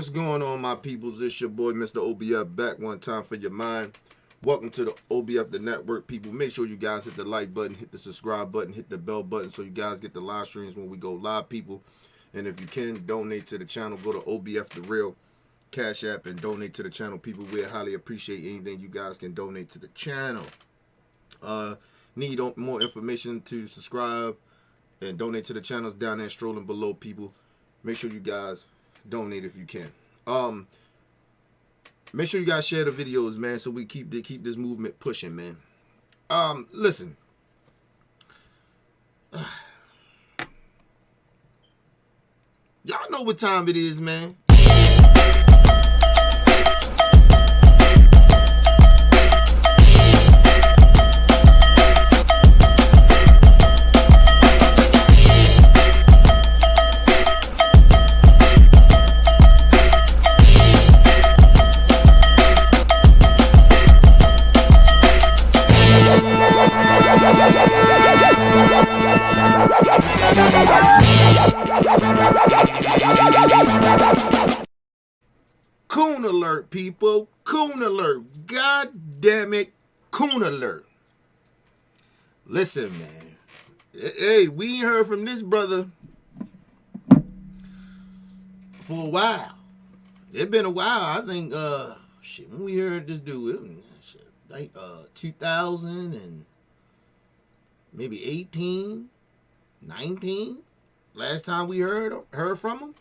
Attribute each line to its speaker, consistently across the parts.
Speaker 1: What's going on, my peoples? It's your boy, Mr. OBF, back one time for your mind. Welcome to the OBF, the network, people. Make sure you guys hit the like button, hit the subscribe button, hit the bell button so you guys get the live streams when we go live, people. And if you can, donate to the channel. Go to OBF The Real Cash App and donate to the channel, people. We highly appreciate anything you guys can donate to the channel. Need more information to subscribe and donate to the channels down there strolling below, people. Make sure you guys donate if you can. Make sure you guys share the videos, man, so we keep this movement pushing, man. Listen. Y'all know what time it is, man. Coon alert, people. Coon alert. God damn it. Coon alert. Listen, man. Hey, we ain't heard from this brother for a while. It's been a while. I think, when we heard this dude, like 2000 and maybe 18, 19. Last time we heard from him.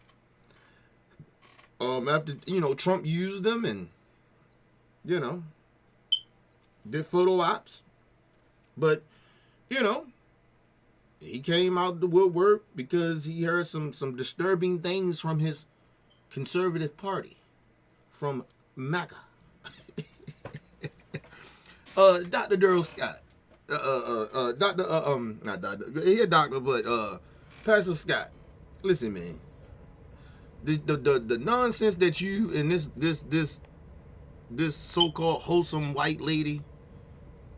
Speaker 1: After, Trump used them and, did photo ops. But, he came out the woodwork because he heard some disturbing things from his conservative party, from MAGA. Dr. Darrell Scott. Not doctor, he a doctor, but Pastor Scott. Listen, man. The nonsense that you and this so-called wholesome white lady,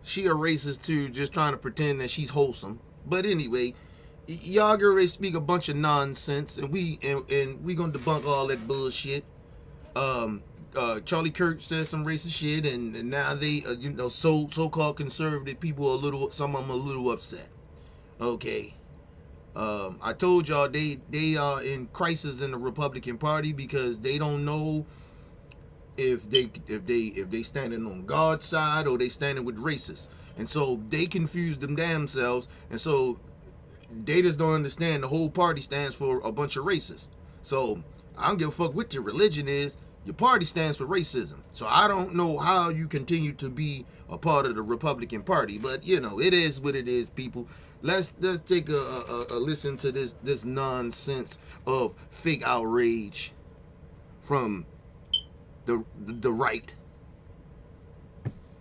Speaker 1: she a racist too, just trying to pretend that she's wholesome. But anyway, y'all get ready to speak a bunch of nonsense, and we gonna debunk all that bullshit. Charlie Kirk said some racist shit, and now they so-called conservative people some of them a little upset. Okay. I told y'all they are in crisis in the Republican Party because they don't know if they standing on God's side or they standing with racists, and so they confuse them damn selves, and so they just don't understand the whole party stands for a bunch of racists. So I don't give a fuck what your religion is. Your party stands for racism. So I don't know how you continue to be a part of the Republican Party, but it is what it is, people. Let's take a listen to this nonsense of fake outrage from the right.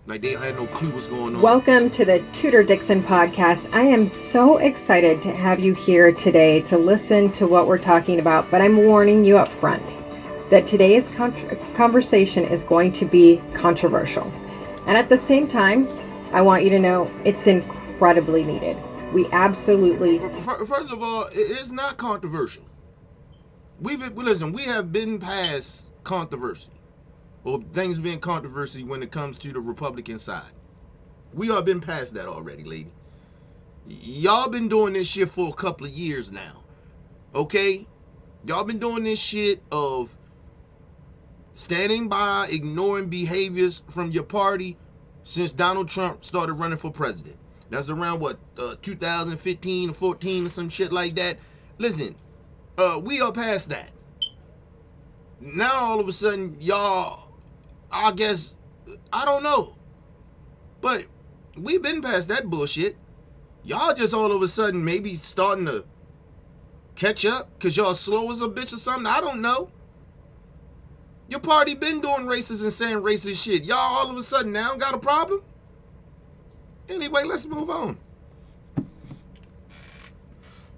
Speaker 1: Like they had no clue what's going on.
Speaker 2: Welcome to the Tudor Dixon podcast. I am so excited to have you here today to listen to what we're talking about, but I'm warning you up front that today's conversation is going to be controversial. And at the same time, I want you to know it's incredibly needed. We absolutely...
Speaker 1: First of all, it's not controversial. We have been past controversy, or things being controversy when it comes to the Republican side. We have been past that already, lady. Y'all been doing this shit for a couple of years now. Okay? Y'all been doing this shit of standing by, ignoring behaviors from your party since Donald Trump started running for president. That's around, 2015 or 14 or some shit like that. Listen, we are past that. Now, all of a sudden, y'all, I guess, I don't know. But we've been past that bullshit. Y'all just all of a sudden maybe starting to catch up because y'all slow as a bitch or something. I don't know. Your party been doing racist and saying racist shit. Y'all all of a sudden now got a problem? Anyway, let's move on.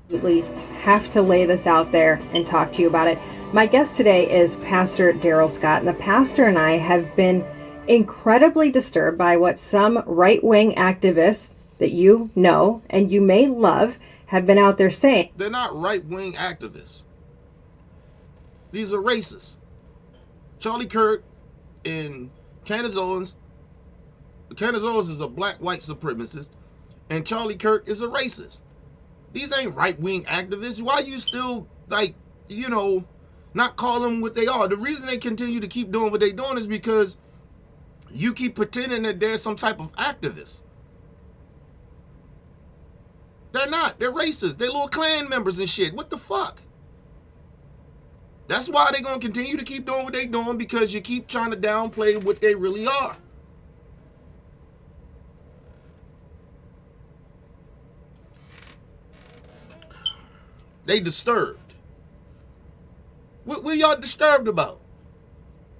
Speaker 2: We have to lay this out there and talk to you about it. My guest today is Pastor Darrell Scott, and the pastor and I have been incredibly disturbed by what some right-wing activists that you know and you may love have been out there saying.
Speaker 1: They're not right-wing activists. These are racists. Charlie Kirk and Candace Owens. Candace Owens is a black white supremacist, and Charlie Kirk is a racist. These ain't right-wing activists. Why you still, like, you know, not call them what they are? The reason they continue to keep doing what they're doing is because you keep pretending that they're some type of activist. They're not. They're racist. They're little Klan members and shit. What the fuck? That's why they're going to continue to keep doing what they're doing, because you keep trying to downplay what they really are. They disturbed. What are y'all disturbed about?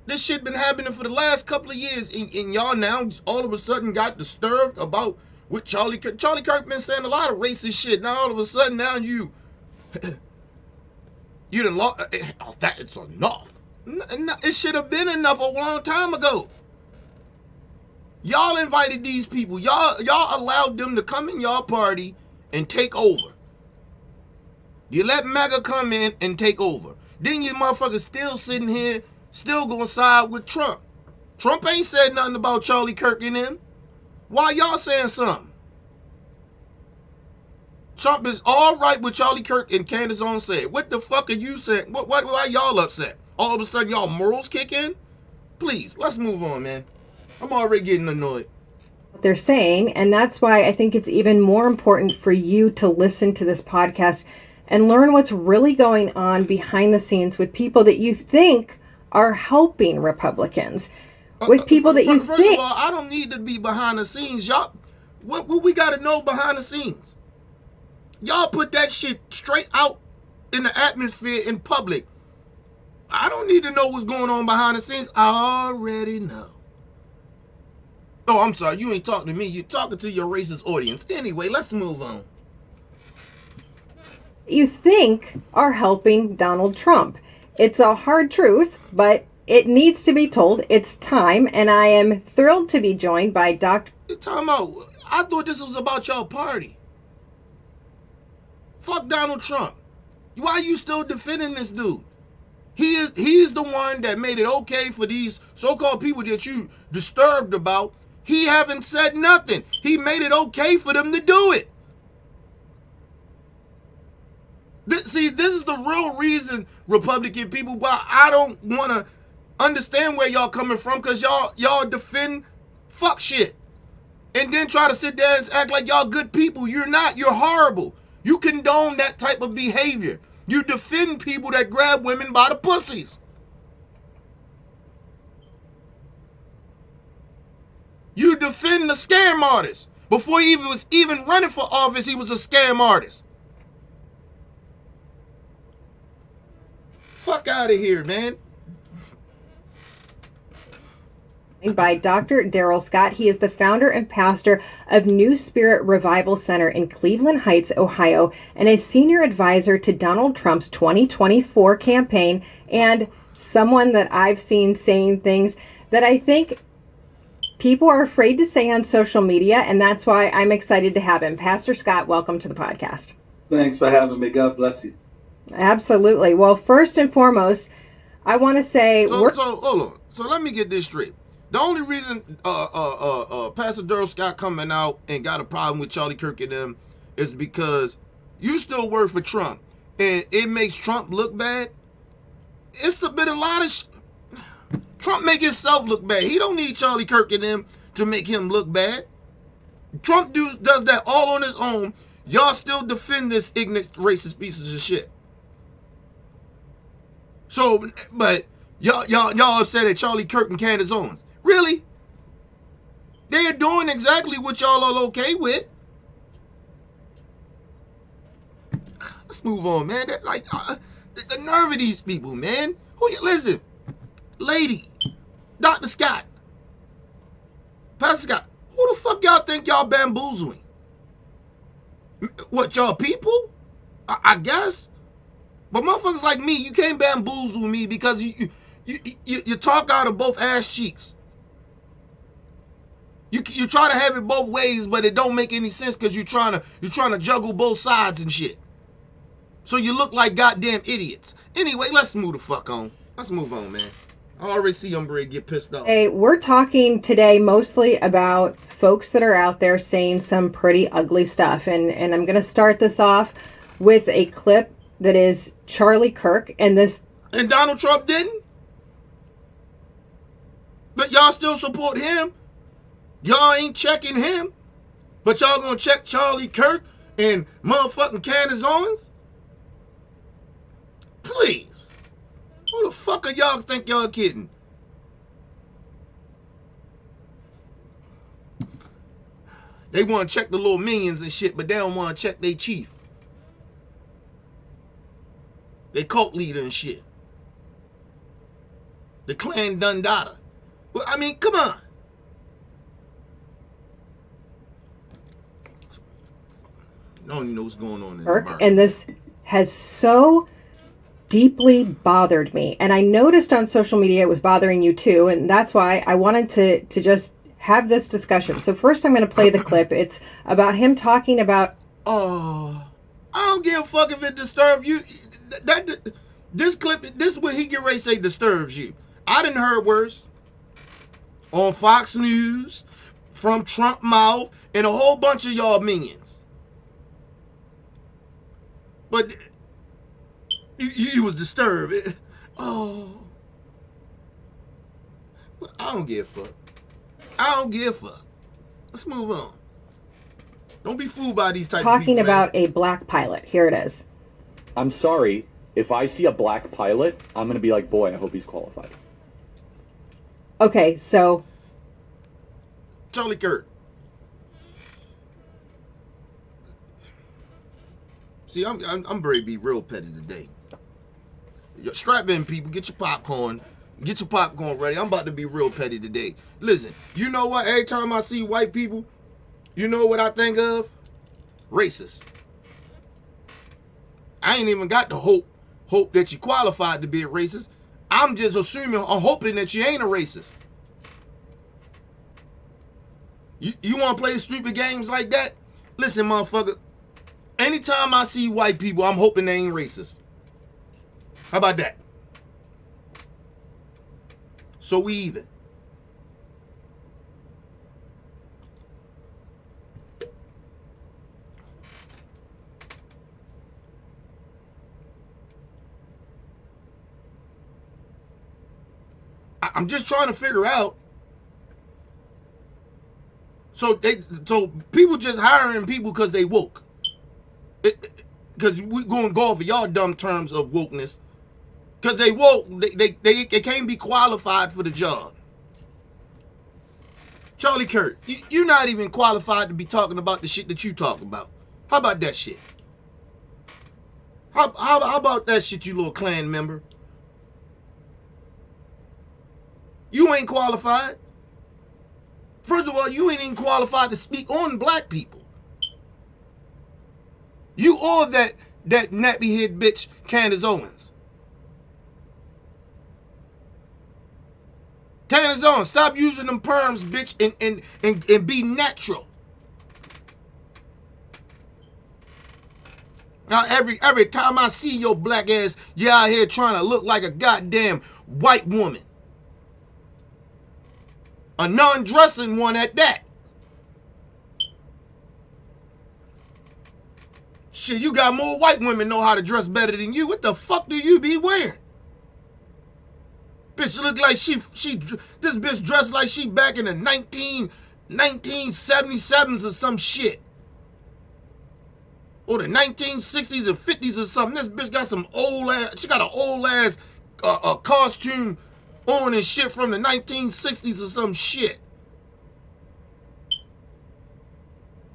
Speaker 1: This shit been happening for the last couple of years, and y'all now all of a sudden got disturbed about what Charlie Kirk. Charlie Kirk been saying a lot of racist shit. Now all of a sudden now you done lost. Oh, that it's enough. It should have been enough a long time ago. Y'all invited these people. Y'all allowed them to come in y'all party and take over. You let MAGA come in and take over. Then you motherfuckers still sitting here, still gonna side with Trump. Trump ain't said nothing about Charlie Kirk and them. Why y'all saying something? Trump is all right with Charlie Kirk and Candace Owens said. What the fuck are you saying? Why y'all upset? All of a sudden y'all morals kick in? Please, let's move on, man. I'm already getting annoyed.
Speaker 2: They're saying, and that's why I think it's even more important for you to listen to this podcast and learn what's really going on behind the scenes with people that you think are helping Republicans. With people that you
Speaker 1: First
Speaker 2: think...
Speaker 1: of all, I don't need to be behind the scenes. Y'all, what we got to know behind the scenes? Y'all put that shit straight out in the atmosphere in public. I don't need to know what's going on behind the scenes. I already know. Oh, I'm sorry. You ain't talking to me. You're talking to your racist audience. Anyway, let's move on.
Speaker 2: You think are helping Donald Trump. It's a hard truth, but it needs to be told. It's time, and I am thrilled to be joined by Dr.
Speaker 1: Time out. I thought this was about y'all party. Fuck Donald Trump. Why are you still defending this dude? He's the one that made it okay for these so-called people that you disturbed about. He haven't said nothing. He made it okay for them to do it. This is the real reason, Republican people, why I don't want to understand where y'all coming from, because y'all defend fuck shit. And then try to sit there and act like y'all good people. You're not. You're horrible. You condone that type of behavior. You defend people that grab women by the pussies. You defend the scam artist. Before he was even running for office, he was a scam artist. Fuck out of here, man.
Speaker 2: By Dr. Darrell Scott. He is the founder and pastor of New Spirit Revival Center in Cleveland Heights, Ohio, and a senior advisor to Donald Trump's 2024 campaign, and someone that I've seen saying things that I think people are afraid to say on social media, and that's why I'm excited to have him. Pastor Scott, welcome to the podcast.
Speaker 3: Thanks for having me. God bless you.
Speaker 2: Absolutely. Well, first and foremost, I want to say...
Speaker 1: So hold on. So let me get this straight. The only reason Pastor Darrell Scott coming out and got a problem with Charlie Kirk and them is because you still work for Trump, and it makes Trump look bad. It's been a lot of Trump make himself look bad. He don't need Charlie Kirk and them to make him look bad. Trump does that all on his own. Y'all still defend this ignorant racist pieces of shit. So, but y'all upset at Charlie Kirk and Candace Owens. Really? They're doing exactly what y'all are okay with. Let's move on, man. The nerve of these people, man. Listen, lady, Dr. Scott, Pastor Scott, who the fuck y'all think y'all bamboozling? What, y'all people? I guess. But motherfuckers like me, you can't bamboozle me because you talk out of both ass cheeks. You try to have it both ways, but it don't make any sense because you're trying to juggle both sides and shit. So you look like goddamn idiots. Anyway, let's move the fuck on. Let's move on, man. I already see Umbre get pissed off.
Speaker 2: Hey, we're talking today mostly about folks that are out there saying some pretty ugly stuff. And I'm going to start this off with a clip that is Charlie Kirk. And
Speaker 1: Donald Trump didn't? But y'all still support him? Y'all ain't checking him? But y'all gonna check Charlie Kirk and motherfucking Candace Owens? Please. Who the fuck are y'all think y'all kidding? They want to check the little minions and shit, but they don't want to check their chief. They cult leader and shit. The Clan Dundada. Well, I mean, come on. I don't even know what's going on in America.
Speaker 2: And this has so deeply bothered me. And I noticed on social media it was bothering you too. And that's why I wanted to just have this discussion. So first I'm going to play the clip. It's about him talking about...
Speaker 1: Oh, I don't give a fuck if it disturbs you. This clip, this is what he get ready to say disturbs you. I done heard worse. On Fox News, from Trump mouth, and a whole bunch of y'all minions. But you was disturbed. Oh. I don't give a fuck. I don't give a fuck. Let's move on. Don't be fooled by these type of people.
Speaker 2: Talking about a black pilot. Here it is.
Speaker 4: I'm sorry. If I see a black pilot, I'm going to be like, boy, I hope he's qualified.
Speaker 2: Okay, so...
Speaker 1: Charlie Kirk. See, I'm ready to be real petty today. Strap in, people. Get your popcorn. Get your popcorn ready. I'm about to be real petty today. Listen, you know what? Every time I see white people, you know what I think of? Racist. I ain't even got the hope that you qualified to be a racist. I'm just assuming, I'm hoping that you ain't a racist. You want to play stupid games like that? Listen, motherfucker. Anytime I see white people, I'm hoping they ain't racist. How about that? So we even. I'm just trying to figure out. So people just hiring people because they woke. Because we going to go over y'all dumb terms of wokeness. Because they woke, they can't be qualified for the job. Charlie Kirk, you're not even qualified to be talking about the shit that you talk about. How about that shit? How about that shit, you little Klan member? You ain't qualified. First of all, you ain't even qualified to speak on black people. You or that nappy-head bitch, Candace Owens. Candace Owens, stop using them perms, bitch, and be natural. Now, every time I see your black ass, you out here trying to look like a goddamn white woman. A non-dressing one at that. Shit, you got more white women know how to dress better than you. What the fuck do you be wearing? Bitch look like this bitch dressed like she back in the 1977s or some shit. Or the 1960s and 50s or something. This bitch got some old ass, she got an old ass costume on and shit from the 1960s or some shit.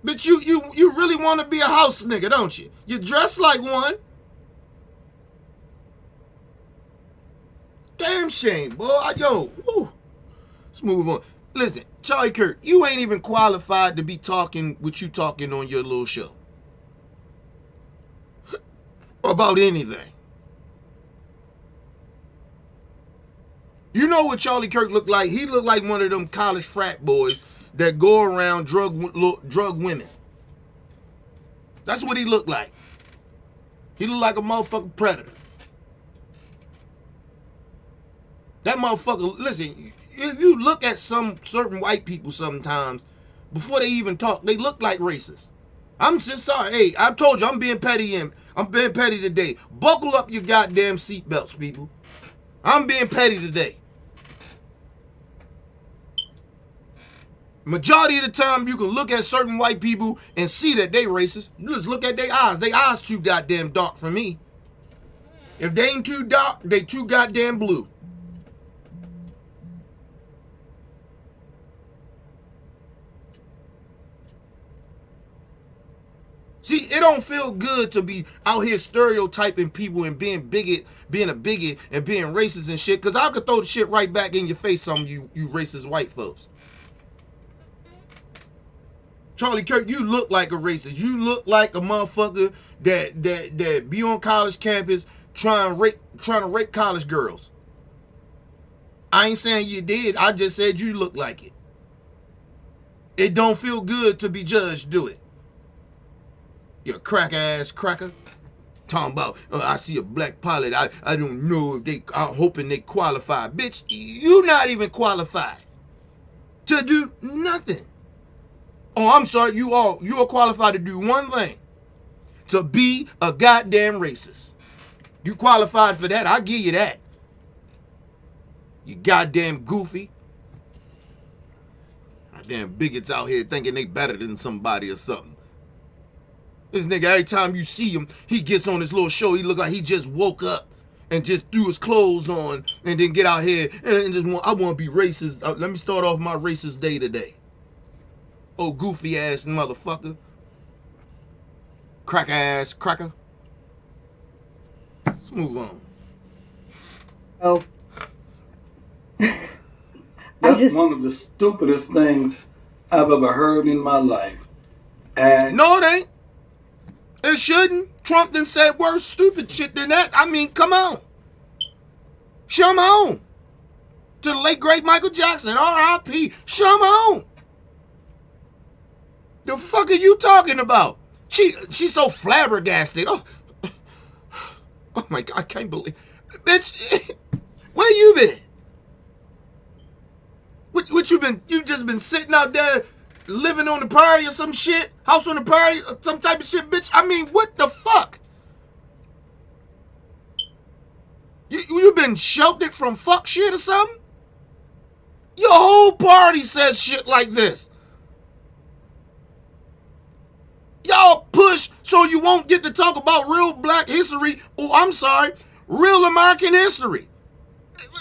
Speaker 1: Bitch, you really want to be a house nigga, don't you? You dress like one. Damn shame, boy. Yo, woo. Let's move on. Listen, Charlie Kirk, you ain't even qualified to be talking what you talking on your little show. About anything. You know what Charlie Kirk looked like? He looked like one of them college frat boys that go around drug women. That's what he looked like. He looked like a motherfucking predator. That motherfucker, listen, if you look at some certain white people sometimes, before they even talk, they look like racists. I'm just sorry. Hey, I told you I'm being petty and I'm being petty today. Buckle up your goddamn seatbelts, people. I'm being petty today. Majority of the time, you can look at certain white people and see that they racist. You just look at their eyes. Their eyes too goddamn dark for me. If they ain't too dark, they too goddamn blue. See, it don't feel good to be out here stereotyping people and being a bigot and being racist and shit, because I could throw the shit right back in your face, some of you racist white folks. Charlie Kirk, you look like a racist. You look like a motherfucker that be on college campus trying to rape college girls. I ain't saying you did. I just said you look like it. It don't feel good to be judged, do it? You crack ass cracker. Talking about, I see a black pilot. I don't know if I'm hoping they qualify. Bitch, you not even qualified to do nothing. Oh, I'm sorry, you are qualified to do one thing. To be a goddamn racist. You qualified for that, I'll give you that. You goddamn goofy. Goddamn bigots out here thinking they better than somebody or something. This nigga, every time you see him, he gets on his little show, he look like he just woke up and just threw his clothes on and then get out here and just I want to be racist. Let me start off my racist day today. Oh, goofy ass motherfucker. Crack ass cracker. Let's move on.
Speaker 2: Oh.
Speaker 3: That's one of the stupidest things I've ever heard in my life. And
Speaker 1: no, it ain't. It shouldn't. Trump done said worse stupid shit than that. I mean, come on. Show 'em on. To the late great Michael Jackson, R.I.P. Show 'em on. The fuck are you talking about? She's so flabbergasted. Oh my God, I can't believe. Bitch, where you been? What you been? You just been sitting out there living on the prairie or some shit? House on the prairie, some type of shit, bitch? I mean, what the fuck? You been sheltered from fuck shit or something? Your whole party says shit like this. Y'all push so you won't get to talk about real black history. Oh, I'm sorry, real American history.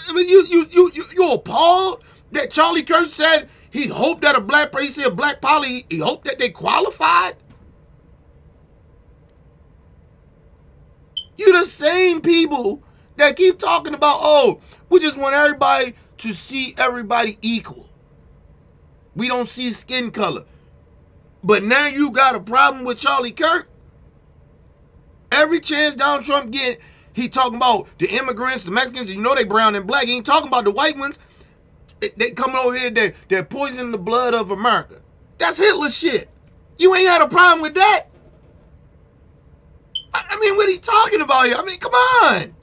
Speaker 1: I mean, you appalled that Charlie Kirk said he hoped that he said a black poly, he hoped that they qualified. You the same people that keep talking about, oh, we just want everybody to see everybody equal. We don't see skin color. But now you got a problem with Charlie Kirk. Every chance Donald Trump get, he talking about the immigrants, the Mexicans, you know they brown and black. He ain't talking about the white ones. They coming over here, they're poisoning the blood of America. That's Hitler shit. You ain't had a problem with that. I mean, what are you talking about here? I mean, come on.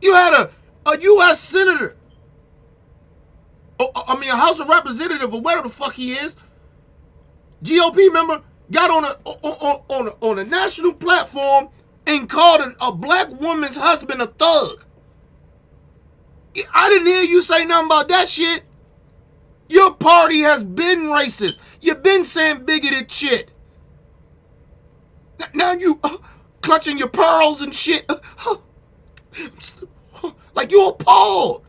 Speaker 1: You had a U.S. senator. I mean, a House of Representative or whatever the fuck he is. GOP member got on a national platform and called a black woman's husband a thug. I didn't hear you say nothing about that shit. Your party has been racist. You've been saying bigoted shit. Now you clutching your pearls and shit. Like you appalled.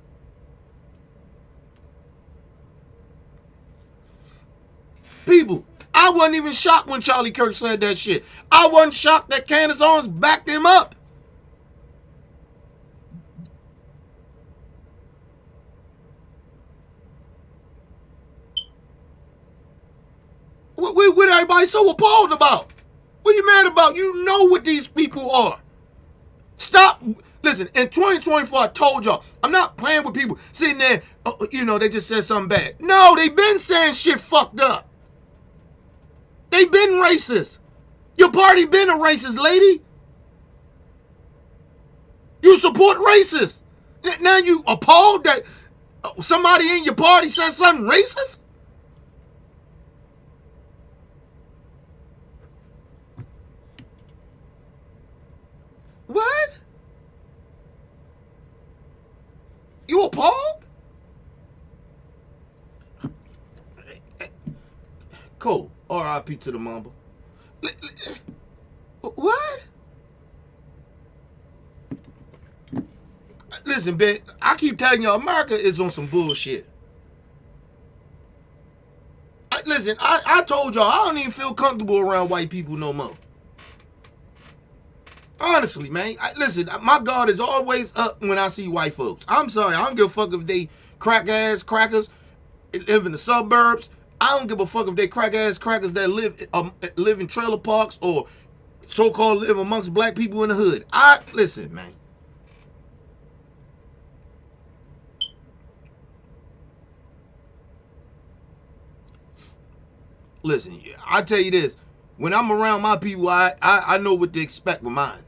Speaker 1: People, I wasn't even shocked when Charlie Kirk said that shit. I wasn't shocked that Candace Owens backed him up. What everybody so appalled about? What are you mad about? You know what these people are. Stop. Listen, in 2024, I told y'all, I'm not playing with people sitting there, they just said something bad. No, they been saying shit fucked up. They been racist. Your party been a racist, lady. You support racists. Now you appalled that somebody in your party said something racist? What? You appalled? Cool. R.I.P. to the Mamba. What? Listen, Ben, I keep telling y'all, America is on some bullshit. Listen, I told y'all, I don't even feel comfortable around white people no more. Honestly, man. Listen, my guard is always up when I see white folks. I'm sorry, I don't give a fuck if they crackers live in the suburbs. I don't give a fuck if they crackers that live in trailer parks or so-called live amongst black people in the hood. Listen, man. Listen, I tell you this. When I'm around my people, I know what to expect with mine.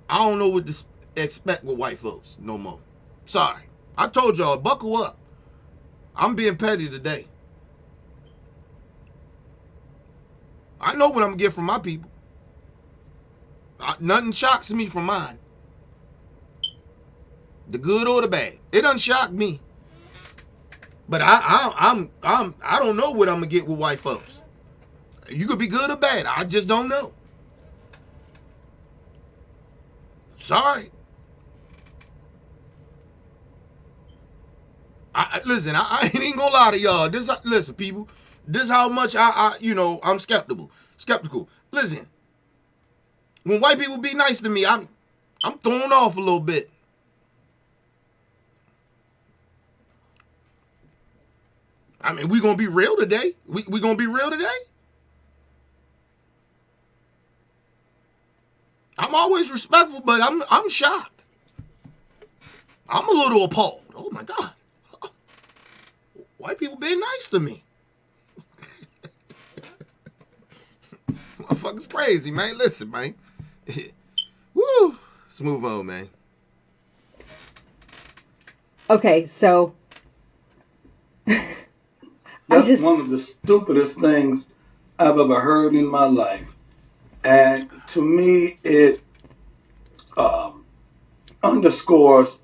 Speaker 1: I don't know what to expect with white folks no more. Sorry. I told y'all, buckle up. I'm being petty today. I know what I'm going to get from my people. Nothing shocks me from mine. The good or the bad. It doesn't shock me. But I don't know what I'm going to get with white folks. You could be good or bad. I just don't know. Sorry. Listen, I ain't even gonna lie to y'all. Listen, people. This is how much I'm skeptical. Listen, when white people be nice to me, I'm thrown off a little bit. I mean, we gonna be real today. We gonna be real today. I'm always respectful, but I'm shocked. I'm a little appalled. Oh my God. White people being nice to me. Motherfucker's crazy, man. Listen, man. Woo. Let's move on, man.
Speaker 2: Okay, so
Speaker 3: That's one of the stupidest things I've ever heard in my life. And to me, it underscores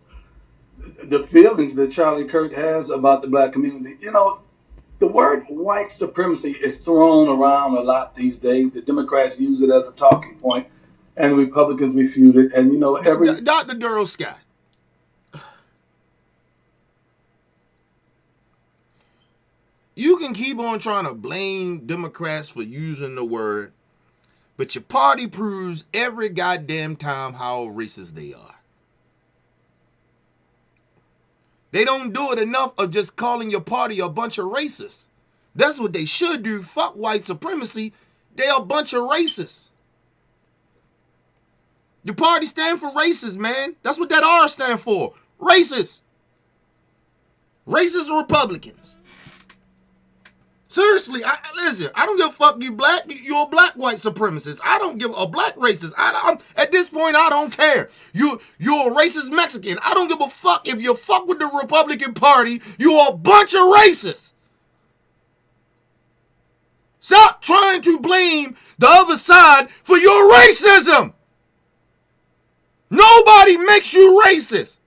Speaker 3: the feelings that Charlie Kirk has about the black community. You know, the word white supremacy is thrown around a lot these days. The Democrats use it as a talking point, and the Republicans refute it. And, you know,
Speaker 1: Dr. Darrell Scott. You can keep on trying to blame Democrats for using the word, but your party proves every goddamn time how racist they are. They don't do it enough of just calling your party a bunch of racists. That's what they should do. Fuck white supremacy. They're a bunch of racists. Your party stand for racist, man. That's what that R stand for. Racist. Racist Republicans. Seriously, listen, I don't give a fuck you black. You're a black white supremacist. I don't give a black racist. At this point, I don't care. You're a racist Mexican. I don't give a fuck if you fuck with the Republican Party. You're a bunch of racists. Stop trying to blame the other side for your racism. Nobody makes you racist.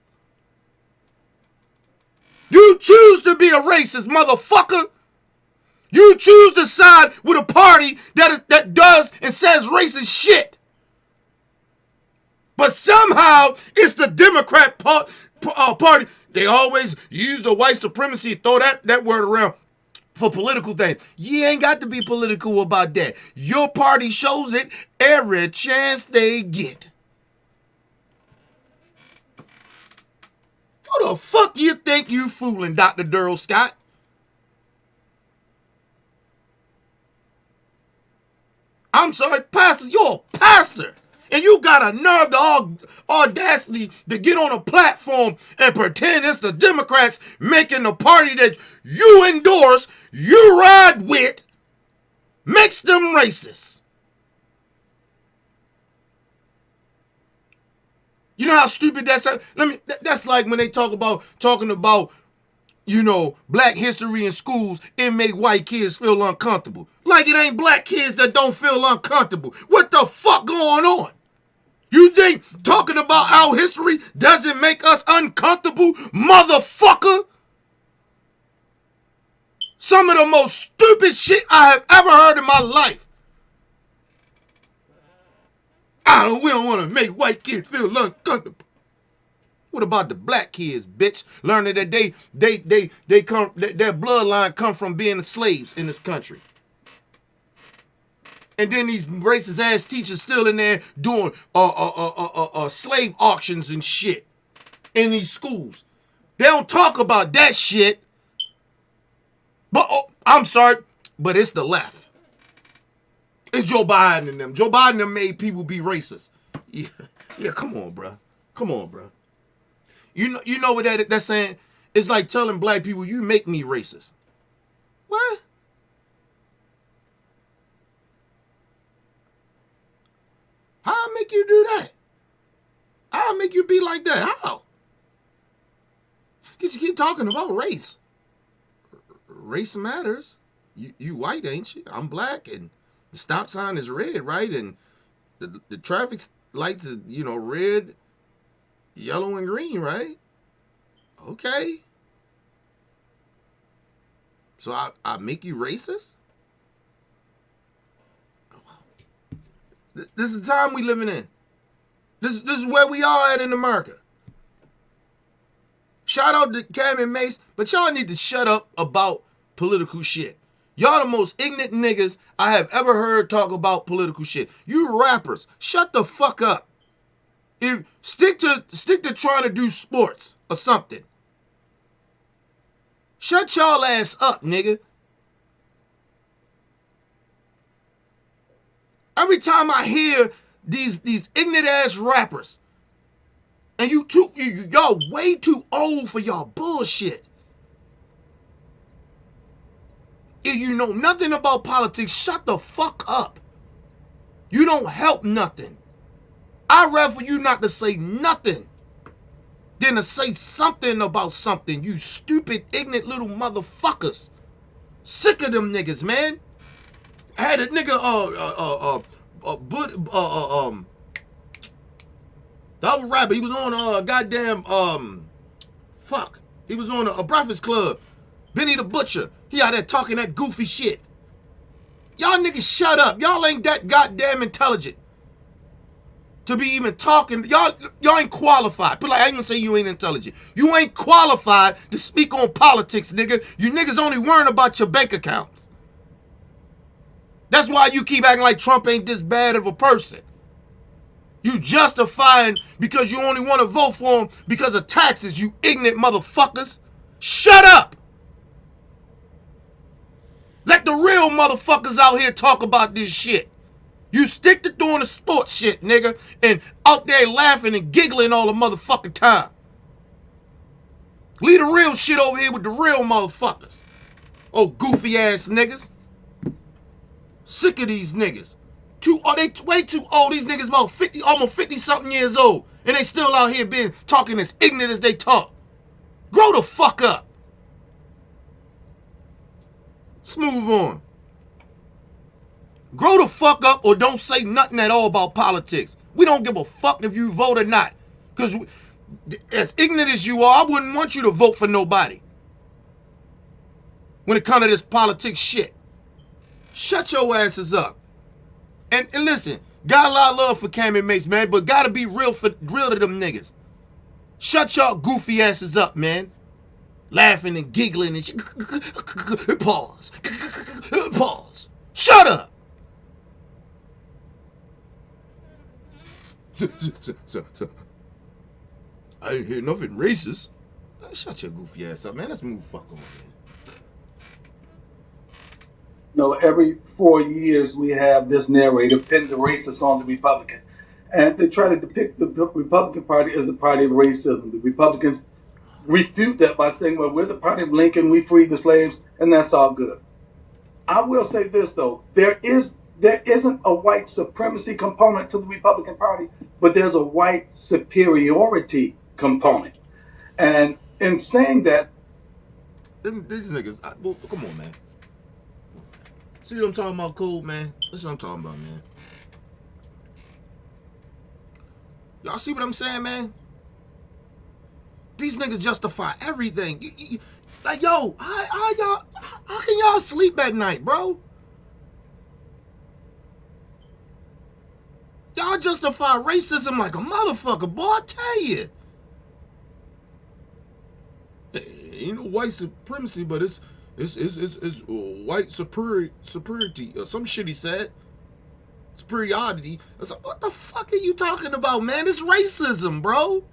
Speaker 1: You choose to be a racist, motherfucker. You choose to side with a party that does and says racist shit. But somehow it's the Democrat party. They always use the white supremacy, throw that word around for political things. You ain't got to be political about that. Your party shows it every chance they get. Who the fuck you think you fooling, Dr. Darrell Scott? I'm sorry, pastor, you're a pastor. And you got a nerve, the audacity to get on a platform and pretend it's the Democrats making the party that you endorse, you ride with, makes them racist. You know how stupid that's? That's like when they talking about Black history in schools, it make white kids feel uncomfortable. Like it ain't black kids that don't feel uncomfortable. What the fuck going on? You think talking about our history doesn't make us uncomfortable, motherfucker? Some of the most stupid shit I have ever heard in my life. We don't want to make white kids feel uncomfortable. What about the black kids, bitch? Learning that their bloodline come from being slaves in this country. And then these racist ass teachers still in there doing slave auctions and shit in these schools. They don't talk about that shit. But I'm sorry, but it's the left. It's Joe Biden and them. Joe Biden them made people be racist. Yeah, come on, bro. Come on, bro. You know what that's saying? It's like telling black people, you make me racist. What? How I make you do that? How I make you be like that? How? Because you keep talking about race. Race matters. You white, ain't you? I'm black, and the stop sign is red, right? And the traffic lights is, red, yellow, and green, right? Okay. So I make you racist? This is the time we living in. This is where we are at in America. Shout out to Cam and Mace, but y'all need to shut up about political shit. Y'all the most ignorant niggas I have ever heard talk about political shit. You rappers, shut the fuck up. Stick to trying to do sports or something. Shut y'all ass up, nigga. Every time I hear these ignorant ass rappers, and y'all way too old for y'all bullshit. If you know nothing about politics, shut the fuck up. You don't help nothing. I'd rather for you not to say nothing than to say something about something, you stupid, ignorant little motherfuckers. Sick of them niggas, man. I had a nigga, the other rapper, he was on he was on a Breakfast Club. Benny the Butcher. He out there talking that goofy shit. Y'all niggas shut up. Y'all ain't that goddamn intelligent to be even talking. Y'all ain't qualified. But I ain't gonna say you ain't intelligent. You ain't qualified to speak on politics, nigga. You niggas only worrying about your bank accounts. That's why you keep acting like Trump ain't this bad of a person. You justifying because you only want to vote for him because of taxes, you ignorant motherfuckers. Shut up. Let the real motherfuckers out here talk about this shit. You stick to doing the sports shit, nigga, and out there laughing and giggling all the motherfucking time. Leave the real shit over here with the real motherfuckers. Oh, goofy ass niggas. Sick of these niggas. They way too old. These niggas about 50, almost 50 something years old, and they still out here talking as ignorant as they talk. Grow the fuck up. Let's move on. Grow the fuck up or don't say nothing at all about politics. We don't give a fuck if you vote or not. Because as ignorant as you are, I wouldn't want you to vote for nobody when it comes to this politics shit. Shut your asses up. And listen, got a lot of love for Cam and Mace, man, but gotta be real to them niggas. Shut y'all goofy asses up, man. Laughing and giggling and shit. Pause. Pause. Shut up. I didn't hear nothing racist. Shut your goofy ass up, man. Let's move fuck on, man.
Speaker 3: Every 4 years we have this narrative, pin the racist on the Republican. And they try to depict the Republican Party as the party of racism. The Republicans refute that by saying, well, we're the party of Lincoln, we freed the slaves, and that's all good. I will say this, though. There isn't a white supremacy component to the Republican Party, but there's a white superiority component. And in saying that,
Speaker 1: these niggas, well, come on, man. See what I'm talking about, Cool, man? That's what I'm talking about, man. Y'all see what I'm saying, man? These niggas justify everything. Like, yo, how can y'all sleep at night, bro? Y'all justify racism like a motherfucker, boy, I tell you. Ain't no white supremacy, but it's white superiority or some shit he said. Superiority. I was like, what the fuck are you talking about, man? It's racism, bro.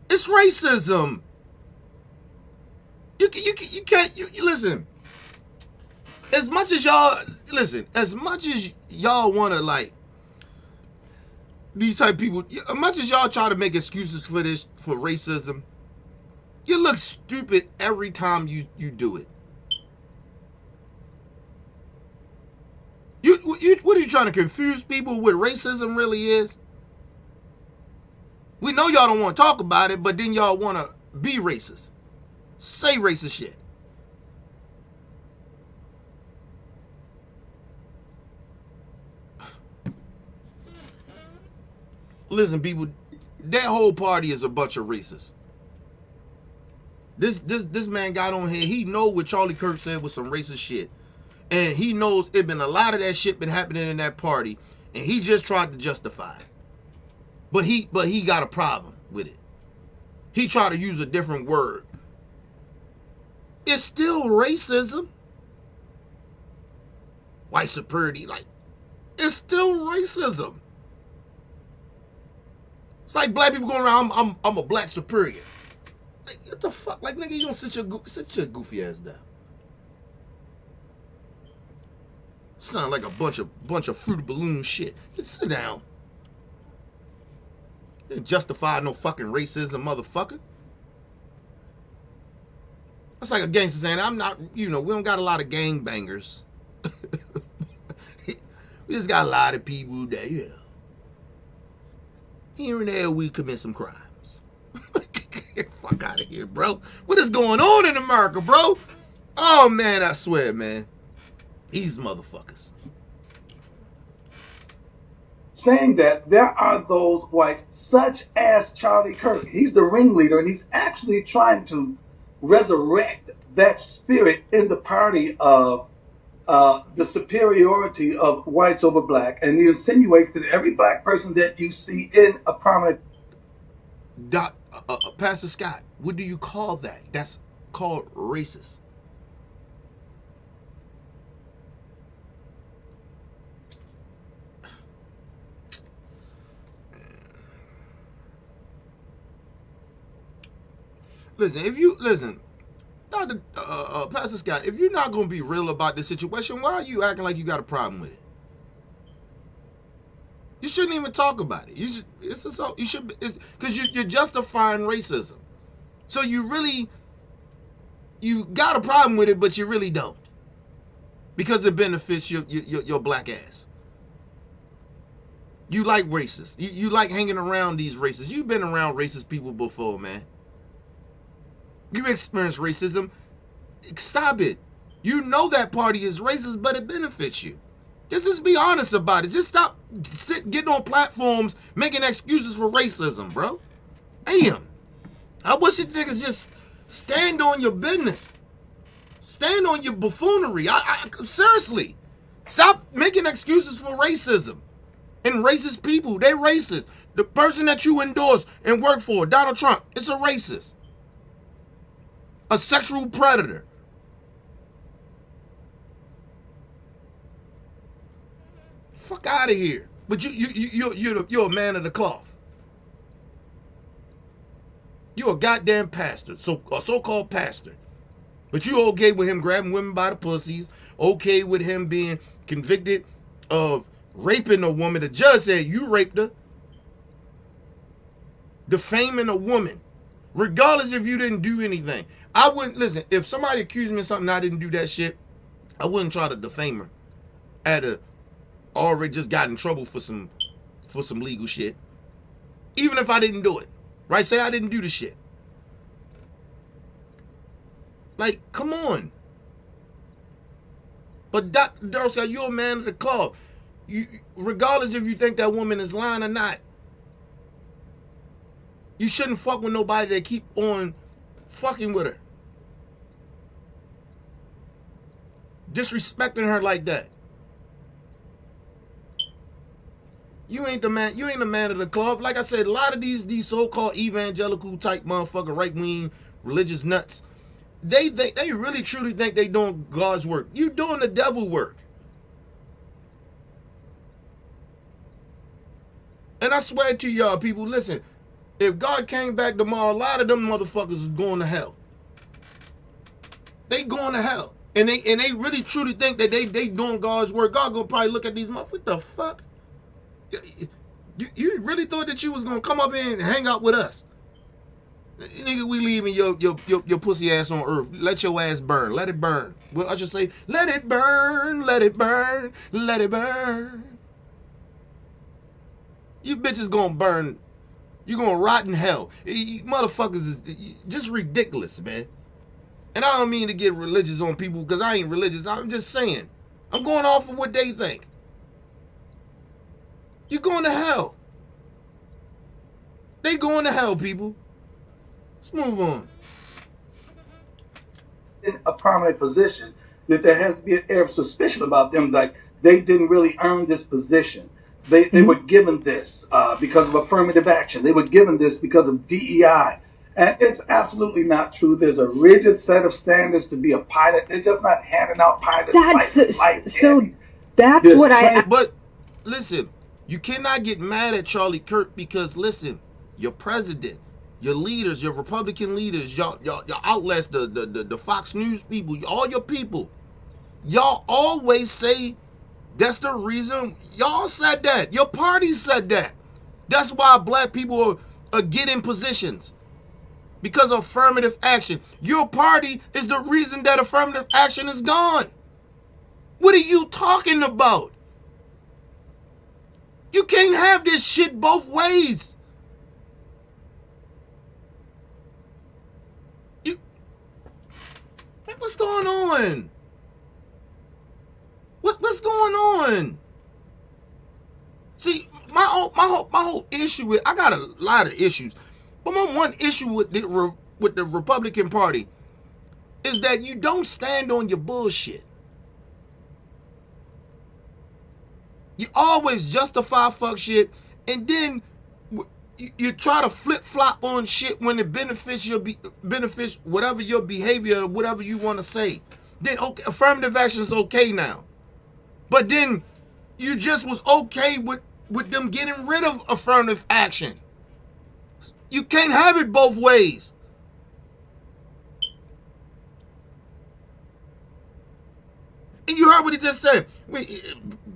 Speaker 1: It's racism. You can't listen. As much as y'all want to, like, these type of people, as much as y'all try to make excuses for this, for racism, you look stupid every time you do it. What are you trying to confuse people with racism really is? We know y'all don't want to talk about it, but then y'all want to be racist. Say racist shit. Listen, people, that whole party is a bunch of racists. This man got on here. He know what Charlie Kirk said was some racist shit. And he knows it been a lot of that shit been happening in that party. And he just tried to justify it. But he got a problem with it. He tried to use a different word. It's still racism. White superiority, like, it's still racism. It's like black people going around, I'm a black superior. Like, what the fuck? Like, nigga, you don't sit your goofy ass down. Sound like a bunch of fruit balloon shit. Just sit down. You didn't justify no fucking racism, motherfucker. That's like a gangster saying, I'm not, we don't got a lot of gangbangers. We just got a lot of people that, here and there we commit some crimes. Fuck out of here, bro. What is going on in America, bro? Oh, man, I swear, man. These motherfuckers.
Speaker 3: saying that there are those whites, such as Charlie Kirk. He's the ringleader, and he's actually trying to resurrect that spirit in the party of the superiority of whites over black, and he insinuates that every black person that you see in a prominent...
Speaker 1: Pastor Scott, what do you call that? That's called racist. Listen, Dr. Pastor Scott, if you're not gonna be real about this situation, why are you acting like you got a problem with it? You shouldn't even talk about it. Because you're justifying racism. So you got a problem with it, but you really don't, because it benefits your black ass. You like racists. You like hanging around these racists. You've been around racist people before, man. You experienced racism. Stop it. You know that party is racist, but it benefits you. Just be honest about it. Just stop getting on platforms making excuses for racism, bro. Damn. I wish you niggas just stand on your business. Stand on your buffoonery. Seriously. Stop making excuses for racism. And racist people, they racist. The person that you endorse and work for, Donald Trump, is a racist. A sexual predator. Fuck out of here. But you're a man of the cloth. You're a goddamn pastor, a so-called pastor. But you okay with him grabbing women by the pussies, okay with him being convicted of raping a woman. The judge said you raped her. Defaming a woman. Regardless if you didn't do anything. I wouldn't, listen, if somebody accused me of something I didn't do that shit, I wouldn't try to defame her. Already just got in trouble for some for some legal shit. Even if I didn't do it. Right? Say I didn't do the shit. Like, come on. But Dr. Darrell Scott, you're a man of the cloth. You, regardless if you think that woman is lying or not, you shouldn't fuck with nobody that keep on fucking with her. Disrespecting her like that. You ain't the man. You ain't the man of the cloth. Like I said, a lot of these so-called evangelical type motherfucker, right wing religious nuts, they really truly think they doing God's work. You doing the devil work. And I swear to y'all, people, listen. If God came back tomorrow, a lot of them motherfuckers is going to hell. They going to hell, and they really truly think that they doing God's work. God gonna probably look at these motherfuckers. What the fuck? You really thought that you was gonna come up here and hang out with us? Nigga, we leaving your pussy ass on earth. Let your ass burn. Let it burn. Well, I should say, let it burn, let it burn, let it burn. You bitches gonna burn. You gonna rot in hell. You motherfuckers is just ridiculous, man. And I don't mean to get religious on people because I ain't religious. I'm just saying. I'm going off of what they think. You going to hell. They going to hell, people. Let's move on.
Speaker 3: In a prominent position, that there has to be an air of suspicion about them, like they didn't really earn this position. They were given this because of affirmative action. They were given this because of DEI. And it's absolutely not true. There's a rigid set of standards to be a pilot. They're just not handing out pilots.
Speaker 2: That's what I.
Speaker 1: But listen, you cannot get mad at Charlie Kirk because listen, your president, your leaders, your Republican leaders, your outlets, the Fox News people, all your people, y'all always say that's the reason. Y'all said that. Your party said that. That's why black people are getting positions. Because of affirmative action. Your party is the reason that affirmative action is gone. What are you talking about? You can't have this shit both ways. What's going on? What's going on? See, my whole issue with, I got a lot of issues. But my one issue with the Republican Party is that you don't stand on your bullshit. You always justify fuck shit, and then you try to flip-flop on shit when it benefits whatever your behavior or whatever you want to say. Then okay, affirmative action is okay now. But then you just was okay with them getting rid of affirmative action. You can't have it both ways. And you heard what he just said.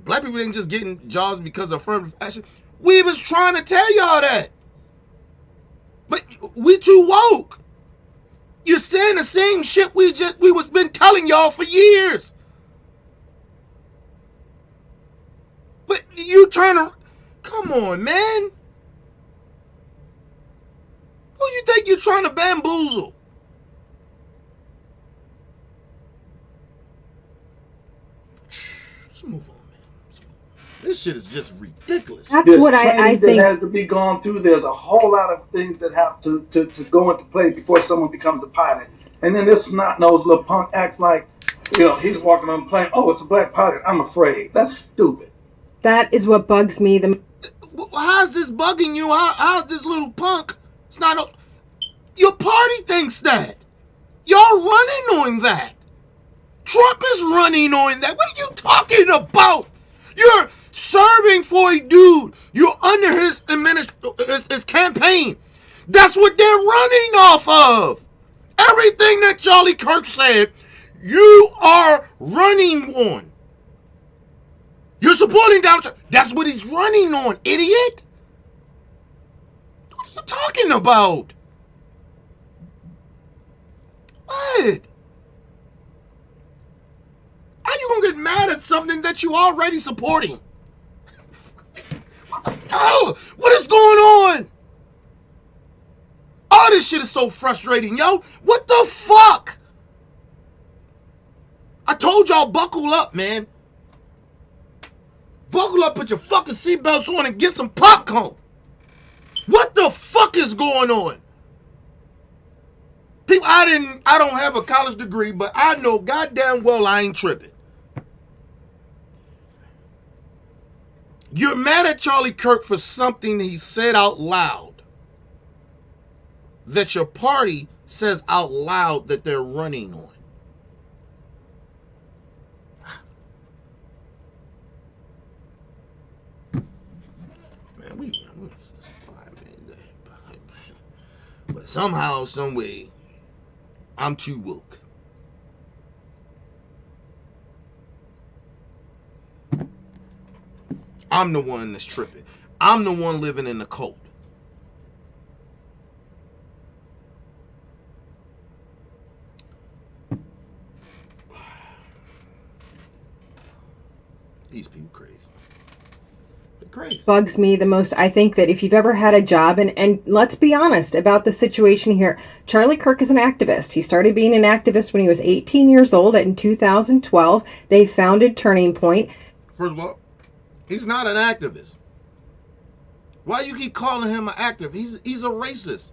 Speaker 1: Black people ain't just getting jobs because of affirmative action. We was trying to tell y'all that. But we too woke. You're saying the same shit we was been telling y'all for years. But you turn around. Come on, man. Who you think you're trying to bamboozle? Let's move on, man. This shit is just ridiculous.
Speaker 2: That's
Speaker 3: There's
Speaker 2: what I think
Speaker 3: that has to be gone through. There's a whole lot of things that have to go into play before someone becomes a pilot. And then this snot-nosed little punk acts like, he's walking on the plane. Oh, it's a black pilot. I'm afraid. That's stupid.
Speaker 2: that is what bugs me.
Speaker 1: How's this bugging you? How's this little punk? It's not. Your party thinks that. Y'all running on that. Trump is running on that. What are you talking about? You're serving for a dude. You're under his campaign. That's what they're running off of. Everything that Charlie Kirk said, you are running on. You're supporting Donald Trump. That's what he's running on, idiot. What are you talking about? What? How you gonna get mad at something that you already supporting? What Oh, what is going on? All this shit is so frustrating, yo. What the fuck? I told y'all buckle up, man. Buckle up, put your fucking seatbelts on, and get some popcorn. What the fuck is going on? People, I don't have a college degree, but I know goddamn well I ain't tripping. You're mad at Charlie Kirk for something he said out loud that your party says out loud that they're running on. Man, but somehow, some way, I'm too woke. I'm the one that's tripping. I'm the one living in the cult. These people crazy. They're crazy.
Speaker 2: Bugs me the most. I think that if you've ever had a job, and let's be honest about the situation here, Charlie Kirk is an activist. He started being an activist when he was 18 years old. In 2012, they founded Turning Point.
Speaker 1: First of all, he's not an activist. Why you keep calling him an activist? He's a racist.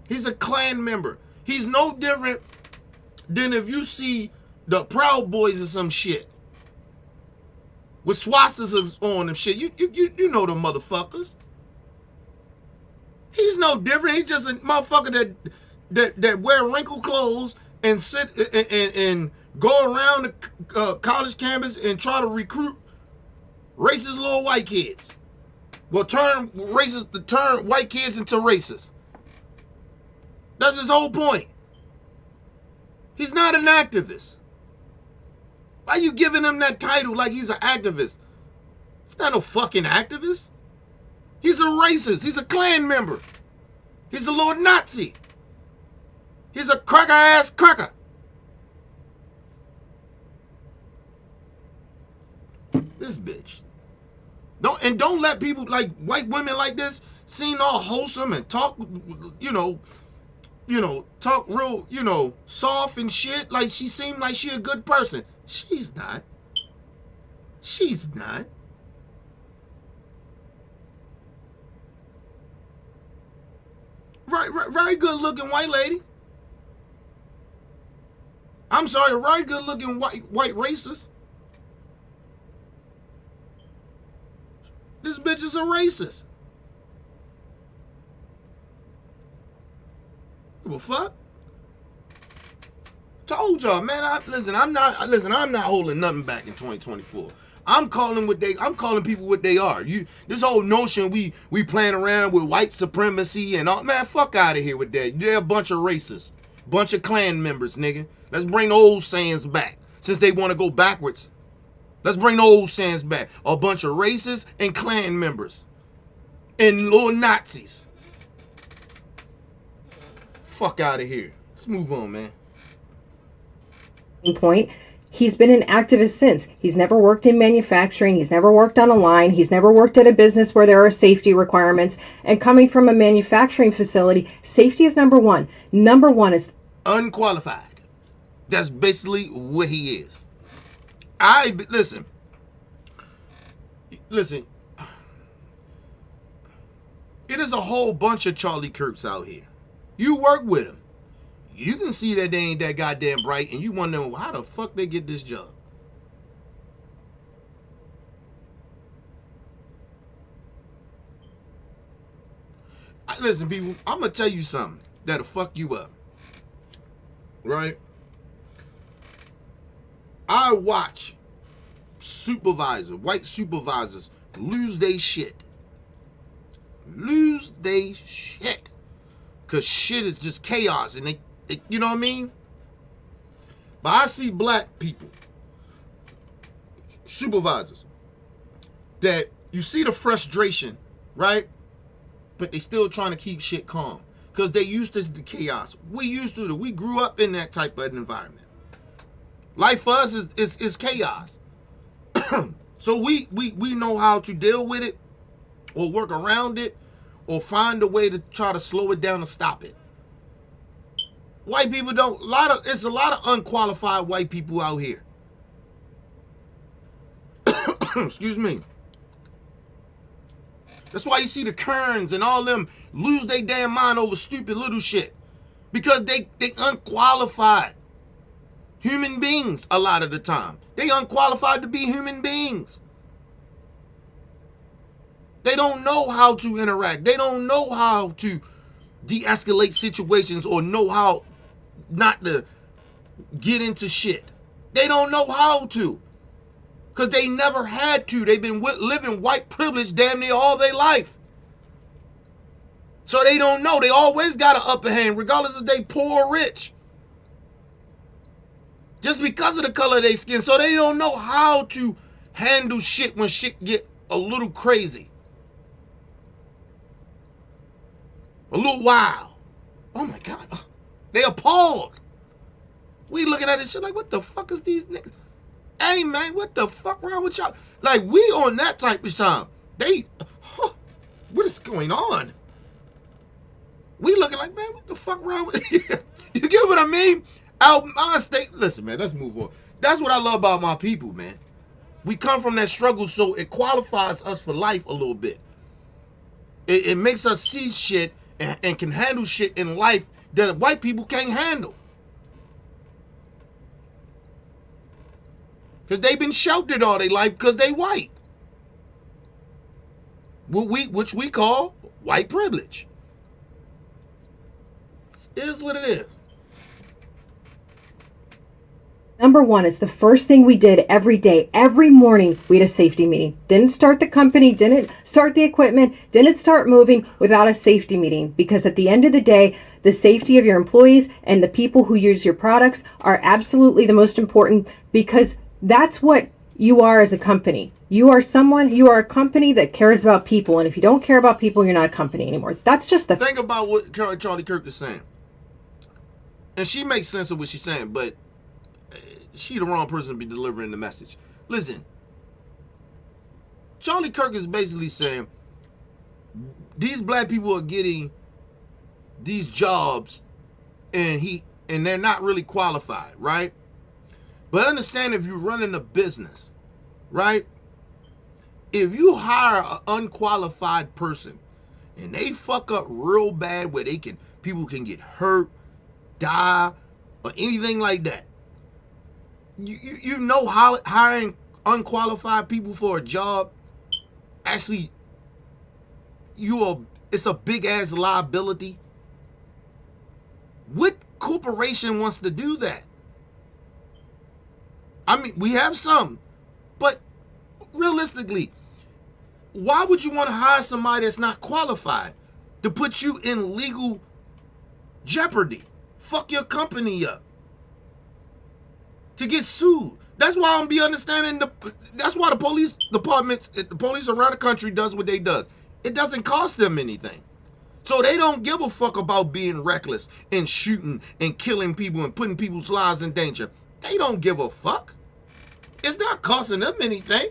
Speaker 1: He's a Klan member. He's no different than if you see the Proud Boys or some shit with swastikas on and shit. You know the motherfuckers. He's no different. He's just a motherfucker that wear wrinkled clothes and sit and go around the college campus and try to recruit racist little white kids. Well, turn white kids into racists. That's his whole point. He's not an activist. Why are you giving him that title like he's an activist? He's not no fucking activist. He's a racist. He's a Klan member. He's a little Nazi. He's a cracker-ass cracker. This bitch. Don't let people like white women like this seem all wholesome and talk, talk real, soft and shit. Like she seemed like she a good person. She's not. She's not. Right, very good looking white lady. I'm sorry, very good looking white racist. This bitch is a racist. Well, fuck. Told y'all, man. I'm not holding nothing back in 2024. I'm calling people what they are. This whole notion we playing around with white supremacy and all, man, fuck out of here with that. They're a bunch of racists, bunch of Klan members, nigga. Let's bring the old sayings back since they want to go backwards. Let's bring the old sayings back. A bunch of racists and Klan members and little Nazis. Fuck out of here. Let's move on, man.
Speaker 2: Point. He's been an activist since. He's never worked in manufacturing. He's never worked on a line. He's never worked at a business where there are safety requirements. And coming from a manufacturing facility, safety is number one. Number one is
Speaker 1: unqualified. That's basically what he is. Listen. It is a whole bunch of Charlie Kirks out here. You work with them. You can see that they ain't that goddamn bright, and you wonder how the fuck they get this job. Listen, people, I'm going to tell you something that'll fuck you up. Right? I watch white supervisors lose they shit. Lose they shit. Because shit is just chaos and they, you know what I mean? But I see black people, supervisors, that you see the frustration, right? But they still trying to keep shit calm. Because they used to the chaos. We grew up in that type of environment. Life for us is chaos. So we know how to deal with it or work around it or find a way to try to slow it down and stop it. White people don't, it's a lot of unqualified white people out here. Excuse me. That's why you see the Kerns and all them lose their damn mind over stupid little shit. Because they unqualified human beings a lot of the time. They unqualified to be human beings. They don't know how to interact. They don't know how to de-escalate situations or know how not to get into shit. They don't know how to. Because they never had to. They've been living white privilege damn near all their life. So they don't know. They always got an upper hand, regardless if they poor or rich. Just because of the color of their skin. So they don't know how to handle shit when shit get a little crazy. A little wild. Oh my God. They appalled. We looking at this shit like, what the fuck is these niggas? Hey man, what the fuck wrong with y'all? Like, we on that type of time. What is going on? We looking like, man, what the fuck wrong with you? You get what I mean? Our state, listen man, let's move on. That's what I love about my people, man. We come from that struggle, so it qualifies us for life a little bit. It makes us see shit and can handle shit in life that white people can't handle. Because they've been sheltered all their life because they white. Which we call white privilege. It is what it is.
Speaker 2: Number one, it's the first thing we did every day. Every morning, we had a safety meeting. Didn't start the company, didn't start the equipment, didn't start moving without a safety meeting. Because at the end of the day, the safety of your employees and the people who use your products are absolutely the most important, because that's what you are as a company. You are a company that cares about people. And if you don't care about people, you're not a company anymore. That's just the...
Speaker 1: Think about what Charlie Kirk is saying. And she makes sense of what she's saying, but she the wrong person to be delivering the message. Listen, Charlie Kirk is basically saying these black people are getting these jobs and they're not really qualified, right? But understand, if you're running a business, right? If you hire an unqualified person and they fuck up real bad where people can get hurt, die, or anything like that, you know how hiring unqualified people for a job actually it's a big ass liability. What corporation wants to do that? I mean, we have some, but realistically, why would you want to hire somebody that's not qualified to put you in legal jeopardy? Fuck your company up. To get sued. That's why I'm understanding that's why the police departments, the police around the country does what they does. It doesn't cost them anything. So they don't give a fuck about being reckless and shooting and killing people and putting people's lives in danger. They don't give a fuck. It's not costing them anything.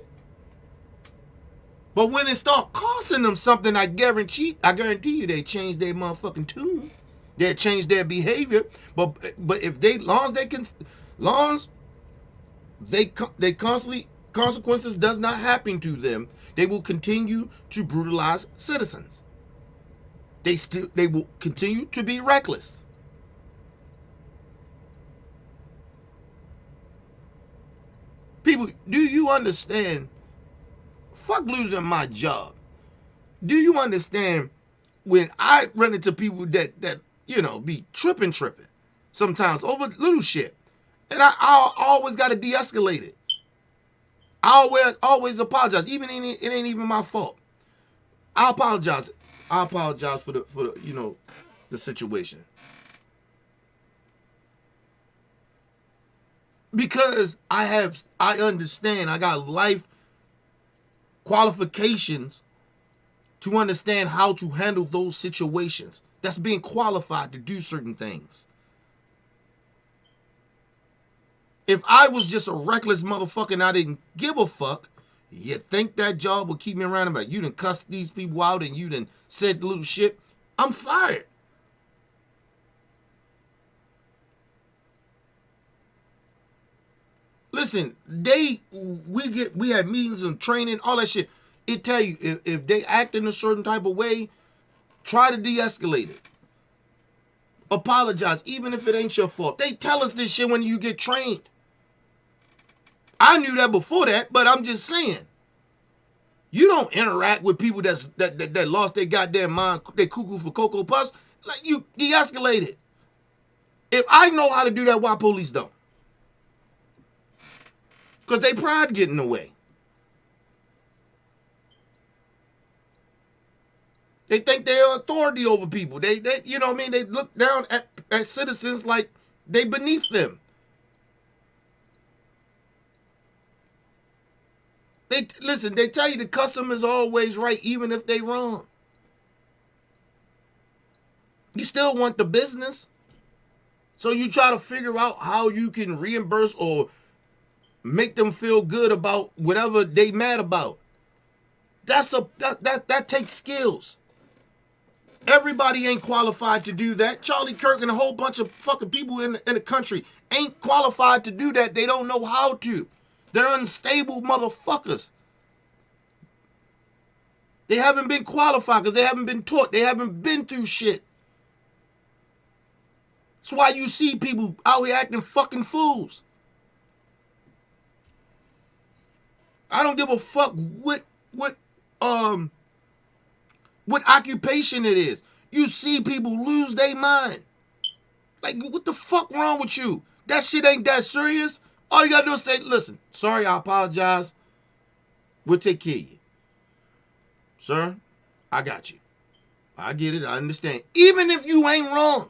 Speaker 1: But when it start costing them something, I guarantee you they change their motherfucking tune. They change their behavior. But if consequences does not happen to them, they will continue to brutalize citizens. They will continue to be reckless. People, do you understand? Fuck losing my job. Do you understand when I run into people that be tripping sometimes over little shit, and I always got to de-escalate it. I always apologize, even it ain't even my fault. I apologize. I apologize for the the situation. Because I understand, I got life qualifications to understand how to handle those situations. That's being qualified to do certain things. If I was just a reckless motherfucker and I didn't give a fuck, You think that job will keep me around about? You done cussed these people out and you done said little shit. I'm fired. Listen, we have meetings and training, all that shit. It tell you if they act in a certain type of way, try to de-escalate it. Apologize, even if it ain't your fault. They tell us this shit when you get trained. I knew that before that, but I'm just saying. You don't interact with people that lost their goddamn mind, they cuckoo for Cocoa Puffs. Like, you de-escalate it. If I know how to do that, why police don't? Because they pride get in the way. They think they're authority over people. They you know what I mean? They look down at citizens like they beneath them. Listen, they tell you the customer's always right, even if they wrong. You still want the business. So you try to figure out how you can reimburse or make them feel good about whatever they mad about. That takes skills. Everybody ain't qualified to do that. Charlie Kirk and a whole bunch of fucking people in the country ain't qualified to do that. They don't know how to. They're unstable motherfuckers. They haven't been qualified because they haven't been taught. They haven't been through shit. That's why you see people out here acting fucking fools. I don't give a fuck what occupation it is. You see people lose their mind. Like, what the fuck wrong with you? That shit ain't that serious. All you gotta do is say, listen, sorry, I apologize. We'll take care of you. Sir, I got you. I get it, I understand. Even if you ain't wrong.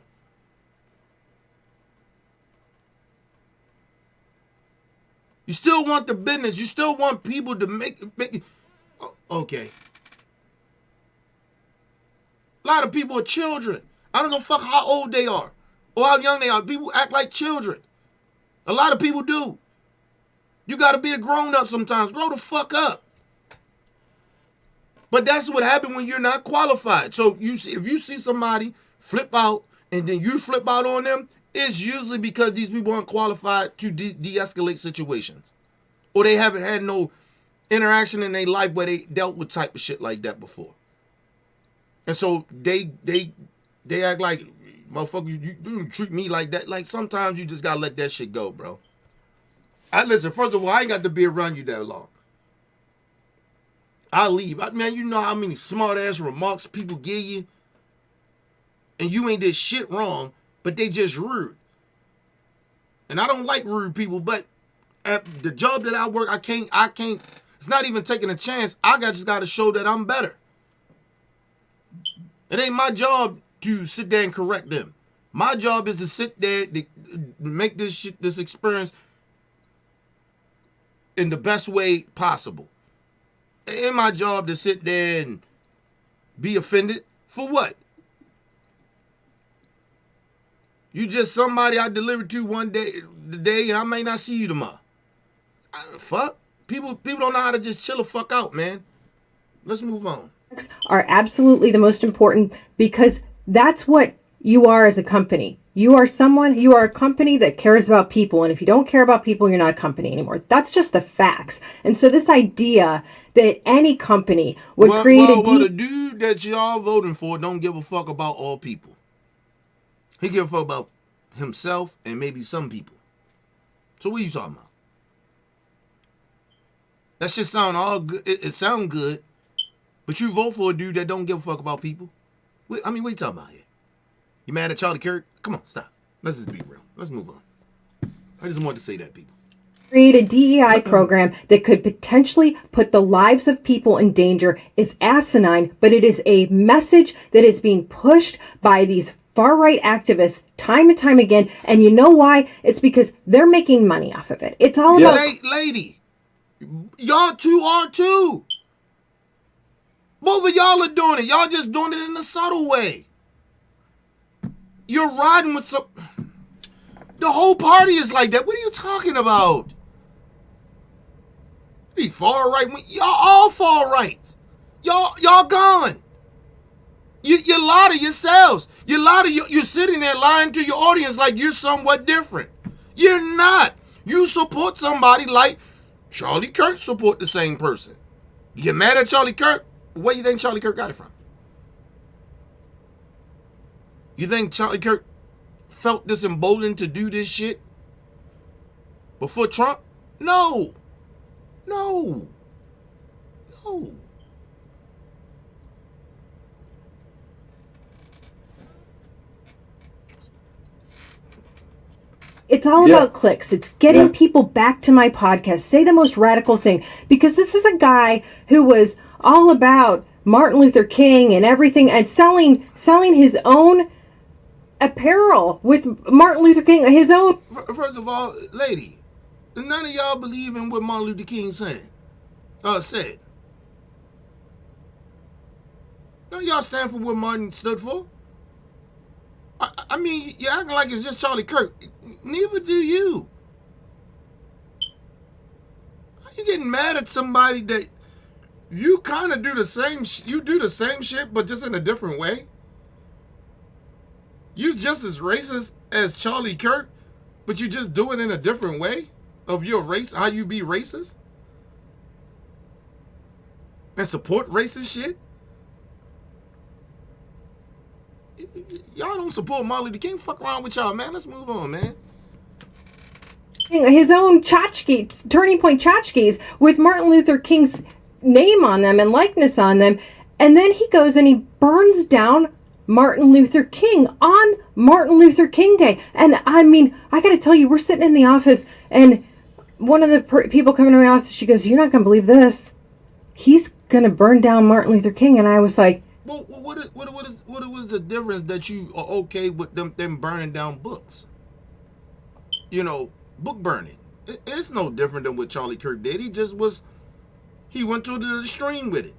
Speaker 1: You still want the business. You still want people to make it. Okay. A lot of people are children. I don't know fuck how old they are or how young they are. People act like children. A lot of people do. You got to be a grown-up sometimes. Grow the fuck up. But that's what happened when you're not qualified. So if you see somebody flip out and then you flip out on them, it's usually because these people aren't qualified to de-escalate situations. Or they haven't had no interaction in their life where they dealt with type of shit like that before. And so they act like, motherfucker, you don't treat me like that. Like, sometimes you just gotta let that shit go, bro. Listen, first of all, I ain't got to be around you that long. I'll leave. Man, you know how many smart-ass remarks people give you? And you ain't did shit wrong, but they just rude. And I don't like rude people, but at the job that I work, I can't, it's not even taking a chance. Just got to show that I'm better. It ain't my job to sit there and correct them. My job is to sit there, to make this experience in the best way possible. It ain't my job to sit there and be offended. For what? You just somebody I delivered to one day, and I may not see you tomorrow. Fuck. People don't know how to just chill the fuck out, man. Let's move on.
Speaker 2: Are absolutely the most important, because that's what you are as a company. You are a company that cares about people. And if you don't care about people, you're not a company anymore. That's just the facts. And so this idea that any company would create
Speaker 1: the dude that y'all voting for don't give a fuck about all people. He give a fuck about himself and maybe some people. So what are you talking about? That shit sound all good. It sound good. But you vote for a dude that don't give a fuck about people. What are you talking about here? You mad at Charlie Kirk? Come on, stop. Let's just be real. Let's move on. I just wanted to say that, people.
Speaker 2: Create a DEI program that could potentially put the lives of people in danger is asinine, but it is a message that is being pushed by these far-right activists time and time again. And you know why? It's because they're making money off of it. It's all about...
Speaker 1: Lady, y'all two are too. Both of y'all are doing it. Y'all just doing it in a subtle way. You're riding with some... The whole party is like that. What are you talking about? These far right, y'all all far rights. Y'all gone. You lie to yourselves. You're sitting there lying to your audience like you're somewhat different. You're not. You support somebody like Charlie Kirk support the same person. You're mad at Charlie Kirk? Where do you think Charlie Kirk got it from? You think Charlie Kirk felt this emboldened to do this shit before Trump? No.
Speaker 2: It's all about clicks. It's getting people back to my podcast. Say the most radical thing. Because this is a guy who was all about Martin Luther King and everything, and selling his own apparel with Martin Luther King, his own.
Speaker 1: First of all, lady, none of y'all believe in what Martin Luther King said. None of y'all stand for what Martin stood for. I mean, you're acting like it's just Charlie Kirk. Neither do you. How you getting mad at somebody that you kind of do the same? You do the same shit, but just in a different way. You just as racist as Charlie Kirk, but you just do it in a different way of your race. How you be racist and support racist shit. Y'all don't support Martin Luther King. Fuck around with y'all, man. Let's move on, man.
Speaker 2: His own tchotchkes, Turning Point tchotchkes with Martin Luther King's name on them and likeness on them. And then he goes and he burns down Martin Luther King on Martin Luther King Day. And I mean, I got to tell you, we're sitting in the office and one of the people coming to my office, she goes, "You're not going to believe this. He's going to burn down Martin Luther King." And I was like,
Speaker 1: well, what was the difference that you are okay with them burning down books? You know, book burning. It's no different than what Charlie Kirk did. He went to the extreme with it.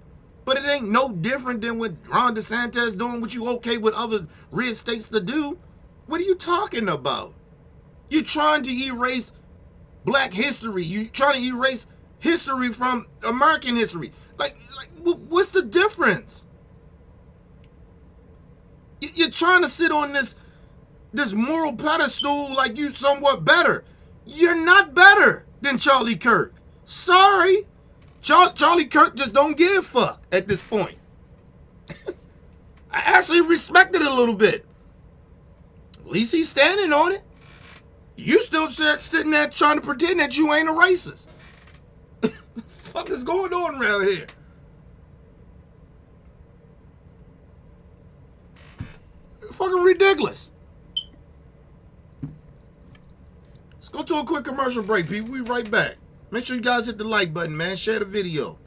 Speaker 1: But it ain't no different than what Ron DeSantis doing, what you okay with other red states to do. What are you talking about? You're trying to erase black history. You're trying to erase history from American history. Like what's the difference? You're trying to sit on this moral pedestal like you somewhat better. You're not better than Charlie Kirk. Sorry. Charlie Kirk just don't give a fuck at this point. I actually respect it a little bit. At least he's standing on it. You still sitting there trying to pretend that you ain't a racist. What the fuck is going on around here? Fucking ridiculous. Let's go to a quick commercial break, people. We right back. Make sure you guys hit the like button, man. Share the video.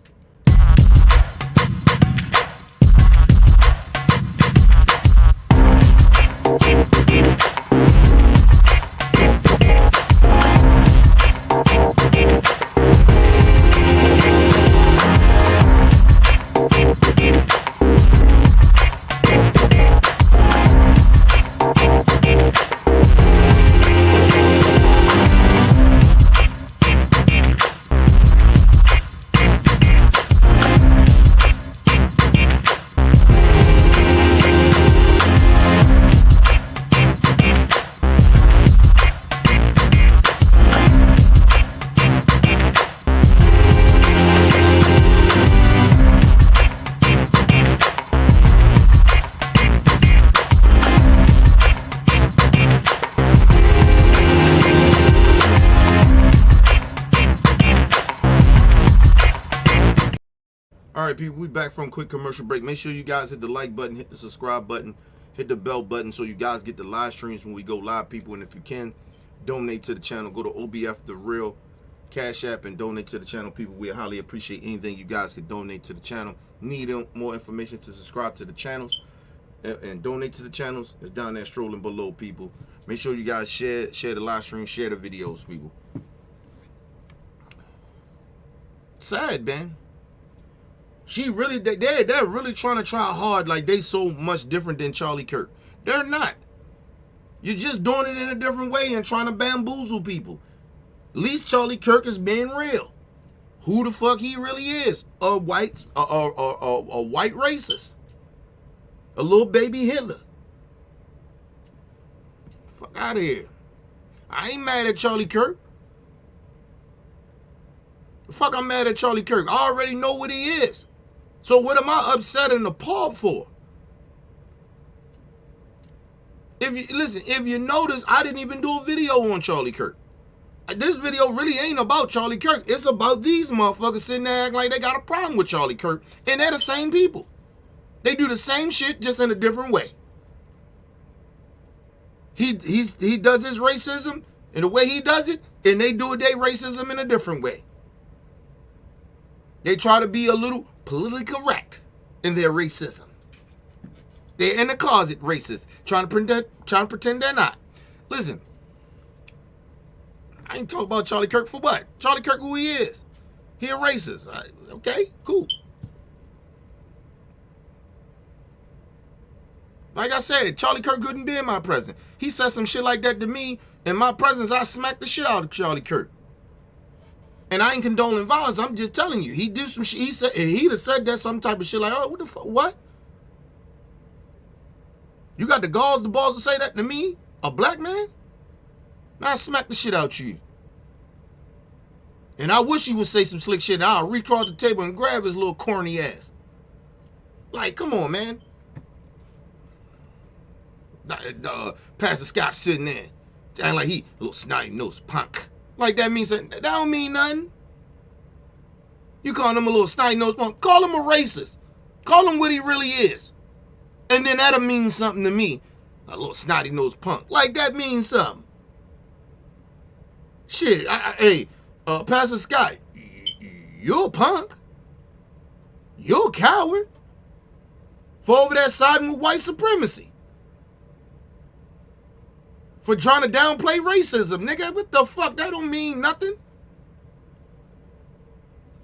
Speaker 1: All right, people, we back from quick commercial break. Make sure you guys hit the like button, hit the subscribe button, hit the bell button so you guys get the live streams when we go live, people. And if you can, donate to the channel. Go to OBF The Real Cash App and donate to the channel, people. We highly appreciate anything you guys can donate to the channel. Need more information to subscribe to the channels and donate to the channels? It's down there strolling below, people. Make sure you guys share the live stream, share the videos, people. Sad, man. They're really trying to try hard like they so much different than Charlie Kirk. They're not. You're just doing it in a different way and trying to bamboozle people. At least Charlie Kirk is being real. who the fuck he really is. A white racist. A little baby Hitler. Fuck out of here. I ain't mad at Charlie Kirk. Fuck, I'm mad at Charlie Kirk. I already know what he is. So what am I upset and appalled for? If you notice, I didn't even do a video on Charlie Kirk. This video really ain't about Charlie Kirk. It's about these motherfuckers sitting there acting like they got a problem with Charlie Kirk. And they're the same people. They do the same shit, just in a different way. He does his racism in the way he does it, and they do their racism in a different way. They try to be a little politically correct in their racism. They're in the closet racist, trying to pretend they're not. Listen, I ain't talking about Charlie Kirk for what? Charlie Kirk, who he is. He a racist. Okay, cool. Like I said, Charlie Kirk couldn't be in my presence. He said some shit like that to me. In my presence, I smacked the shit out of Charlie Kirk. And I ain't condoning violence. I'm just telling you. He do some shit. He'd have said that some type of shit like, oh, what the fuck? What? You got the balls to say that to me? A black man? I smack the shit out you. And I wish he would say some slick shit. I'll reach across the table and grab his little corny ass. Like, come on, man. Pastor Scott sitting there, acting like he a little snotty nosed punk. Like that means that don't mean nothing. You call him a little snotty nosed punk. Call him a racist. Call him what he really is. And then that'll mean something to me. A little snotty nosed punk. Like that means something. Shit, hey, Pastor Scott, you're a punk. You're a coward. For over there siding with white supremacy. For trying to downplay racism, nigga. What the fuck? That don't mean nothing.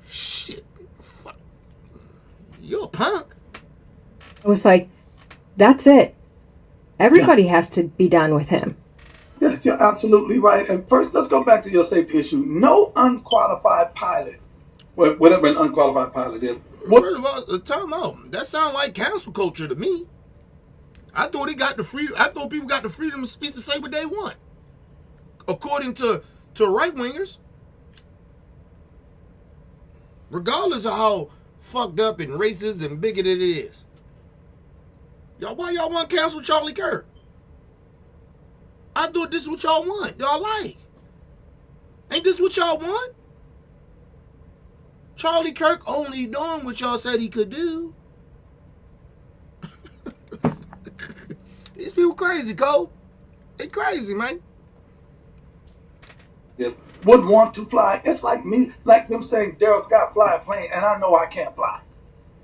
Speaker 1: Shit. Fuck. You're a punk.
Speaker 2: I was like, that's it. Everybody has to be done with him.
Speaker 3: Yeah, you're absolutely right. And first, let's go back to your safety issue. No unqualified pilot, whatever an unqualified pilot is.
Speaker 1: First of all, time out. That sounds like cancel culture to me. I thought he got the freedom. I thought people got the freedom of speech to say what they want, according to right wingers. Regardless of how fucked up and racist and bigoted it is. Why y'all want to cancel Charlie Kirk? I thought this is what y'all want. Y'all like. Ain't this what y'all want? Charlie Kirk only doing what y'all said he could do. These people crazy, Cole. They crazy, man.
Speaker 3: Yes. Would want to fly. It's like me, like them saying Darrell Scott fly a plane, and I know I can't fly.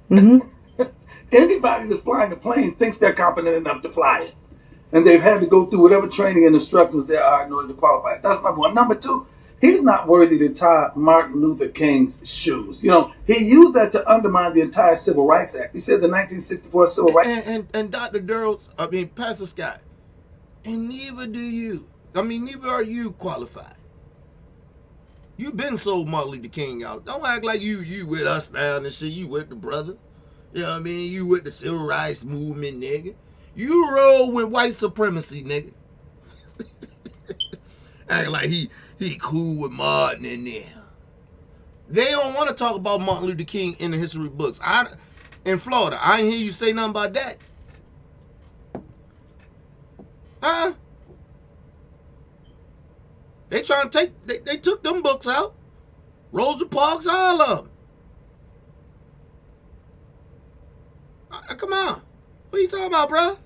Speaker 2: Mm-hmm.
Speaker 3: Anybody that's flying a plane thinks they're competent enough to fly it. And they've had to go through whatever training and instructions there are in order to qualify. That's number one. Number two, he's not worthy to tie Martin Luther King's shoes. You know, he used that to undermine the entire Civil Rights Act. He said the 1964 Civil Rights
Speaker 1: and Dr. Darrell, Pastor Scott, and neither do you. Neither are you qualified. You been sold Martin Luther King out. Don't act like you with us now and shit. You with the brother. You know what I mean? You with the Civil Rights Movement, nigga. You roll with white supremacy, nigga. Act like he cool with Martin and them. They don't want to talk about Martin Luther King in the history books. In Florida, I ain't hear you say nothing about that. Huh? They trying to take, they took them books out. Rosa Parks, all of them. Come on. What you talking about, bro?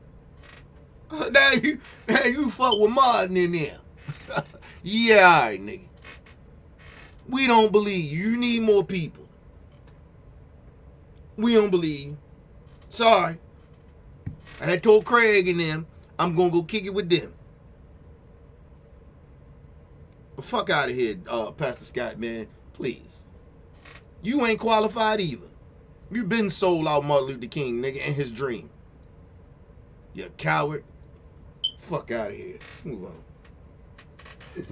Speaker 1: Now you fuck with Martin in there. Yeah, all right, nigga. We don't believe you. You need more people. We don't believe you. Sorry. I had told Craig and them, I'm going to go kick it with them. Fuck out of here, Pastor Scott, man. Please. You ain't qualified either. You been sold out Martin Luther King, nigga, in his dream. You coward. Fuck out of here. Let's move on.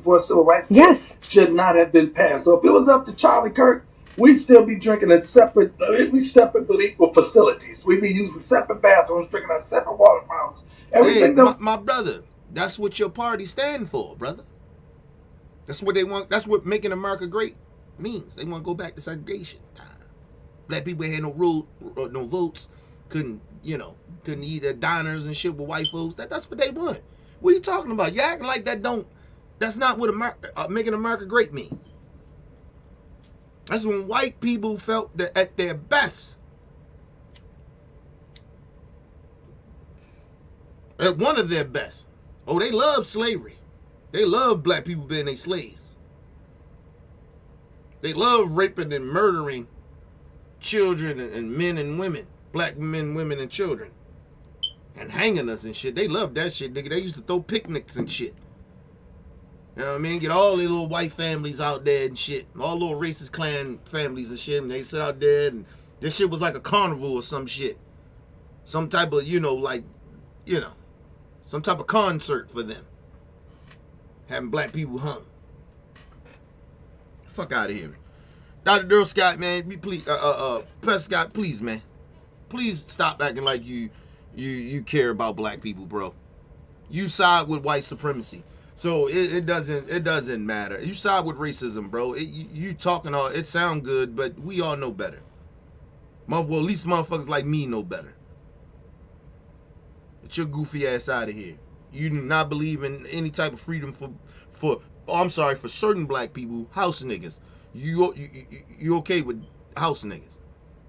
Speaker 3: for Civil Rights
Speaker 2: yes.
Speaker 3: should not have been passed. So if it was up to Charlie Kirk, we'd still be drinking at separate but equal facilities. We'd be using separate bathrooms, drinking at separate water fountains. Everything
Speaker 1: Hey, my brother, that's what your party stand for, brother. That's what they want. That's what making America great means. They want to go back to segregation time. Black people had no votes, couldn't eat at diners and shit with white folks. That's what they want. What are you talking about? You acting like that's not what making America great means. That's when white people felt that at their best. At one of their best. Oh, they love slavery. They love black people being their slaves. They love raping and murdering children and men and women. Black men, women, and children. And hanging us and shit. They love that shit, nigga. They used to throw picnics and shit. You know what I mean? Get all the little white families out there and shit. All little racist clan families and shit. And they sit out there and this shit was like a carnival or some shit. Some type of, some type of concert for them. Having black people hung. Fuck out of here. Dr. Darrell Scott, man, please, Professor Scott, please, man. Please stop acting like you care about black people, bro. You side with white supremacy. So it doesn't matter. You side with racism, bro. You talking all, it sound good, but we all know better. Well, at least motherfuckers like me know better. Get your goofy ass out of here. You do not believe in any type of freedom for certain black people, house niggas. You okay with house niggas.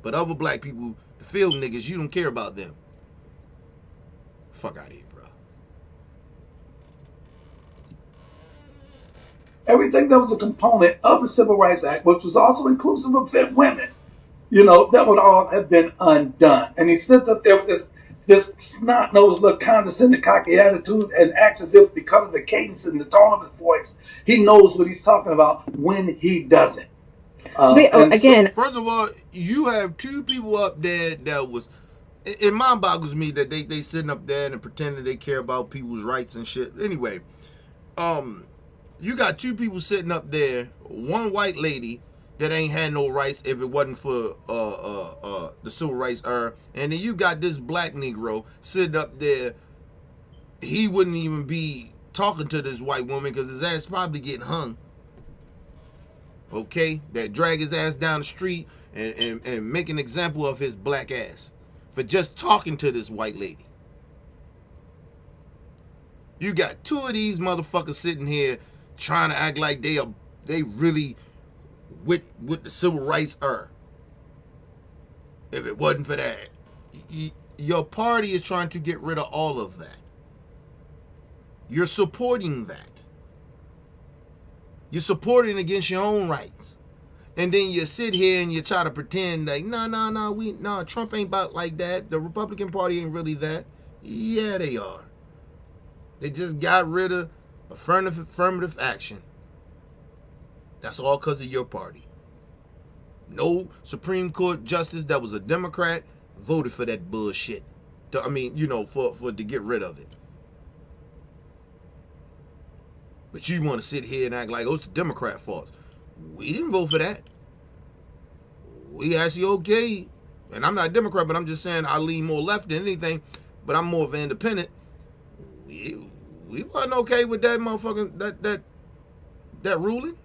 Speaker 1: But other black people, the field niggas, you don't care about them. Fuck out of here, bro.
Speaker 3: Everything that was a component of the Civil Rights Act, which was also inclusive of women, that would all have been undone. And he sits up there with this snot-nosed, little condescending, cocky attitude and acts as if because of the cadence and the tone of his voice, he knows what he's talking about when he doesn't.
Speaker 1: First of all, you have two people up there that was... It mind boggles me that they sitting up there and pretending they care about people's rights and shit. Anyway, you got two people sitting up there, one white lady that ain't had no rights if it wasn't for the civil rights era, and then you got this black Negro sitting up there. He wouldn't even be talking to this white woman because his ass probably getting hung. Okay, that drag his ass down the street and make an example of his black ass for just talking to this white lady. You got two of these motherfuckers sitting here trying to act like they really with the civil rights era. If it wasn't for that, your party is trying to get rid of all of that. You're supporting that. You're supporting against your own rights. And then you sit here and you try to pretend like, no, Trump ain't about like that. The Republican Party ain't really that. Yeah, they are. They just got rid of affirmative action. That's all because of your party. No Supreme Court justice that was a Democrat voted for that bullshit. For to get rid of it. But you want to sit here and act like, it's the Democrat fault. We didn't vote for that. We actually okay. And I'm not a Democrat, but I'm just saying I lean more left than anything. But I'm more of an independent. We wasn't okay with that motherfucking that ruling.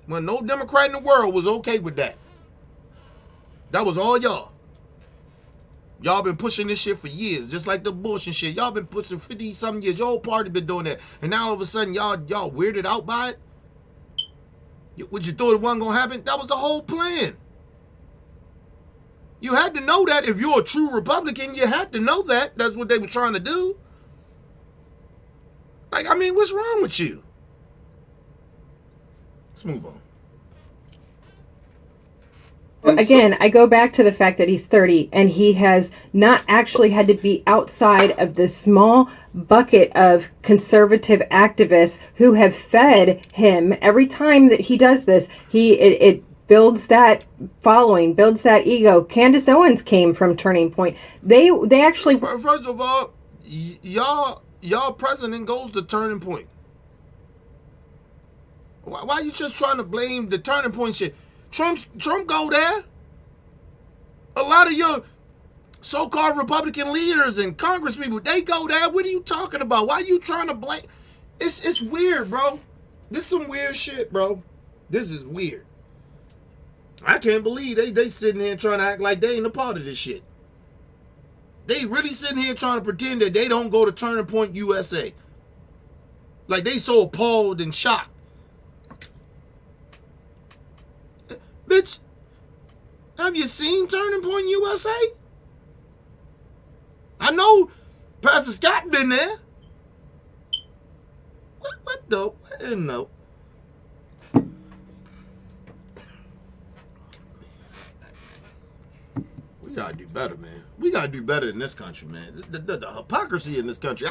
Speaker 1: When no Democrat in the world was okay with that. That was all y'all. Y'all been pushing this shit for years, just like the abortion shit. Y'all been pushing 50-something years. Your whole party been doing that. And now all of a sudden, y'all weirded out by it? What, you thought it wasn't going to happen? That was the whole plan. You had to know that. If you're a true Republican, you had to know that. That's what they were trying to do. What's wrong with you? Let's move on.
Speaker 2: Again, I go back to the fact that he's 30 and he has not actually had to be outside of this small bucket of conservative activists who have fed him every time that he does this. It builds that following, builds that ego. Candace Owens came from Turning Point. They actually...
Speaker 1: First of all, y'all president goes to Turning Point. Why are you just trying to blame the Turning Point shit? Trump go there. A lot of your so-called Republican leaders and Congress people, they go there. What are you talking about? Why are you trying to blame? It's weird, bro. This is some weird shit, bro. This is weird. I can't believe they sitting here trying to act like they ain't a part of this shit. They really sitting here trying to pretend that they don't go to Turning Point USA. Like they so appalled and shocked. Bitch, have you seen Turning Point USA? I know Pastor Scott been there. What the? No. We gotta do better, man. We gotta do better in this country, man. The hypocrisy in this country.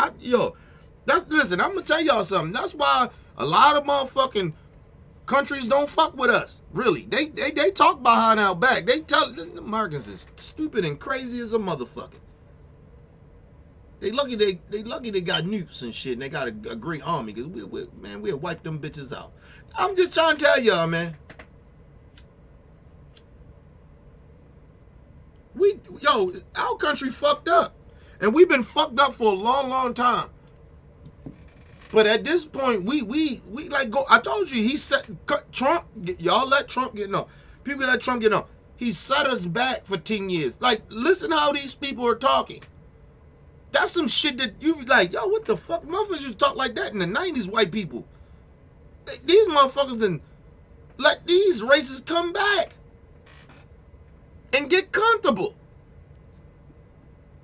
Speaker 1: Listen, I'm gonna tell y'all something. That's why a lot of motherfucking countries don't fuck with us. Really, they talk behind our back. They tell the Americans is stupid and crazy as a motherfucker. They lucky they got nukes and shit, and they got a great army because we'll wipe them bitches out. I'm just trying to tell y'all, man. Our country fucked up, and we've been fucked up for a long time. But at this point, we like go. I told you he set Trump. Y'all let Trump get no. People let Trump get no. He set us back for 10 years. Like, listen how these people are talking. That's some shit that you be like, yo, what the fuck? Motherfuckers used to talk like that in the 90s, white people. These motherfuckers done let these races come back and get comfortable.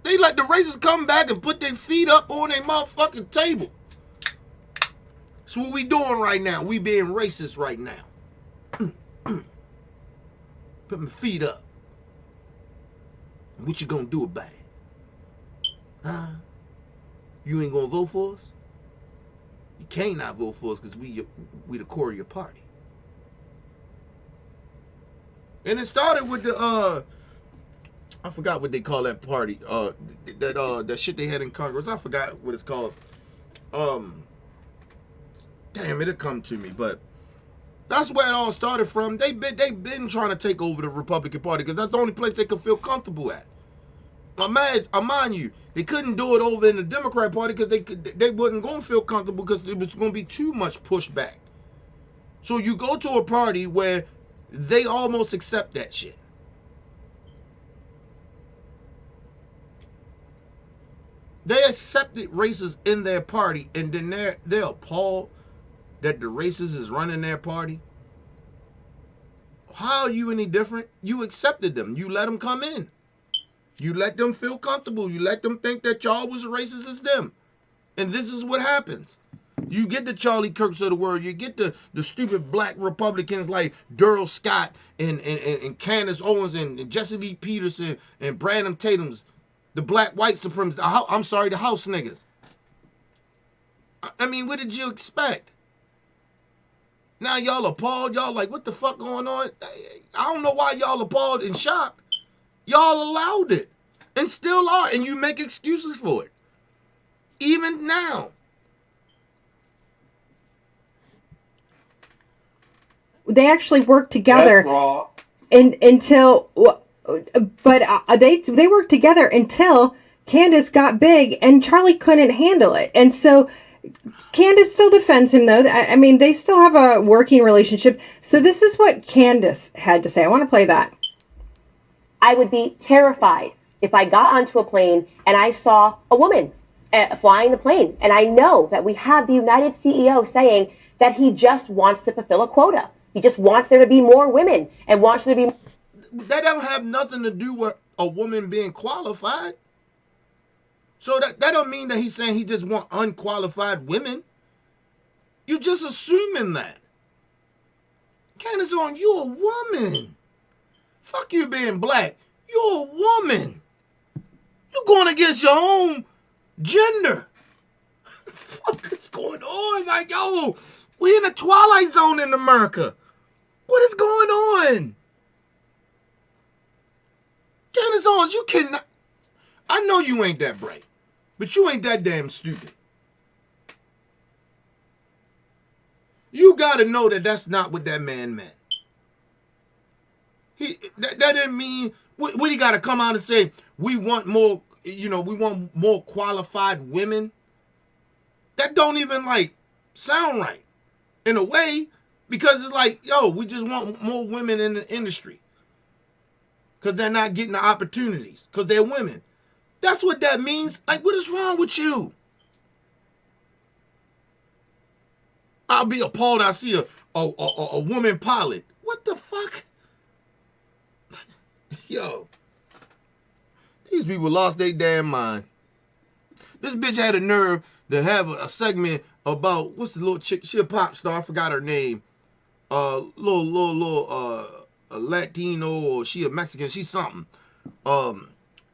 Speaker 1: They let the races come back and put their feet up on their motherfucking table. That's what we doing right now. We being racist right now. Put my feet up. What you gonna do about it? Huh? You ain't gonna vote for us? You can't not vote for us because we the core of your party. And it started with the I forgot what they call that party. That shit they had in Congress. I forgot what it's called. Damn, it'll come to me, but that's where it all started from. They've been trying to take over the Republican Party because that's the only place they could feel comfortable at. Mind you, they couldn't do it over in the Democrat Party because they wasn't going to feel comfortable because it was going to be too much pushback. So you go to a party where they almost accept that shit. They accepted racists in their party, and then they're appalled that the racist is running their party. How are you any different? You accepted them. You let them come in. You let them feel comfortable. You let them think that y'all was racist as them. And this is what happens. You get the Charlie Kirks of the world. You get the stupid black Republicans like Darrell Scott and Candace Owens and Jesse Lee Peterson and Brandon Tatum's, the black white supremacists. The house niggas. I mean, what did you expect? Now y'all appalled. Y'all like, what the fuck going on? I don't know why y'all appalled and shocked. Y'all allowed it and still are, and you make excuses for it. Even now.
Speaker 2: They actually worked together until, but they worked together until Candace got big and Charlie couldn't handle it. And so Candace still defends him, though. I mean, they still have a working relationship. So this is what Candace had to say. I want to play that.
Speaker 5: I would be terrified if I got onto a plane and I saw a woman flying the plane. And I know that we have the United CEO saying that he just wants to fulfill a quota. He just wants there to be more women and wants there to be...
Speaker 1: That don't have nothing to do with a woman being qualified. So that don't mean that he's saying he just want unqualified women. You just assuming that. Candace on, you a woman. Fuck you being black. You're a woman. You're going against your own gender. What the fuck is going on? Like, yo, we in a twilight zone in America. What is going on? Candace Owens, you cannot... I know you ain't that bright, but you ain't that damn stupid. You gotta know that that's not what that man meant. That didn't mean what he got to come out and say we want more, we want more qualified women. That don't even like sound right in a way, because it's like, yo, we just want more women in the industry because they're not getting the opportunities because they're women. That's what that means. Like, what is wrong with you? I'll be appalled. I see a woman pilot. What the fuck? Yo, these people lost their damn mind. This bitch had a nerve to have a segment about, what's the little chick? She a pop star. I forgot her name. Little Latino, or she a Mexican. She's something.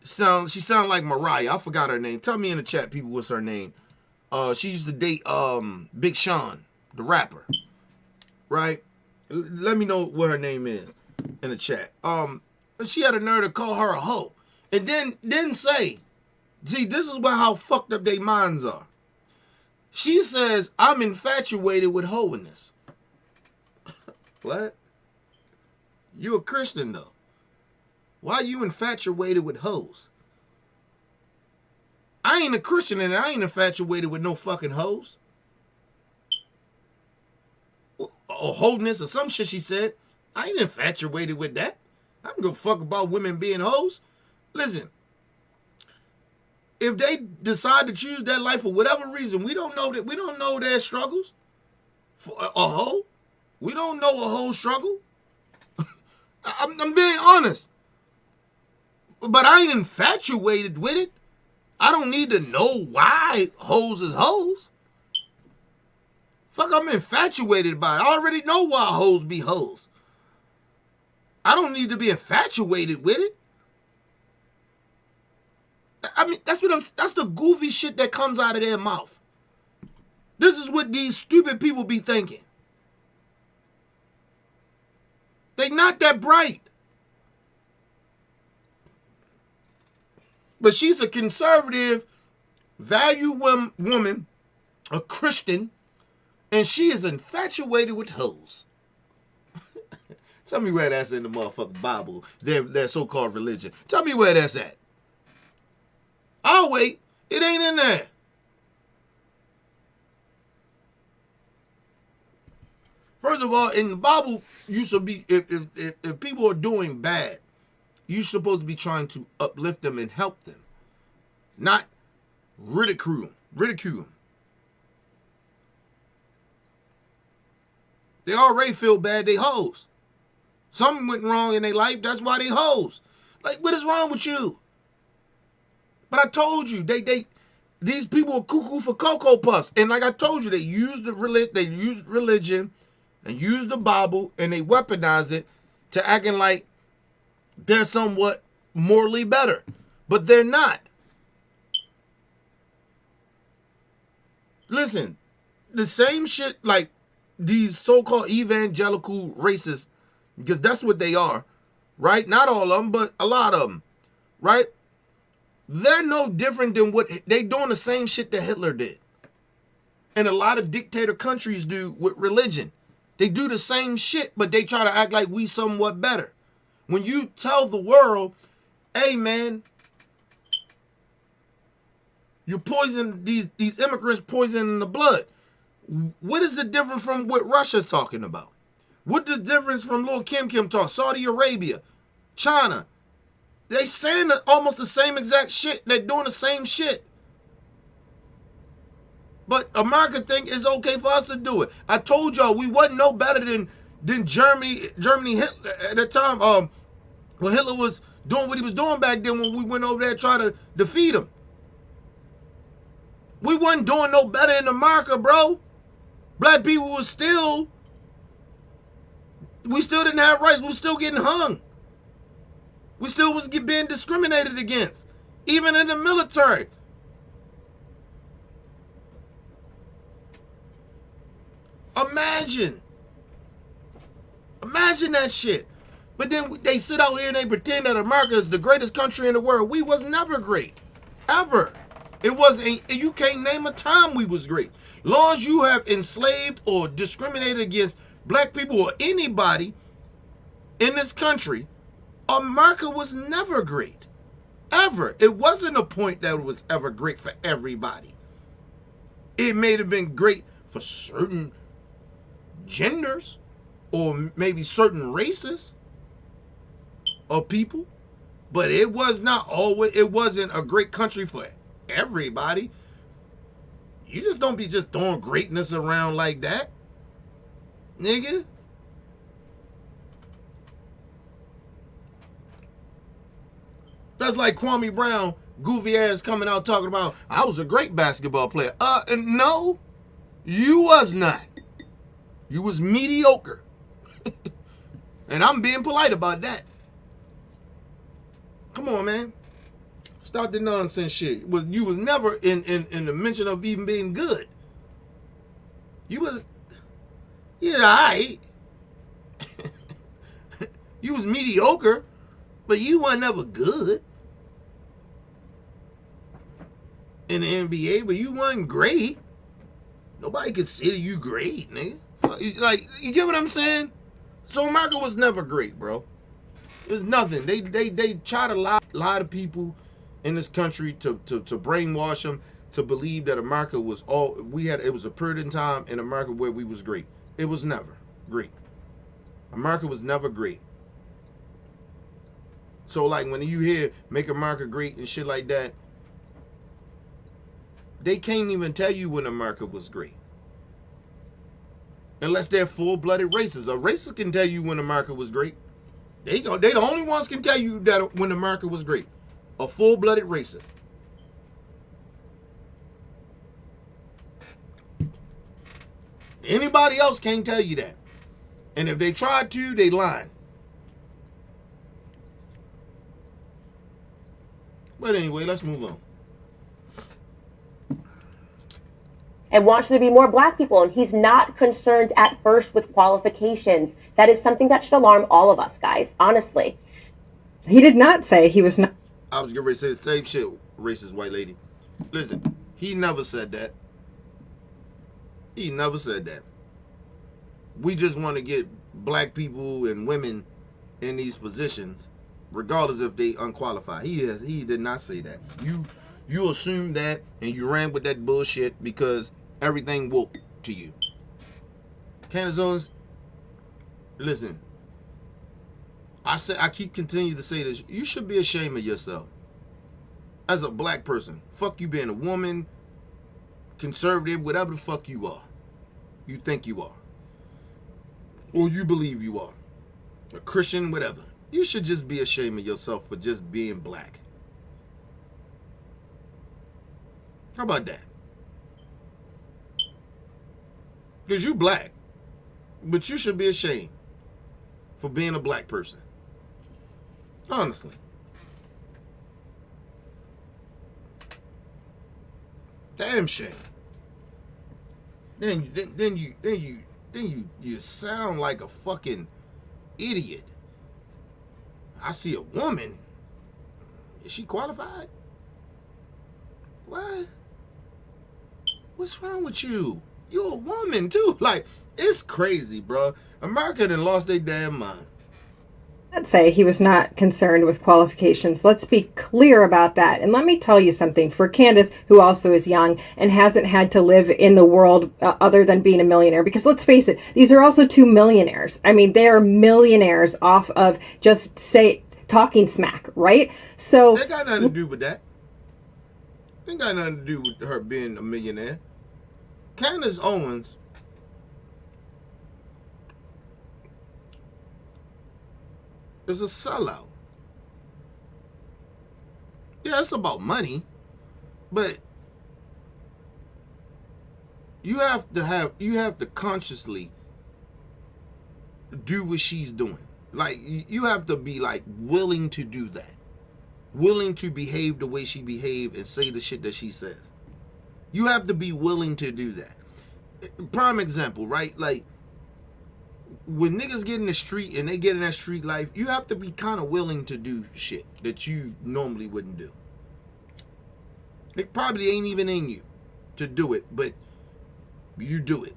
Speaker 1: She sound like Mariah. I forgot her name. Tell me in the chat, people, what's her name. She used to date Big Sean, the rapper. Right? Let me know what her name is in the chat. She had a nerve to call her a hoe. And then say, see, this is how fucked up their minds are. She says, I'm infatuated with holiness. What? You a Christian, though. Why are you infatuated with hoes? I ain't a Christian and I ain't infatuated with no fucking hoes. Or holiness or some shit she said. I ain't infatuated with that. I don't give a fuck about women being hoes. Listen, if they decide to choose that life for whatever reason, we don't know their struggles. For a hoe, we don't know a hoe struggle. I'm being honest. But I ain't infatuated with it. I don't need to know why hoes is hoes. Fuck, I'm infatuated by it. I already know why hoes be hoes. I don't need to be infatuated with it. I mean, that's the goofy shit that comes out of their mouth. This is what these stupid people be thinking. They not that bright. But she's a conservative, value woman, a Christian, and she is infatuated with hoes. Tell me where that's in the motherfucking Bible, their so-called religion. Tell me where that's at. I'll wait. It ain't in there. First of all, in the Bible, you should be, if people are doing bad, you're supposed to be trying to uplift them and help them, not ridicule them. They already feel bad, they hoes. Something went wrong in their life, that's why they hoes. Like, what is wrong with you? But I told you, these people are cuckoo for Cocoa Puffs. And like I told you, they use religion and use the Bible and they weaponize it to acting like they're somewhat morally better. But they're not. Listen, the same shit like these so-called evangelical racists, because that's what they are, right? Not all of them, but a lot of them, right? They're no different than they doing the same shit that Hitler did. And a lot of dictator countries do with religion. They do the same shit, but they try to act like we somewhat better. When you tell the world, hey man, you poison these immigrants poisoning the blood. What is the difference from what Russia's talking about? What the difference from Lil Kim talk? Saudi Arabia, China. They saying almost the same exact shit. They're doing the same shit. But America think it's okay for us to do it. I told y'all we wasn't no better than Germany. Hitler, at the time, when Hitler was doing what he was doing back then, when we went over there trying to defeat him. We wasn't doing no better in America, bro. Black people we still didn't have rights. We were still getting hung. We still was being discriminated against, even in the military. Imagine that shit. But then they sit out here and they pretend that America is the greatest country in the world. We was never great, ever. It wasn't. You can't name a time we was great. Long as you have enslaved or discriminated against black people or anybody in this country, America was never great. Ever. It wasn't a point that it was ever great for everybody. It may have been great for certain genders or maybe certain races of people, but it wasn't a great country for everybody. You just don't be just throwing greatness around like that, nigga. That's like Kwame Brown, goofy ass, coming out talking about, I was a great basketball player. And no, you was not. You was mediocre. And I'm being polite about that. Come on, man. Stop the nonsense shit. You was never in the mention of even being good. You was, yeah, alright. You was mediocre, but you weren't never good in the NBA, but you wasn't great. Nobody consider you great, nigga. Like, you get what I'm saying? So America was never great, bro. There's nothing. They try to lie to people in this country to brainwash them to believe that America was all we had. It was a period in time in America where we was great. It was never great. America was never great. So like when you hear "Make America Great" and shit like that, they can't even tell you when America was great. Unless they're full-blooded racists. A racist can tell you when America was great. They the only ones can tell you that when America was great. A full-blooded racist. Anybody else can't tell you that. And if they tried to, they lying. But anyway, let's move on.
Speaker 5: And wants there to be more black people. And he's not concerned at first with qualifications. That is something that should alarm all of us, guys, honestly.
Speaker 2: He did not say he was not.
Speaker 1: I was going to say the same shit, racist white lady. Listen, he never said that. He never said that. We just want to get black people and women in these positions, regardless if they unqualified. He did not say that. You assumed that and you ran with that bullshit because everything woke to you. Candace Owens, listen. I keep continuing to say this. You should be ashamed of yourself. As a black person. Fuck you being a woman, conservative, whatever the fuck you are. You think you are. Or you believe you are. A Christian, whatever. You should just be ashamed of yourself for just being black. How about that? Because you black. But you should be ashamed for being a black person. Honestly. Damn shame. Then you sound like a fucking idiot. I see a woman. Is she qualified? What? What's wrong with you? You're a woman too. Like, it's crazy, bro. America done lost their damn mind.
Speaker 2: I'd say he was not concerned with qualifications. Let's be clear about that. And let me tell you something. For Candace, who also is young and hasn't had to live in the world other than being a millionaire, because let's face it, these are also two millionaires. I mean, they are millionaires off of just talking smack, right? So
Speaker 1: that got nothing to do with that. Ain't got nothing to do with her being a millionaire. Candace Owens is a sellout. Yeah, it's about money, but you have to consciously do what she's doing. Like, you have to be like willing to do that. Willing to behave the way she behaved and say the shit that she says. You have to be willing to do that. Prime example, right? Like, when niggas get in the street and they get in that street life, you have to be kind of willing to do shit that you normally wouldn't do. It probably ain't even in you to do it, but you do it.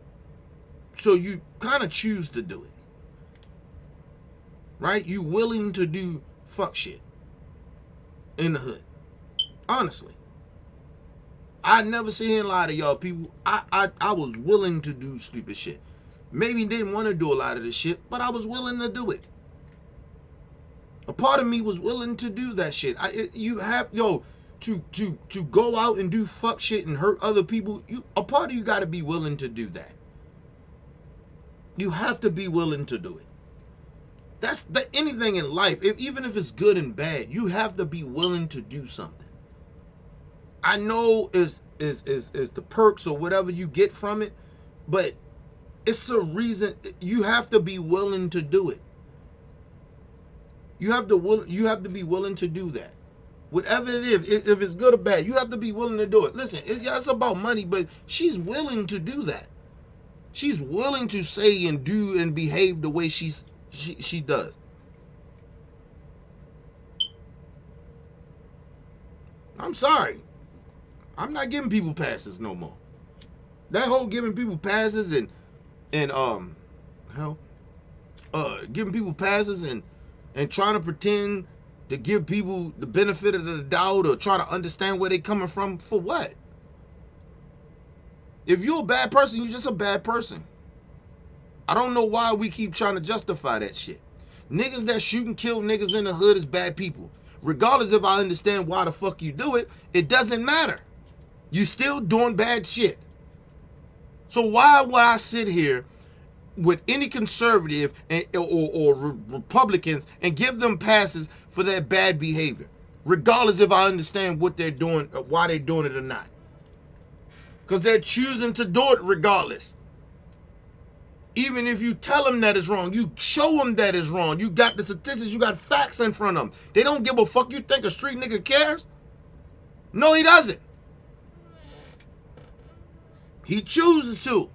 Speaker 1: So you kind of choose to do it. Right? You willing to do fuck shit in the hood. Honestly. I never sit here and lie to y'all people. I was willing to do stupid shit. Maybe didn't want to do a lot of this shit, but I was willing to do it. A part of me was willing to do that shit. To go out and do fuck shit and hurt other people, a part of you got to be willing to do that. You have to be willing to do it. That's anything in life, even if it's good and bad, you have to be willing to do something. I know is the perks or whatever you get from it, but it's a reason. You have to be willing to do it. You have to be willing to do that. Whatever it is, if it's good or bad, you have to be willing to do it. Listen, it's about money, but she's willing to do that. She's willing to say and do and behave the way she does. I'm sorry. I'm not giving people passes no more. That whole giving people passes and giving people passes and trying to pretend to give people the benefit of the doubt or try to understand where they coming from, for what? If you're a bad person, you're just a bad person. I don't know why we keep trying to justify that shit. Niggas that shoot and kill niggas in the hood is bad people. Regardless if I understand why the fuck you do it, it doesn't matter. You still doing bad shit. So why would I sit here with any conservative or Republicans and give them passes for their bad behavior, regardless if I understand what they're doing, why they're doing it or not? Because they're choosing to do it regardless. Even if you tell them that it's wrong, you show them that it's wrong. You got the statistics, you got facts in front of them. They don't give a fuck. You think a street nigga cares? No, he doesn't. He chooses to.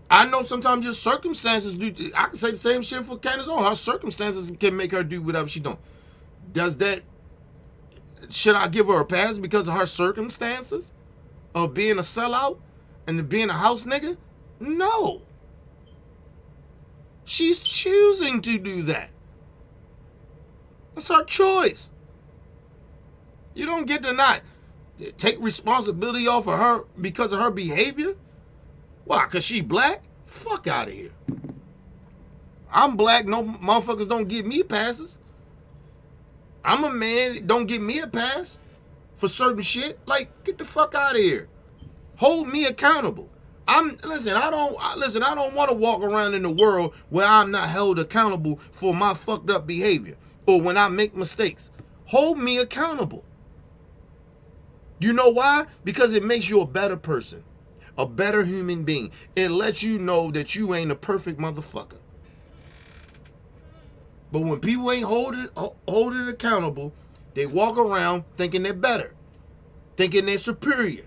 Speaker 1: I know sometimes your circumstances do. I can say the same shit for Candace Owens. Her circumstances can make her do whatever she doing. Should I give her a pass because of her circumstances of being a sellout and being a house nigga? No. She's choosing to do that. That's her choice. You don't get to not take responsibility off of her because of her behavior. Why? Because she black? Fuck out of here. I'm black. No motherfuckers don't give me passes. I'm a man. Don't give me a pass for certain shit. Like, get the fuck out of here. Hold me accountable. I don't want to walk around in the world where I'm not held accountable for my fucked up behavior or when I make mistakes. Hold me accountable. You know why? Because it makes you a better person, a better human being. It lets you know that you ain't a perfect motherfucker. But when people ain't holding accountable, they walk around thinking they're better, thinking they're superior.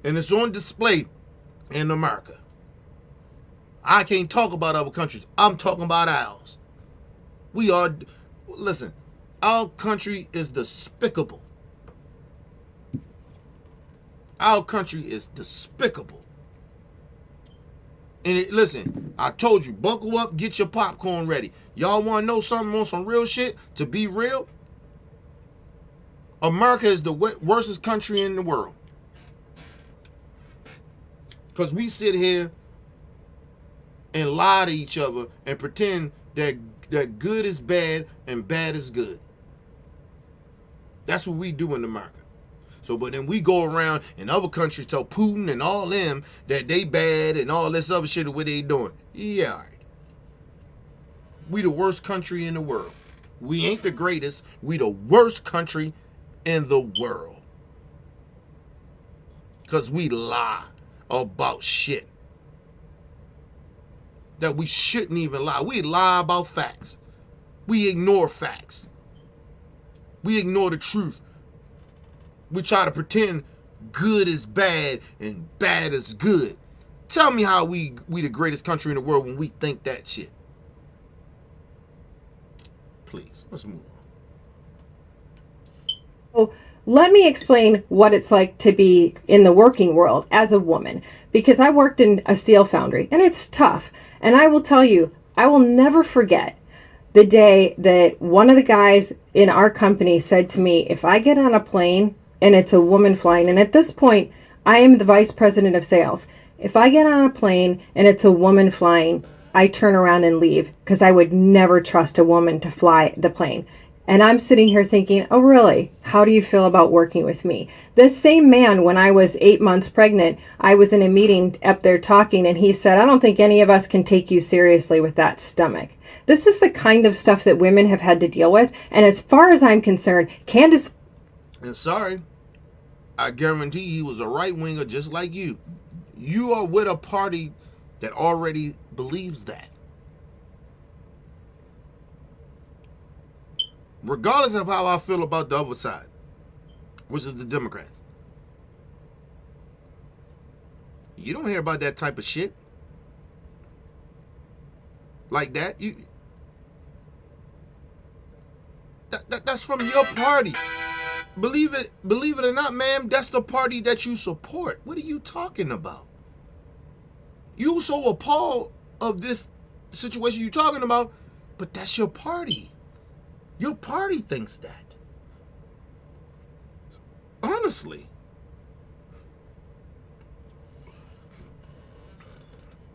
Speaker 1: And it's on display in America. I can't talk about other countries. I'm talking about ours. Listen, our country is despicable. Our country is despicable. And listen, I told you, buckle up, get your popcorn ready. Y'all want to know something on some real shit? To be real, America is the worstest country in the world. Because we sit here and lie to each other and pretend that good is bad and bad is good. That's what we do in America. So, but then we go around in other countries, tell Putin and all them that they bad and all this other shit of what they doing. Yeah, all right. We the worst country in the world. We ain't the greatest. We the worst country in the world. Because we lie about shit that we shouldn't even lie. We lie about facts. We ignore facts. We ignore the truth. We try to pretend good is bad and bad is good. Tell me how we the greatest country in the world when we think that shit. Please, let's move on.
Speaker 2: So let me explain what it's like to be in the working world as a woman, because I worked in a steel foundry and it's tough. And I will tell you, I will never forget the day that one of the guys in our company said to me, if I get on a plane and it's a woman flying, and at this point, I am the vice president of sales. If I get on a plane and it's a woman flying, I turn around and leave because I would never trust a woman to fly the plane. And I'm sitting here thinking, oh, really? How do you feel about working with me? This same man, when I was 8 months pregnant, I was in a meeting up there talking, and he said, I don't think any of us can take you seriously with that stomach. This is the kind of stuff that women have had to deal with. And as far as I'm concerned, Candace...
Speaker 1: And sorry, I guarantee he was a right-winger just like you. You are with a party that already believes that. Regardless of how I feel about the other side, which is the Democrats. You don't hear about that type of shit. Like that. That's from your party. Believe it or not, ma'am, that's the party that you support. What are you talking about? You so appalled of this situation you're talking about, but that's your party. Your party thinks that. Honestly.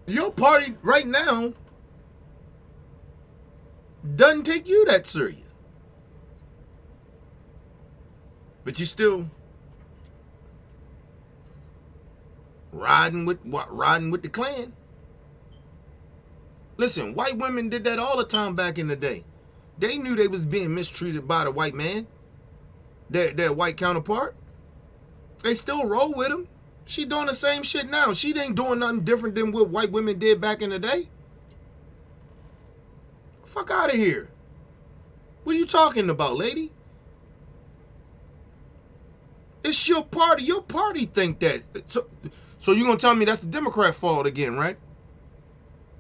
Speaker 1: Your party right now doesn't take you that serious. But you still riding with the Klan. Listen, white women did that all the time back in the day. They knew they was being mistreated by the white man, their white counterpart. They still roll with him. She doing the same shit now. She ain't doing nothing different than what white women did back in the day. Fuck out of here. What are you talking about, lady? It's your party. Your party think that. So you gonna tell me that's the Democrat fault again, right?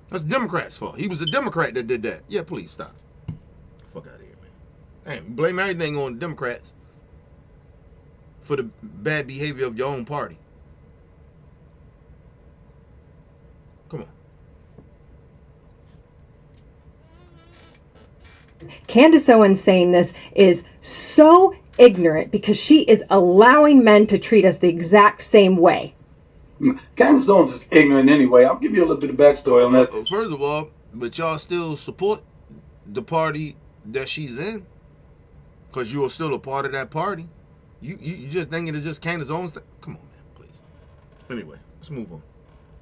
Speaker 1: That's the Democrat's fault. He was a Democrat that did that. Yeah, please stop. Fuck out of here, man. Hey, blame everything on the Democrats for the bad behavior of your own party. Come on.
Speaker 2: Candace Owens saying this is so ignorant because she is allowing men to treat us the exact same way.
Speaker 3: Candace Owens is ignorant anyway. I'll give you a little bit of backstory on that.
Speaker 1: First of all, but y'all still support the party that she's in because you are still a part of that party. You just thinking it's just Candace Owens? Come on, man, please. Anyway, let's move on.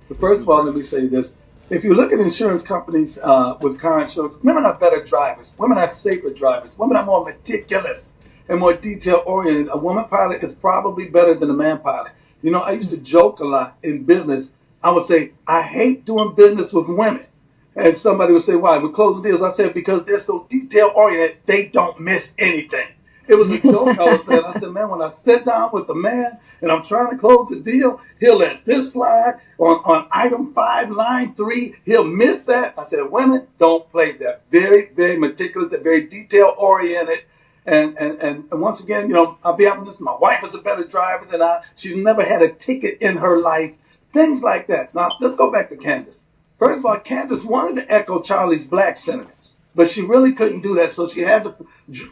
Speaker 3: But first of all, let me say this. If you look at insurance companies with car insurance, women are better drivers. Women are safer drivers. Women are more meticulous and more detail-oriented. A woman pilot is probably better than a man pilot. You know, I used to joke a lot in business. I would say, I hate doing business with women. And somebody would say, why? With closing deals, I said, because they're so detail-oriented, they don't miss anything. It was a joke I was saying. I said, man, when I sit down with a man and I'm trying to close the deal, he'll let this slide on item 5, line 3. He'll miss that. I said, women don't play that. Very, very meticulous. They're very detail-oriented. And once again, you know, I'll be honest, my wife is a better driver than I. She's never had a ticket in her life. Things like that. Now, let's go back to Candace. First of all, Candace wanted to echo Charlie's black sentiments, but she really couldn't do that, so she had to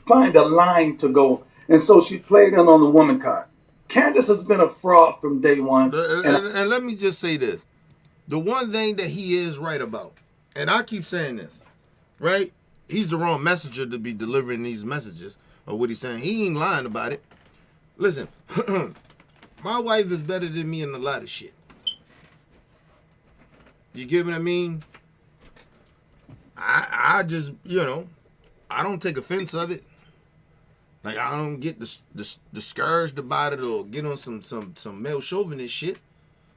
Speaker 3: find a line to go, and so she played in on the woman card. Candace has been a fraud from day one.
Speaker 1: And let me just say this. The one thing that he is right about, and I keep saying this, right? He's the wrong messenger to be delivering these messages of what he's saying. He ain't lying about it. Listen, my wife is better than me in a lot of shit. You get what I mean? I just, you know, I don't take offense of it. Like, I don't get discouraged about it or get on some male chauvinist shit.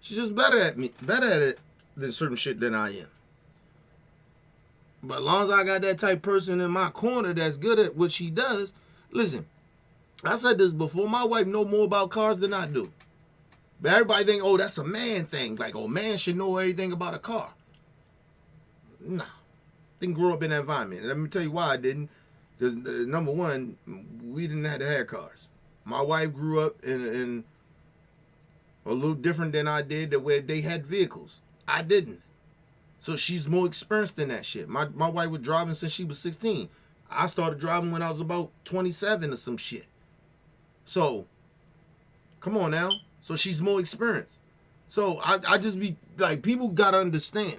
Speaker 1: She's just better at it than certain shit than I am. But as long as I got that type person in my corner that's good at what she does, listen, I said this before, my wife know more about cars than I do. But everybody think, oh, that's a man thing. Like, oh, man should know everything about a car. Nah. Didn't grow up in that environment. And let me tell you why I didn't. Because, number one, we didn't have to have cars. My wife grew up in a little different than I did, where they had vehicles. I didn't. So she's more experienced in that shit. My wife was driving since she was 16. I started driving when I was about 27 or some shit. So, come on now. So she's more experienced. So I just be like, people gotta understand.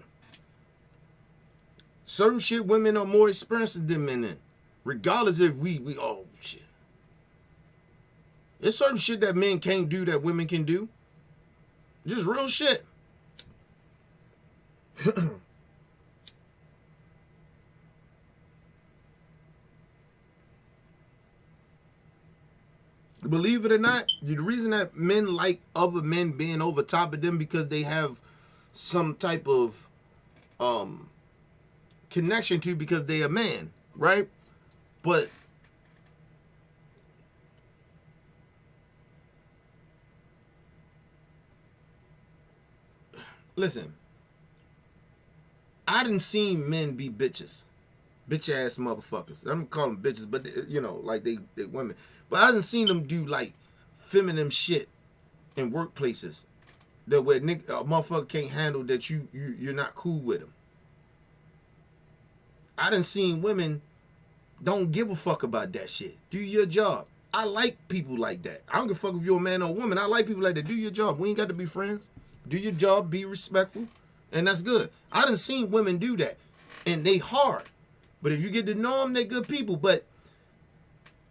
Speaker 1: Certain shit women are more experienced than men in. Regardless if we oh shit. There's certain shit that men can't do that women can do. Just real shit. Believe it or not, the reason that men like other men being over top of them because they have some type of connection to because they a man, right? But listen, I done seen men be bitches. Bitch ass motherfuckers. I'm gonna call them bitches, but you know, like they women. But I done seen them do like feminine shit in workplaces that where a motherfucker can't handle that you're not cool with them. I done seen women don't give a fuck about that shit. Do your job. I like people like that. I don't give a fuck if you're a man or a woman. I like people like that. Do your job. We ain't got to be friends. Do your job. Be respectful. And that's good. I done seen women do that. And they hard. But if you get to know them, they good people. But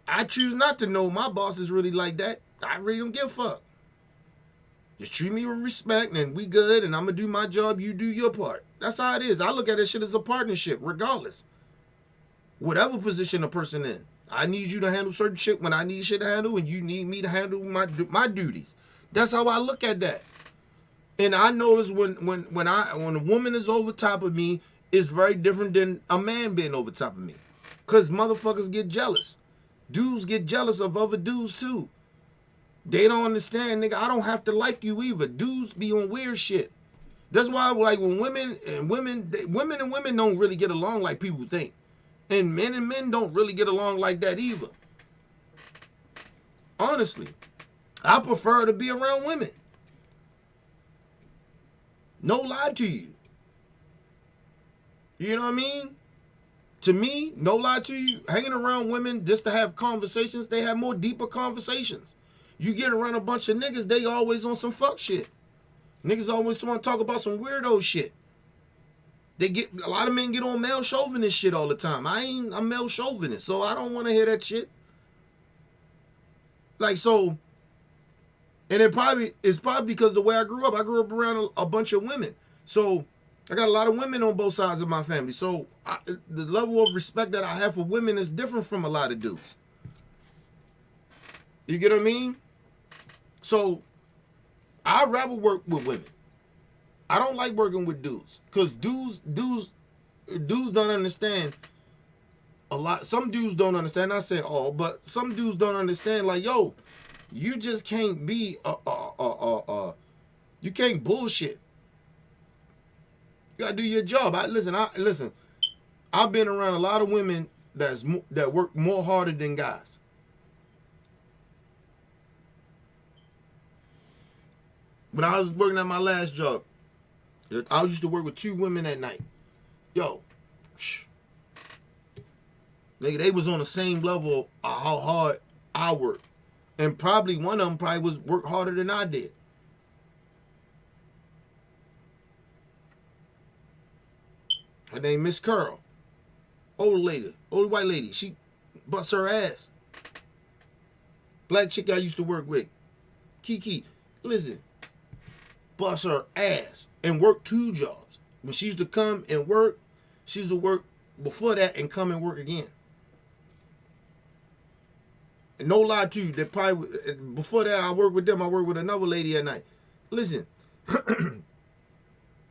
Speaker 1: I choose not to know my boss is really like that. I really don't give a fuck. Just treat me with respect and we good and I'm going to do my job, you do your part. That's how it is. I look at this shit as a partnership, regardless. Whatever position a person in. I need you to handle certain shit when I need shit to handle and you need me to handle my duties. That's how I look at that. And I notice when a woman is over top of me, it's very different than a man being over top of me. Because motherfuckers get jealous. Dudes get jealous of other dudes too. They don't understand, nigga. I don't have to like you either. Dudes be on weird shit. That's why, like, when women and women don't really get along like people think, and men don't really get along like that either. Honestly, I prefer to be around women. No lie to you. You know what I mean? To me, no lie to you, hanging around women just to have conversations, they have more deeper conversations. You get around a bunch of niggas, they always on some fuck shit. Niggas always want to talk about some weirdo shit. A lot of men get on male chauvinist shit all the time. I'm male chauvinist, so I don't want to hear that shit. Like, so, and it's probably because the way I grew up around a bunch of women. So, I got a lot of women on both sides of my family. So, the level of respect that I have for women is different from a lot of dudes. You get what I mean? So, I'd rather work with women. I don't like working with dudes. Because dudes don't understand a lot. Some dudes don't understand. Not saying all, but some dudes don't understand. Like, yo, you just can't be you can't bullshit. You gotta do your job. Listen. I've been around a lot of women that work more harder than guys. When I was working at my last job, I used to work with 2 women at night. Yo, nigga, they was on the same level of how hard I worked. And probably one of them was work harder than I did. Her name Miss Curl. Old white lady. She busts her ass. Black chick I used to work with. Kiki. Listen. Bust her ass. And work 2 jobs. When she used to come and work, she used to work before that and come and work again. And no lie to you, that probably before that I worked with them, I worked with another lady at night. Listen.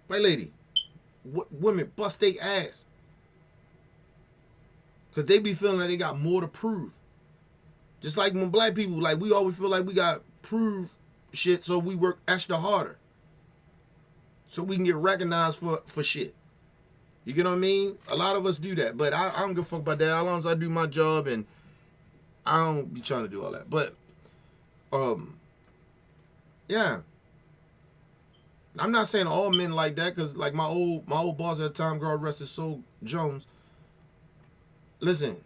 Speaker 1: White lady. Women bust their ass. Because they be feeling like they got more to prove. Just like when black people, like we always feel like we got prove shit, so we work extra harder. So we can get recognized for shit. You get what I mean? A lot of us do that. But I don't give a fuck about that. As long as I do my job and I don't be trying to do all that. But, yeah. I'm not saying all men like that, because like my old boss at the time, God rest his soul, Jones. Listen,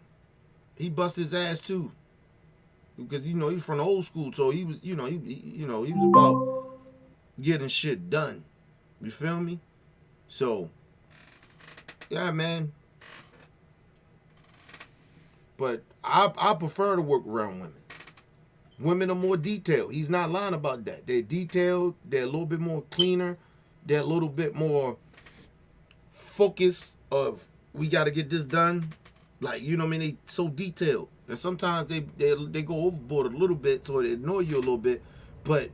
Speaker 1: he bust his ass too, because he's from the old school, so he was he was about getting shit done. You feel me? So yeah, man. But I prefer to work around women. Women are more detailed. He's not lying about that. They're detailed. They're a little bit more cleaner. They're a little bit more focused of, we got to get this done. Like, you know what I mean? They so detailed. And sometimes they go overboard a little bit, so they annoy you a little bit. But,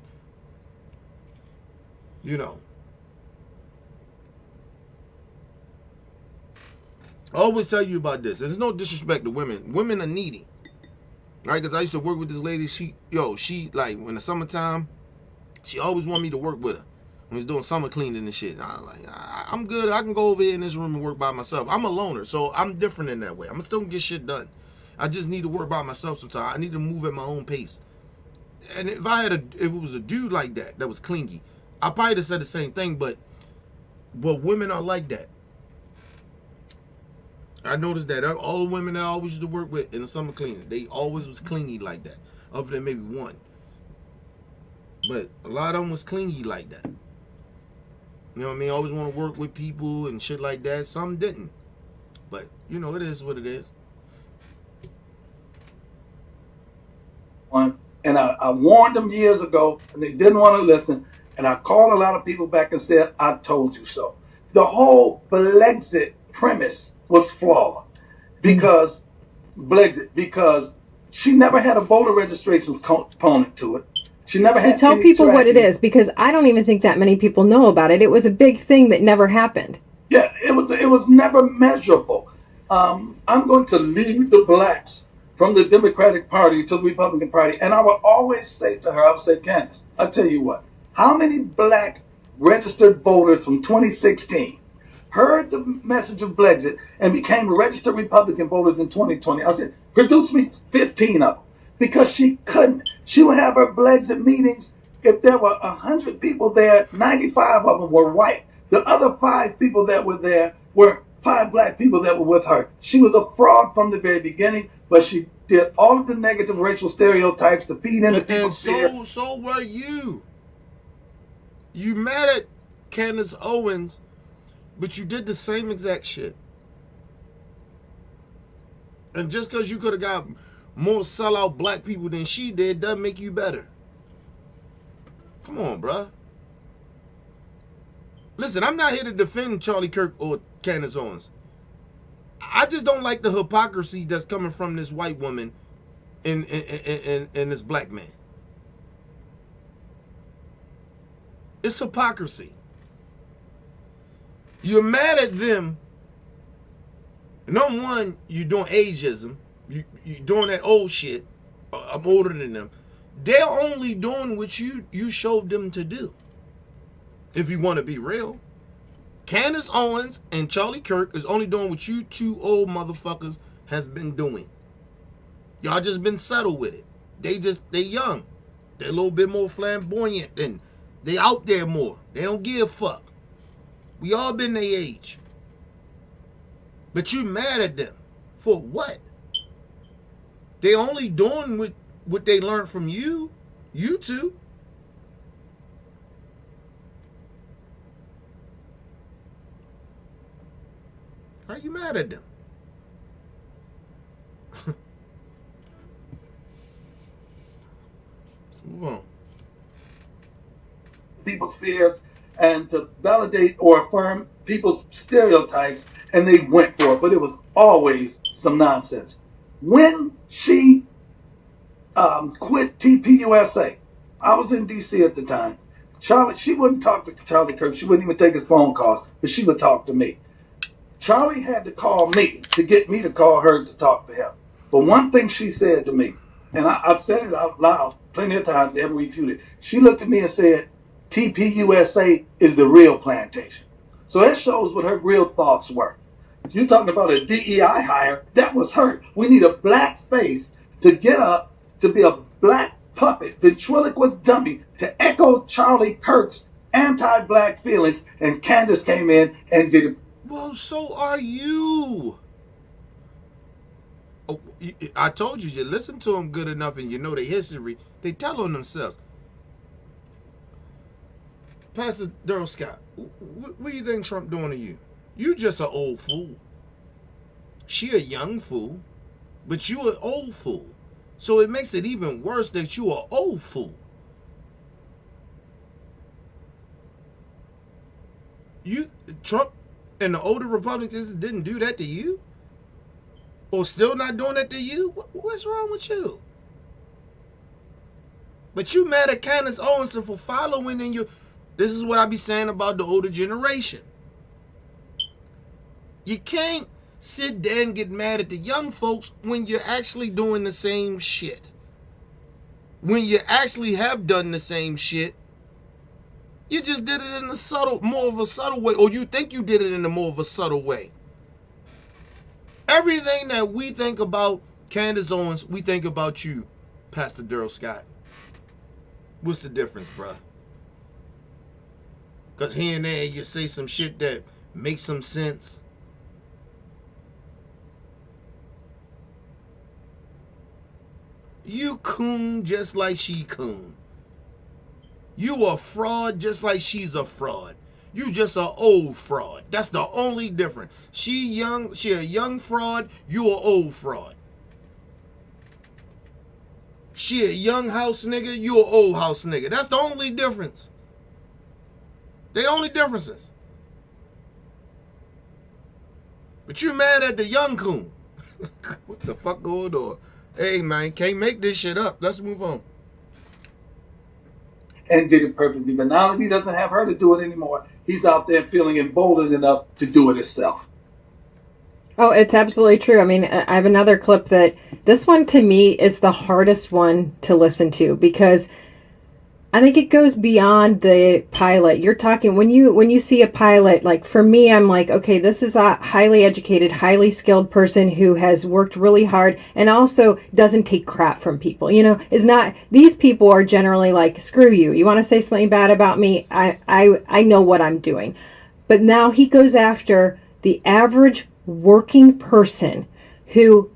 Speaker 1: I always tell you about this. There's no disrespect to women. Women are needy. Right, because I used to work with this lady. She like, in the summertime, she always wanted me to work with her. When we was doing summer cleaning and shit. And I was like, I'm good. I can go over here in this room and work by myself. I'm a loner, so I'm different in that way. I'm still gonna get shit done. I just need to work by myself sometimes. I need to move at my own pace. And if it was a dude like that was clingy, I probably would have said the same thing. But women are like that. I noticed that all the women that I always used to work with in the summer cleaning, they always was clingy like that. Other than maybe one. But a lot of them was clingy like that. You know what I mean? Always want to work with people and shit like that. Some didn't. But, it is what it is.
Speaker 3: And I warned them years ago, and they didn't want to listen. And I called a lot of people back and said, I told you so. The whole Brexit premise was flawed because she never had a voter registration component to it. She never had.
Speaker 2: So tell people what it is, because I don't even think that many people know about it. It was a big thing that never happened.
Speaker 3: Yeah, it was never measurable. I'm going to leave the blacks from the Democratic Party to the Republican Party, and I would always say to her, I would say, Candace, I'll tell you what, how many black registered voters from 2016 heard the message of Brexit and became registered Republican voters in 2020? I said, produce me 15 of them. Because she couldn't. She would have her Brexit meetings. If there were 100 people there, 95 of them were white. The other 5 people that were there were 5 black people that were with her. She was a fraud from the very beginning, but she did all of the negative racial stereotypes to feed into people's fear.
Speaker 1: And so were you. You mad at Candace Owens, but you did the same exact shit. And just because you could have got more sellout black people than she did doesn't make you better. Come on, bruh. Listen, I'm not here to defend Charlie Kirk or Candace Owens. I just don't like the hypocrisy that's coming from this white woman and this black man. It's hypocrisy. You're mad at them. Number one, you're doing ageism. You're doing that old shit. I'm older than them. They're only doing what you showed them to do. If you want to be real. Candace Owens and Charlie Kirk is only doing what you 2 old motherfuckers has been doing. Y'all just been settled with it. They young. They're a little bit more flamboyant and they out there more. They don't give a fuck. We all been their age. But you mad at them. For what? They only doing what they learned from you. You two. How you mad at them? Let's move on.
Speaker 3: People's fears and to validate or affirm people's stereotypes, and they went for it, but it was always some nonsense. When she quit TPUSA, I was in DC at the time. She wouldn't talk to Charlie Kirk. She wouldn't even take his phone calls, but she would talk to me. Charlie had to call me to get me to call her to talk to him. But one thing she said to me, and I've said it out loud plenty of times, they haven't refuted. She looked at me and said, TPUSA is the real plantation. So that shows what her real thoughts were. You're talking about a DEI hire, that was her. We need a black face to get up to be a black puppet, ventriloquist dummy, to echo Charlie Kirk's anti-black feelings, and Candace came in and did it.
Speaker 1: Well, so are you. Oh, I told you, you listen to them good enough and you know their history. They tell on themselves. Pastor Darrell Scott, what do you think Trump doing to you? You just an old fool. She a young fool, but you an old fool. So it makes it even worse that you an old fool. Trump and the older Republicans didn't do that to you? Or still not doing that to you? What's wrong with you? But you mad at Candace Owens for following in you. This is what I be saying about the older generation. You can't sit there and get mad at the young folks when you're actually doing the same shit. When you actually have done the same shit, you just did it in a more of a subtle way, or you think you did it in a more of a subtle way. Everything that we think about Candace Owens, we think about you, Pastor Darrell Scott. What's the difference, bruh? Because here and there you say some shit that makes some sense. You coon just like she coon. You a fraud just like she's a fraud. You just an old fraud. That's the only difference. She a young fraud, you a old fraud. She a young house nigga, you a old house nigga. That's the only difference. They the only differences. But you mad at the young coon. What the fuck going on? Hey man, can't make this shit up. Let's move on.
Speaker 3: And did it perfectly. But now that he doesn't have her to do it anymore, he's out there feeling emboldened enough to do it himself.
Speaker 2: Oh, it's absolutely true. I mean, I have another clip that this one to me is the hardest one to listen to because I think it goes beyond the pilot. You're talking when you see a pilot, like for me, I'm like, okay, this is a highly educated, highly skilled person who has worked really hard and also doesn't take crap from people. You know, is not, these people are generally like, screw you. You want to say something bad about me? I know what I'm doing. But now he goes after the average working person who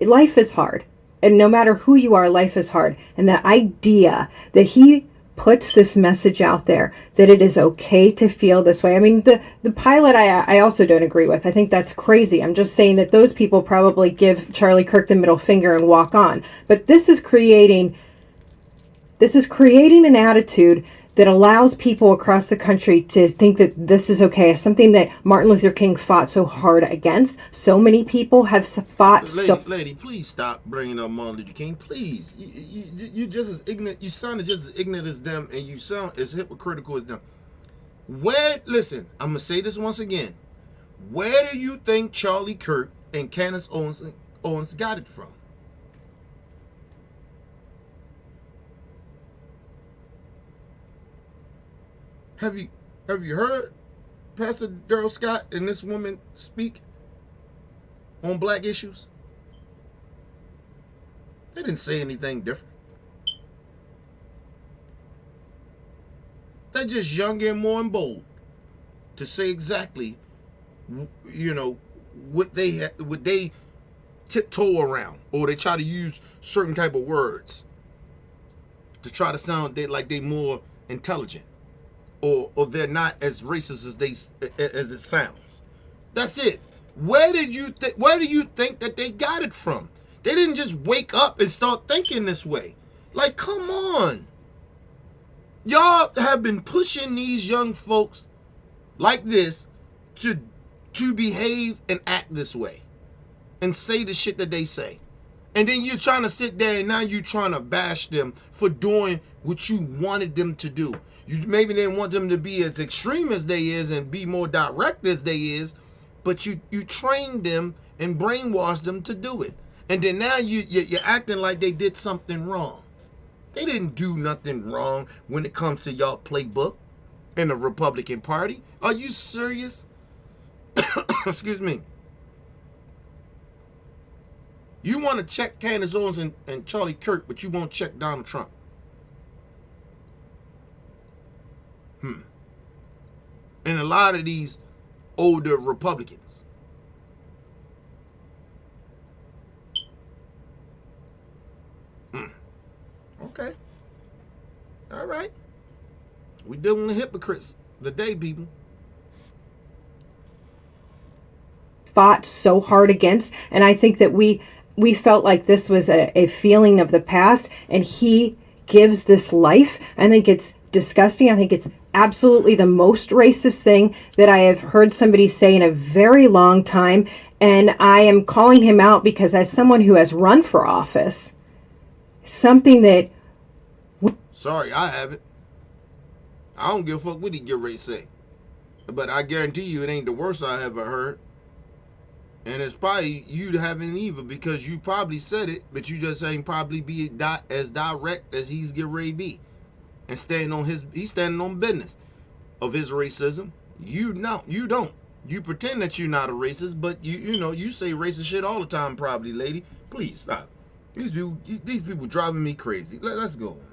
Speaker 2: life is hard. And no matter who you are, life is hard. And the idea that he puts this message out there, that it is okay to feel this way. I mean, the pilot, I also don't agree with. I think that's crazy. I'm just saying that those people probably give Charlie Kirk the middle finger and walk on. But this is creating an attitude that allows people across the country to think that this is okay. Something that Martin Luther King fought so hard against. So many people have fought.
Speaker 1: Lady, please stop bringing up Martin Luther King. Please, you just as ignorant. You sound just as ignorant as them, and you sound as hypocritical as them. Listen, I'm gonna say this once again. Where do you think Charlie Kirk and Candace Owens got it from? Have you heard Pastor Darrell Scott and this woman speak on black issues? They didn't say anything different. They're just younger and more and bold to say exactly, you know, what they tiptoe around, or they try to use certain type of words to try to sound like they more intelligent. Or they're not as racist as it sounds. That's it. Where do you think that they got it from? They didn't just wake up and start thinking this way. Like, come on. Y'all have been pushing these young folks like this to behave and act this way and say the shit that they say. And then you're trying to sit there and now you're trying to bash them for doing what you wanted them to do. You maybe didn't want them to be as extreme as they is and be more direct as they is, but you trained them and brainwashed them to do it. And then now you're acting like they did something wrong. They didn't do nothing wrong when it comes to y'all playbook in the Republican Party. Are you serious? Excuse me. You want to check Candace Owens and Charlie Kirk, but you won't check Donald Trump. And a lot of these older Republicans. Okay. All right. We dealing with hypocrites today, people.
Speaker 2: Fought so hard against, and I think that we felt like this was a feeling of the past, and he gives this life. I think it's disgusting. I think it's absolutely the most racist thing that I have heard somebody say in a very long time, and I am calling him out because as someone who has run for office, something that...
Speaker 1: Sorry, I haven't. I don't give a fuck what your race say. But I guarantee you it ain't the worst I ever heard. And it's probably you haven't either, because you probably said it, but you just ain't probably be as direct as he's getting ready to be. And he's standing on business of his racism. You don't. You pretend that you're not a racist, but you say racist shit all the time, probably, lady. Please stop. These people driving me crazy. Let's go on, man.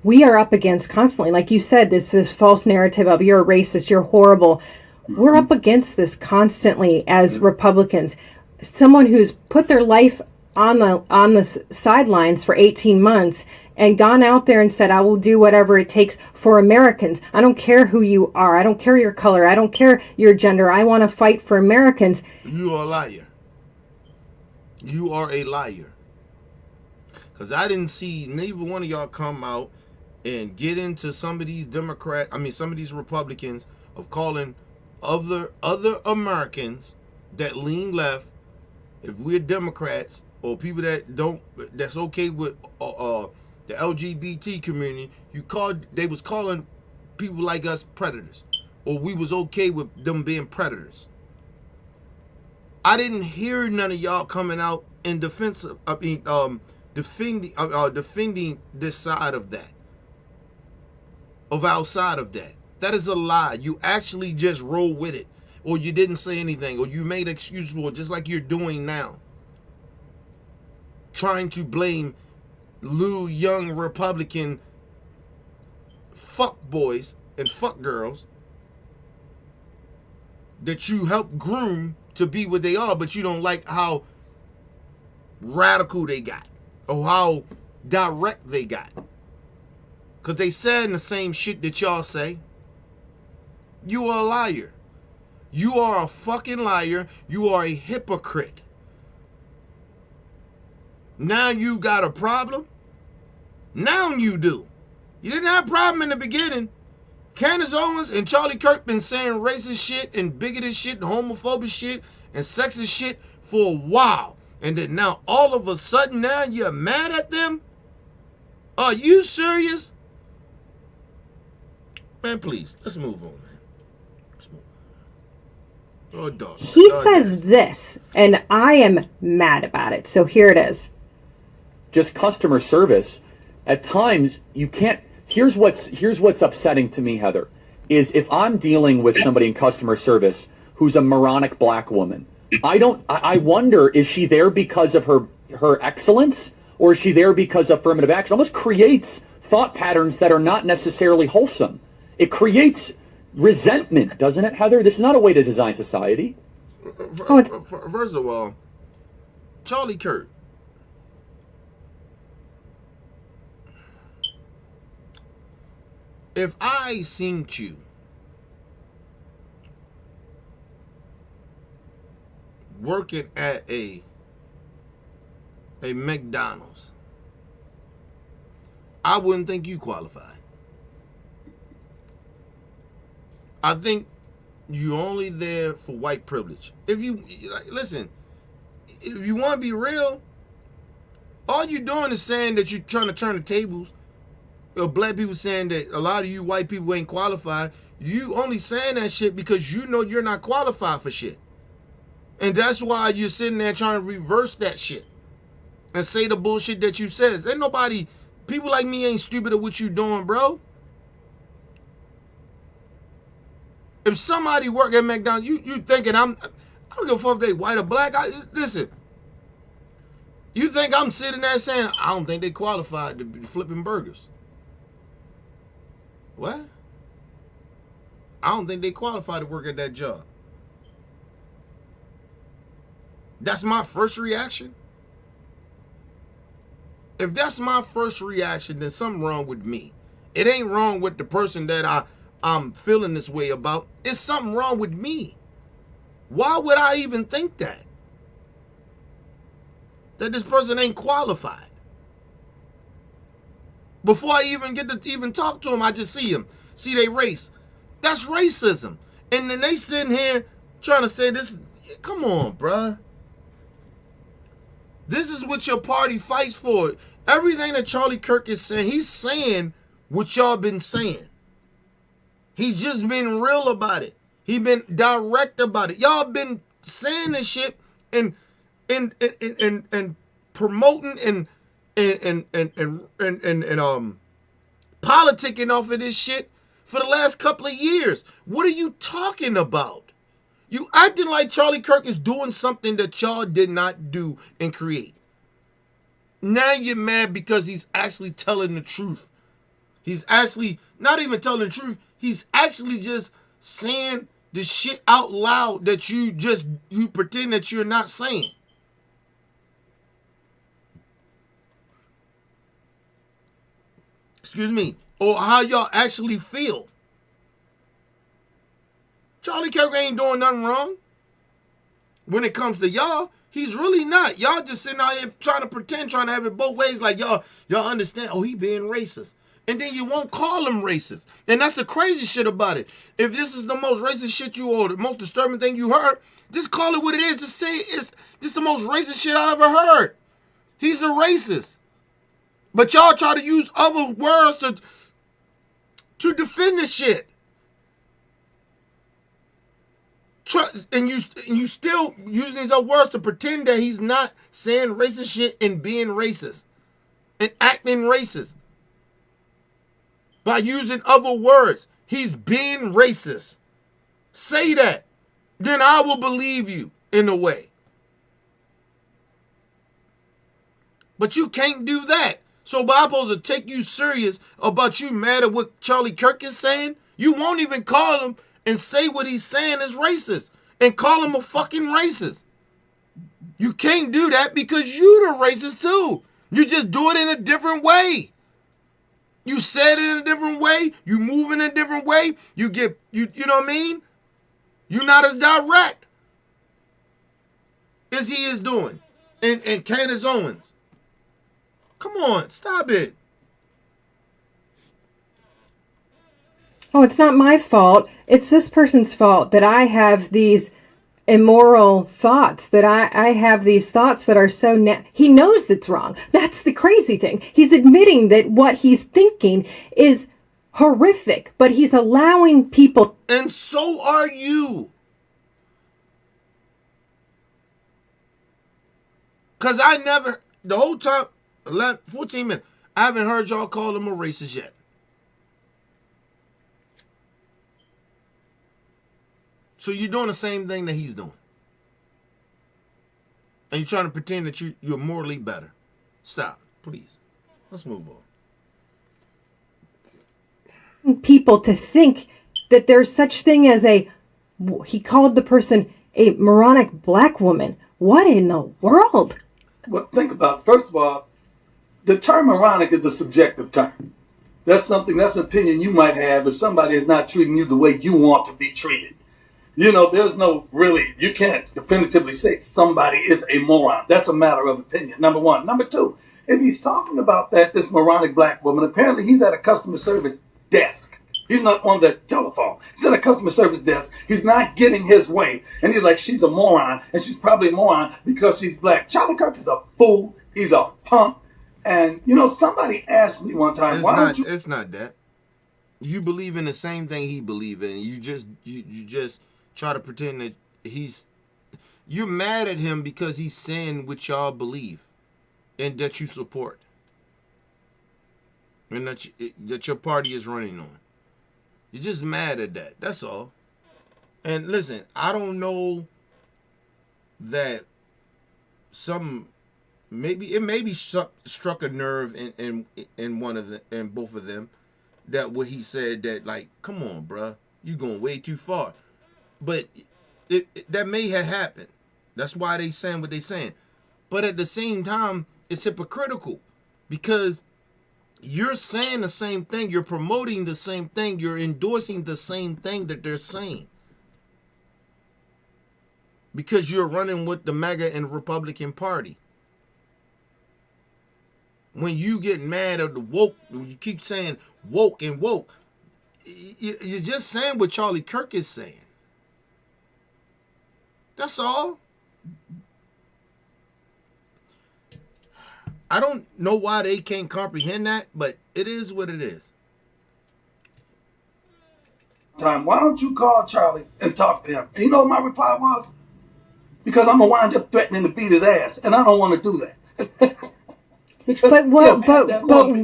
Speaker 2: We are up against constantly, like you said, this false narrative of you're a racist, you're horrible. We're up against this constantly as Republicans. Someone who's put their life on the sidelines for 18 months and gone out there and said, I will do whatever it takes for Americans. I don't care who you are. I don't care your color. I don't care your gender. I want to fight for Americans.
Speaker 1: You are a liar. You are a liar. Because I didn't see neither one of y'all come out and get into some of these some of these Republicans of calling other Americans that lean left, if we're Democrats or people that's okay with the LGBT community, they was calling people like us predators, or we was okay with them being predators. I didn't hear none of y'all coming out in defense of, defending this side of that, of outside of that. That is a lie. You actually just roll with it, or you didn't say anything, or you made excuses for it, just like you're doing now. Trying to blame little young Republican fuck boys and fuck girls that you helped groom to be what they are, but you don't like how radical they got or how direct they got. Because they said the same shit that y'all say. You are a liar. You are a fucking liar. You are a hypocrite. Now you got a problem? Now you do. You didn't have a problem in the beginning. Candace Owens and Charlie Kirk been saying racist shit and bigoted shit and homophobic shit and sexist shit for a while. And then now all of a sudden now you're mad at them? Are you serious? Man, please, let's move on, man. Let's move on. Oh, dog.
Speaker 2: He says this, and I am mad about it. So here it is.
Speaker 4: Just customer service. At times, you can't. Here's what's upsetting to me, Heather, is if I'm dealing with somebody in customer service who's a moronic black woman, I wonder, is she there because of her excellence, or is she there because of affirmative action? It almost creates thought patterns that are not necessarily wholesome. It creates resentment, doesn't it, Heather? This is not a way to design society.
Speaker 1: First of all, Charlie Kirk. If I seen you working at a McDonald's, I wouldn't think you qualified. I think you're only there for white privilege. If you listen, if you want to be real, all you're doing is saying that you're trying to turn the tables. Black people saying that a lot of you white people ain't qualified. You only saying that shit because you know you're not qualified for shit. And that's why you're sitting there trying to reverse that shit and say the bullshit that you says. Ain't nobody, people like me ain't stupid at what you doing, bro. If somebody work at McDonald's, you thinking I don't give a fuck if they white or black. Listen, you think I'm sitting there saying I don't think they qualified to be flipping burgers? What? I don't think they qualify to work at that job. That's my first reaction. If that's my first reaction, then something wrong with me. It ain't wrong with the person that I'm feeling this way about. It's something wrong with me. Why would I even think that? That this person ain't qualified. Before I even get to even talk to them, I just see them. See they race. That's racism. And then they sitting here trying to say this. Come on, bruh. This is what your party fights for. Everything that Charlie Kirk is saying, he's saying what y'all been saying. He's just been real about it. He been direct about it. Y'all been saying this shit and promoting and politicking off of this shit for the last couple of years. What are you talking about? You acting like Charlie Kirk is doing something that y'all did not do and create. Now you're mad because he's actually telling the truth. He's actually not even telling the truth. He's actually just saying the shit out loud that you pretend that you're not saying. Excuse me. Or how y'all actually feel. Charlie Kirk ain't doing nothing wrong. When it comes to y'all, he's really not. Y'all just sitting out here trying to pretend, trying to have it both ways, like y'all understand, oh, he being racist. And then you won't call him racist. And that's the crazy shit about it. If this is the most racist shit you or the most disturbing thing you heard, just call it what it is. Just say it's this the most racist shit I ever heard. He's a racist. But y'all try to use other words to defend this shit. And you still using these other words to pretend that he's not saying racist shit and being racist and acting racist. By using other words, he's being racist. Say that. Then I will believe you in a way. But you can't do that. So by I'm supposed to take you serious about you mad at what Charlie Kirk is saying, you won't even call him and say what he's saying is racist and call him a fucking racist. You can't do that because you the racist too. You just do it in a different way. You said it in a different way. You move in a different way. You know what I mean? You're not as direct as he is doing. And Candace Owens. Come on, stop it.
Speaker 2: Oh, it's not my fault. It's this person's fault that I have these immoral thoughts, that I have these thoughts that are so... He knows that's wrong. That's the crazy thing. He's admitting that what he's thinking is horrific, but he's allowing people...
Speaker 1: And so are you. Because I never... The whole time, 14 minutes, I haven't heard y'all call him a racist yet. So you're doing the same thing that he's doing. And you're trying to pretend that you're morally better. Stop, please. Let's move on.
Speaker 2: People to think that there's such thing as he called the person a moronic black woman. What in the world?
Speaker 3: Well, think about it. First of all, the term moronic is a subjective term. That's an opinion you might have if somebody is not treating you the way you want to be treated. You know, there's no really, you can't definitively say somebody is a moron. That's a matter of opinion, number one. Number two, if he's talking about this moronic black woman, apparently he's at a customer service desk. He's not on the telephone. He's at a customer service desk. He's not getting his way. And he's like, she's a moron, and she's probably a moron because she's black. Charlie Kirk is a fool. He's a punk. And, you know, somebody asked me one time,
Speaker 1: It's not that. You believe in the same thing he believes in. You just try to pretend that you're mad at him because he's saying what y'all believe and that you support and that your party is running on. You're just mad at that. That's all. And listen, I don't know that maybe struck a nerve in both of them, that what he said that like, come on, bruh, you going way too far. But that may have happened. That's why they saying what they saying. But at the same time, it's hypocritical because you're saying the same thing, you're promoting the same thing, you're endorsing the same thing that they're saying. Because you're running with the MAGA and Republican Party. When you get mad at the woke, you keep saying woke and woke, you're just saying what Charlie Kirk is saying. That's all. I don't know why they can't comprehend that, but it is what it is.
Speaker 3: Why don't you call Charlie and talk to him? And you know what my reply was? Because I'm going to wind up threatening to beat his ass, and I don't want to do that.
Speaker 2: But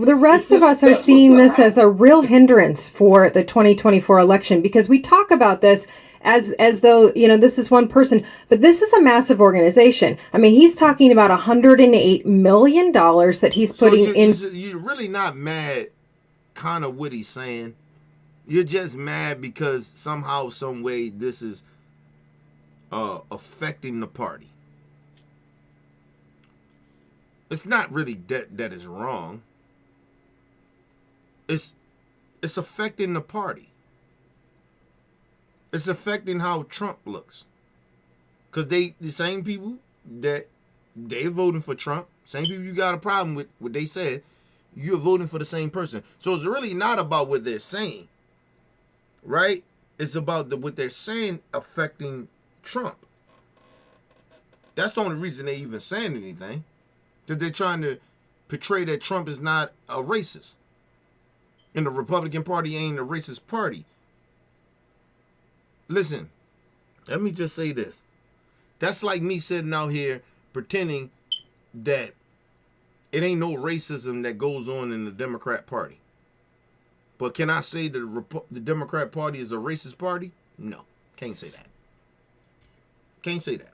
Speaker 2: the rest of us are seeing this as a real hindrance for the 2024 election, because we talk about this as though, this is one person, but this is a massive organization. I mean, he's talking about $108 million that he's putting in.
Speaker 1: You're really not mad kind of what he's saying. You're just mad because somehow, some way, this is affecting the party. It's not really that is wrong. It's affecting the party. It's affecting how Trump looks. Because the same people that they're voting for Trump, same people you got a problem with what they said, you're voting for the same person. So it's really not about what they're saying, right? It's about what they're saying affecting Trump. That's the only reason they even saying anything. That they're trying to portray that Trump is not a racist. And the Republican Party ain't a racist party. Listen, let me just say this. That's like me sitting out here pretending that it ain't no racism that goes on in the Democrat Party. But can I say that the Democrat Party is a racist party? No, can't say that. Can't say that.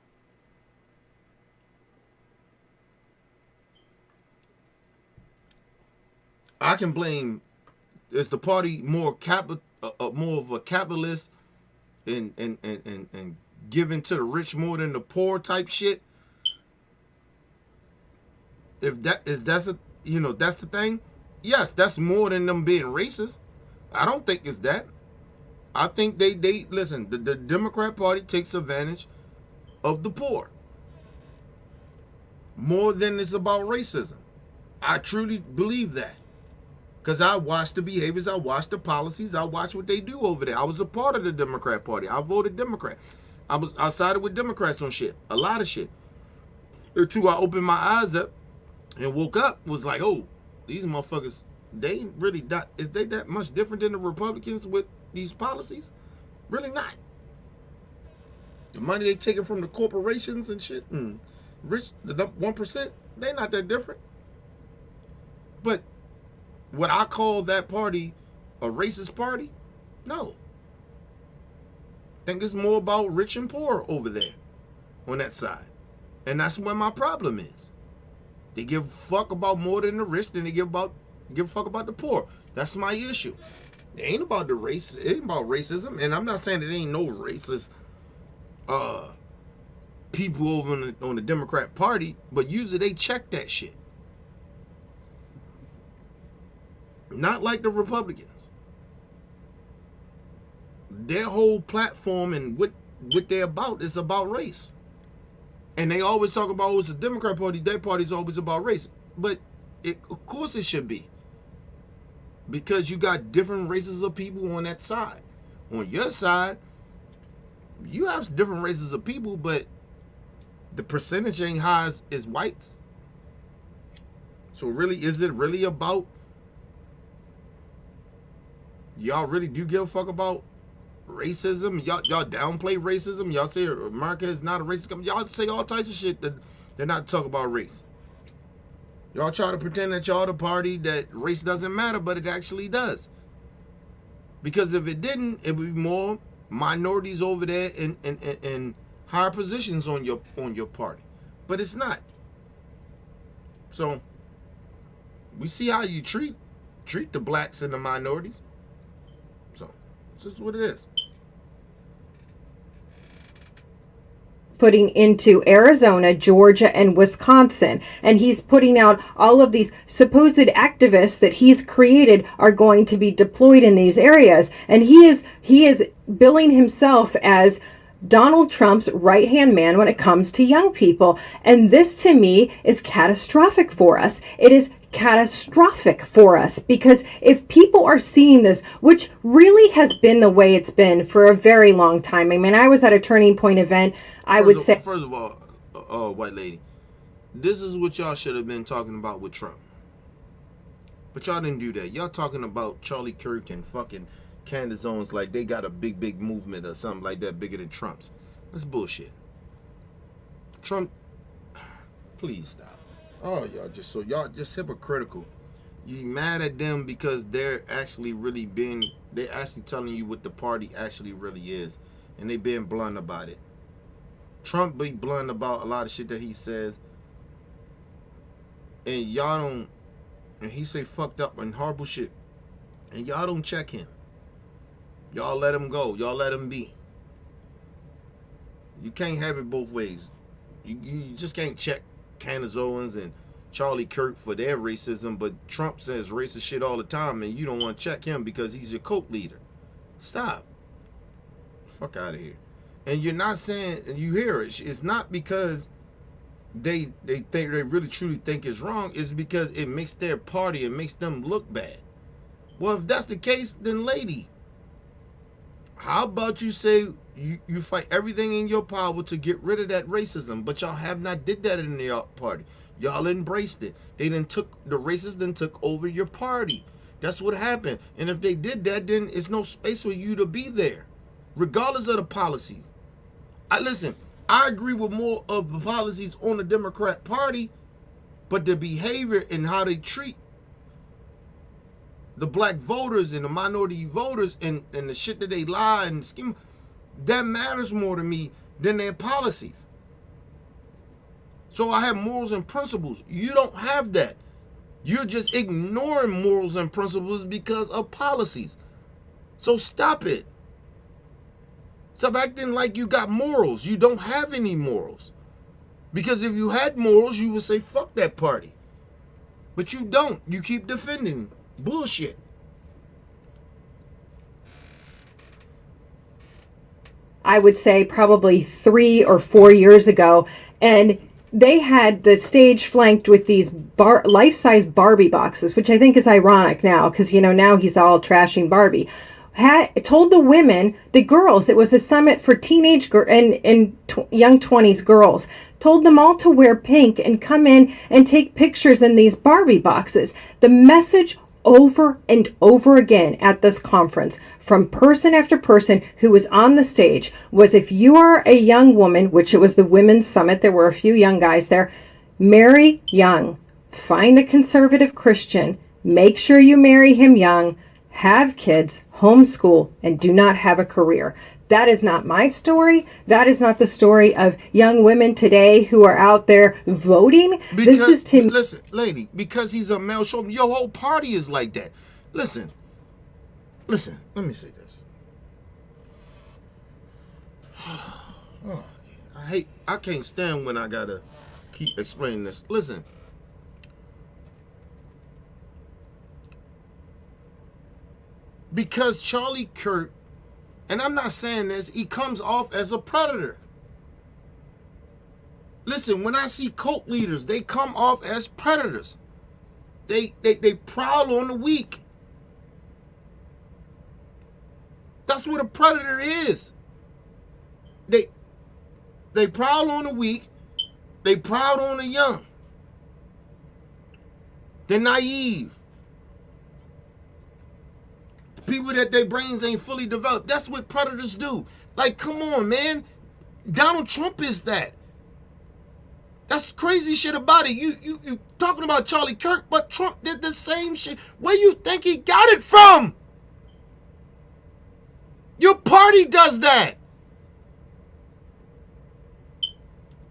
Speaker 1: I can blame, is the party more of a capitalist and giving to the rich more than the poor type shit? If that's the thing, yes, that's more than them being racist. I don't think it's that. I think they listen, the Democrat Party takes advantage of the poor more than it's about racism. I truly believe that. Because I watched the behaviors, I watched the policies, I watched what they do over there. I was a part of the Democrat Party. I voted Democrat. I sided with Democrats on shit. A lot of shit. Until I opened my eyes up and woke up, was like, oh, these motherfuckers, they ain't really is they that much different than the Republicans with these policies? Really not. The money they taking from the corporations and shit, and rich, the 1%, they not that different. But would I call that party a racist party? No. I think it's more about rich and poor over there on that side. And that's where my problem is. They give a fuck about more than the rich than they give a fuck about the poor. That's my issue. It ain't about the race. It ain't about racism. And I'm not saying it ain't no racist people over on the Democrat Party, but usually they check that shit. Not like the Republicans. Their whole platform and what they're about is about race. And they always talk about, it's the Democrat Party, their party's always about race. But of course it should be. Because you got different races of people on that side. On your side, you have different races of people, but the percentage ain't high as whites. So really, is it really about, y'all really do give a fuck about racism? Y'all downplay racism. Y'all say America is not a racist country. Y'all say all types of shit that they're not talking about race. Y'all try to pretend that y'all the party that race doesn't matter, but it actually does. Because if it didn't, it would be more minorities over there in higher positions on your party. But it's not. So we see how you treat treat the blacks and the minorities. So, this is what it is.
Speaker 2: Putting into Arizona, Georgia, and Wisconsin. And he's putting out all of these supposed activists that he's created are going to be deployed in these areas. And he is billing himself as Donald Trump's right-hand man when it comes to young people. And this, to me, is catastrophic for us. It is catastrophic for us, because if people are seeing this, which really has been the way it's been for a very long time. I mean, I was at a Turning Point event. First
Speaker 1: of all, white lady, this is what y'all should have been talking about with Trump. But y'all didn't do that. Y'all talking about Charlie Kirk and fucking Candace Owens like they got a big movement or something like that bigger than Trump's. That's bullshit. Trump, please stop. Oh, y'all just hypocritical. You mad at them because they're actually telling you what the party actually really is. And they being blunt about it. Trump be blunt about a lot of shit that he says. And y'all don't, and he say fucked up and horrible shit. And y'all don't check him. Y'all let him go. Y'all let him be. You can't have it both ways. You just can't check Candace Owens and Charlie Kirk for their racism, but Trump says racist shit all the time, and you don't want to check him because he's your cult leader. Stop. Fuck out of here. And you're not saying, and you hear it, it's not because they think they really truly think it's wrong. It's because it makes their party, it makes them look bad. Well, if that's the case, then lady, how about you say you fight everything in your power to get rid of that racism, but y'all have not did that in your party. Y'all embraced it. The racists then took over your party. That's what happened. And if they did that, then it's no space for you to be there, regardless of the policies. I agree with more of the policies on the Democrat Party, but the behavior and how they treat the black voters and the minority voters and the shit that they lie and scheme, that matters more to me than their policies. So I have morals and principles. You don't have that. You're just ignoring morals and principles because of policies. So stop it. Stop acting like you got morals. You don't have any morals. Because if you had morals, you would say, fuck that party. But you don't. You keep defending bullshit.
Speaker 2: I would say probably 3 or 4 years ago, and they had the stage flanked with these life-size Barbie boxes, which I think is ironic now, because, now he's all trashing Barbie. Told the women, the girls, it was a summit for teenage and young 20s girls, told them all to wear pink and come in and take pictures in these Barbie boxes. The message over and over again at this conference from person after person who was on the stage was, if you are a young woman, which it was the women's summit, there were a few young guys there, marry young, find a conservative Christian, make sure you marry him young, have kids, homeschool, and do not have a career. That is not my story. That is not the story of young women today who are out there voting.
Speaker 1: Listen, lady, because he's a male chauvinist, your whole party is like that. Listen, let me say this. Oh, I can't stand when I gotta keep explaining this. Listen. Because Charlie Kirk, and I'm not saying this, he comes off as a predator. Listen, when I see cult leaders, they come off as predators. They prowl on the weak. That's what a predator is. They prowl on the weak. They prowl on the young. They're naive. People that their brains ain't fully developed. That's what predators do. Like, come on, man. Donald Trump is that. That's crazy shit about it. You talking about Charlie Kirk, but Trump did the same shit. Where you think he got it from? Your party does that.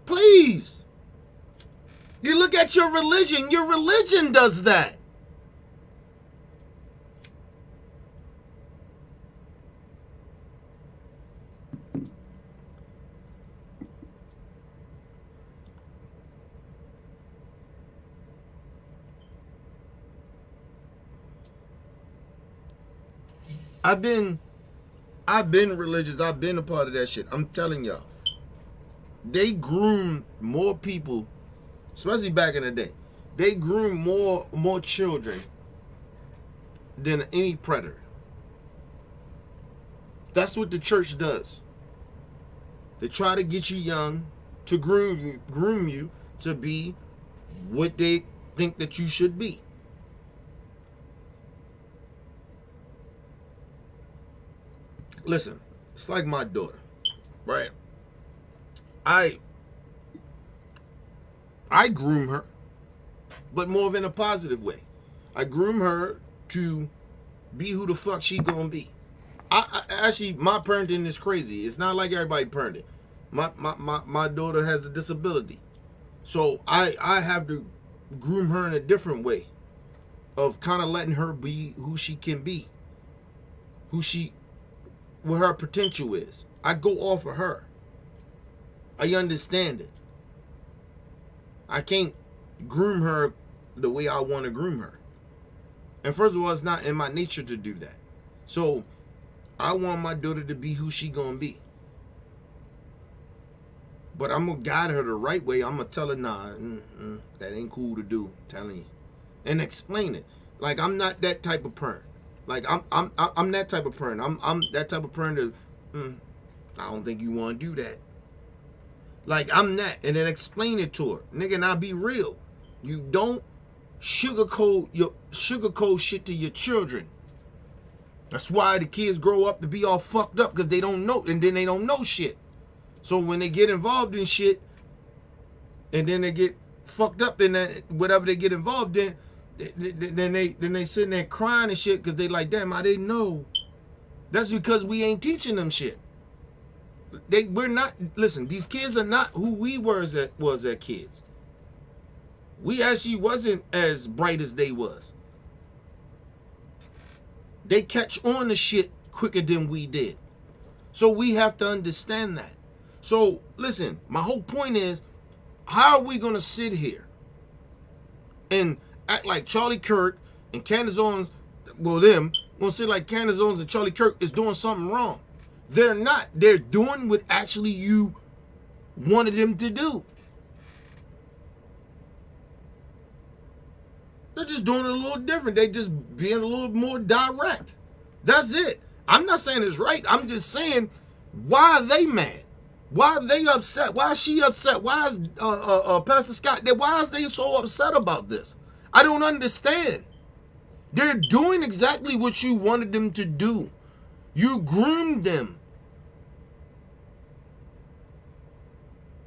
Speaker 1: Please. You look at your religion does that. I've been religious. I've been a part of that shit. I'm telling y'all. They groom more people, especially back in the day. They groom more children than any predator. That's what the church does. They try to get you young, to groom you to be what they think that you should be. Listen, it's like my daughter, right? I groom her, but more of in a positive way. I groom her to be who the fuck she gonna be. I actually, my parenting is crazy. It's not like everybody parenting. My daughter has a disability, so I have to groom her in a different way, of kind of letting her be who she can be, what her potential is. I go off of her. I understand it. I can't groom her the way I want to groom her. And first of all, it's not in my nature to do that. So I want my daughter to be who she gonna be. But I'm gonna guide her the right way. I'm gonna tell her, nah, that ain't cool to do. I'm telling you, and explain it. Like, I'm not that type of parent. Like, I'm that type of parent. I'm that type of parent that I don't think you want to do that. Like, I'm that, and then explain it to her, nigga. And I'll be real. You don't sugarcoat shit to your children. That's why the kids grow up to be all fucked up, because they don't know, and then they don't know shit. So when they get involved in shit, and then they get fucked up in that whatever they get involved in, then they sitting there crying and shit because they like, damn, I didn't know. That's because we ain't teaching them shit. We're not, listen, these kids are not who we were as kids. We actually wasn't as bright as they was. They catch on to shit quicker than we did. So we have to understand that. So listen, my whole point is, how are we gonna sit here and act like Charlie Kirk and Candace Owens, well, them gonna sit like Candace Owens and Charlie Kirk is doing something wrong? They're not. They're doing what actually you wanted them to do. They're just doing it a little different. They just being a little more direct. That's it. I'm not saying it's right. I'm just saying, why are they mad? Why are they upset? Why is she upset? Why is Pastor Scott? Why is they so upset about this? I don't understand. They're doing exactly what you wanted them to do. You groomed them.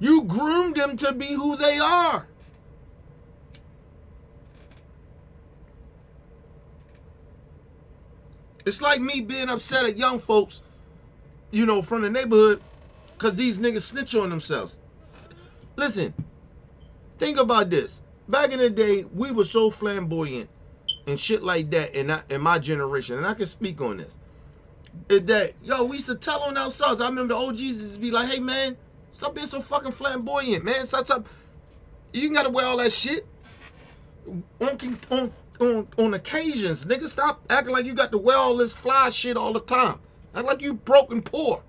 Speaker 1: You groomed them to be who they are. It's like me being upset at young folks, from the neighborhood, because these niggas snitch on themselves. Listen, think about this. Back in the day, we were so flamboyant and shit like that in my generation, and I can speak on this. Is that, we used to tell on ourselves. I remember the OGs used to be like, hey, man, stop being so fucking flamboyant, man. Stop. You ain't got to wear all that shit on occasions. Nigga, stop acting like you got to wear all this fly shit all the time. Act like you broke and poor.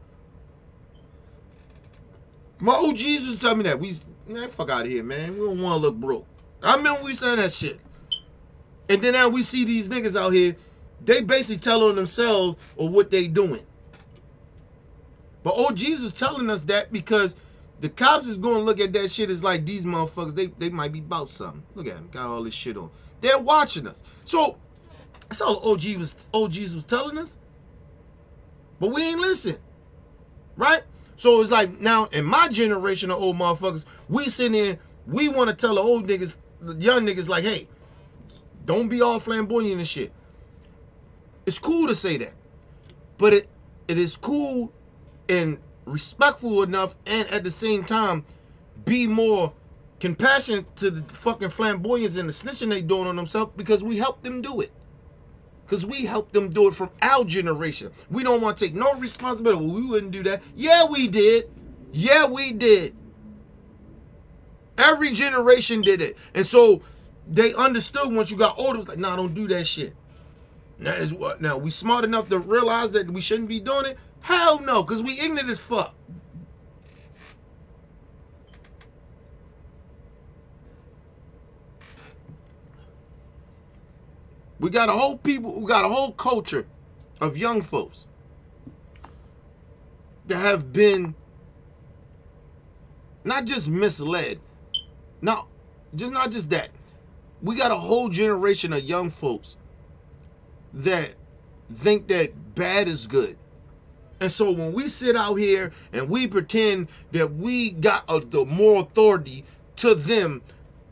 Speaker 1: My OGs used to tell me that. Man, fuck out of here, man. We don't want to look broke. I remember we saying that shit. And then now we see these niggas out here, they basically telling themselves or what they doing. But OGs was telling us that because the cops is going to look at that shit as like, these motherfuckers, they might be about something. Look at them, got all this shit on. They're watching us. So that's all OGs was telling us. But we ain't listen. Right? So it's like, now in my generation of old motherfuckers, we sitting there, we want to tell the old niggas, the young niggas, like, hey, don't be all flamboyant and shit. It's cool to say that. But it is cool and respectful enough, and at the same time, be more compassionate to the fucking flamboyance and the snitching they doing on themselves, because we helped them do it. Because we helped them do it from our generation. We don't want to take no responsibility. Well, we wouldn't do that. Yeah, we did. Yeah, we did. Every generation did it. And so they understood once you got older, it was like, nah, don't do that shit. Now, we smart enough to realize that we shouldn't be doing it? Hell no, because we ignorant as fuck. We got a whole culture of young folks that have been not just misled, not just that. We got a whole generation of young folks that think that bad is good. And so when we sit out here and we pretend that we got the moral authority to them,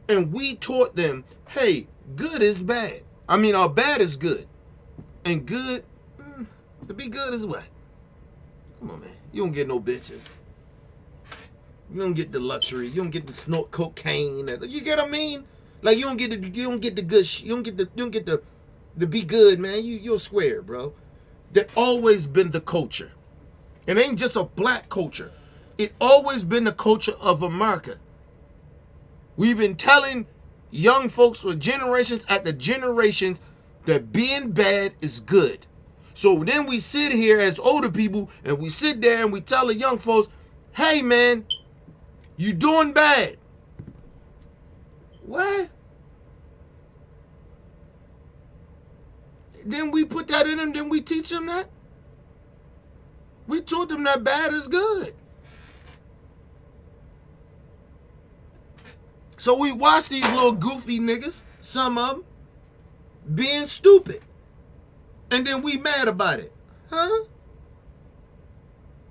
Speaker 1: and we taught them, hey, good is bad. Bad is good. And good, to be good is what? Come on, man. You don't get no bitches. You don't get the luxury. You don't get the snort cocaine. You get what I mean? Like you don't get the good shit. You don't get the be good, man. You're square, bro. That always been the culture. It ain't just a black culture. It always been the culture of America. We've been telling young folks for generations after generations that being bad is good. So then we sit here as older people and we sit there and we tell the young folks, hey man, you doing bad. What? Then we put that in them, then we teach them that? We taught them that bad is good. So we watch these little goofy niggas, some of them, being stupid. And then we mad about it. Huh?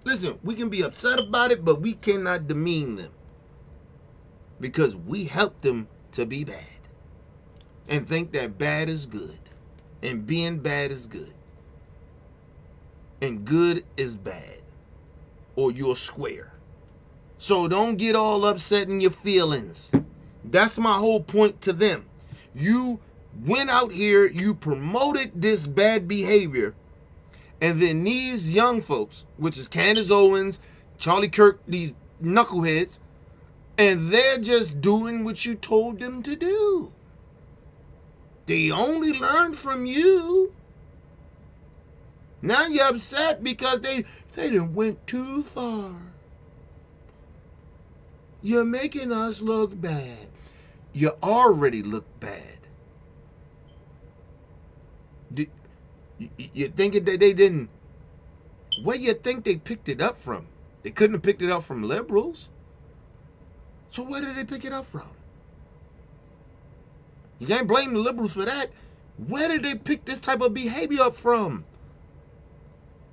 Speaker 1: Listen, we can be upset about it, but we cannot demean them. Because we help them to be bad. And think that bad is good. And being bad is good. And good is bad. Or you're square. So don't get all upset in your feelings. That's my whole point to them. You went out here, you promoted this bad behavior, and then these young folks, which is Candace Owens, Charlie Kirk, these knuckleheads, and they're just doing what you told them to do. They only learned from you. Now you're upset because they done went too far. You're making us look bad. You already look bad. You thinking that they didn't? Where you think they picked it up from? They couldn't have picked it up from liberals. So where did they pick it up from? You can't blame the liberals for that. Where did they pick this type of behavior up from?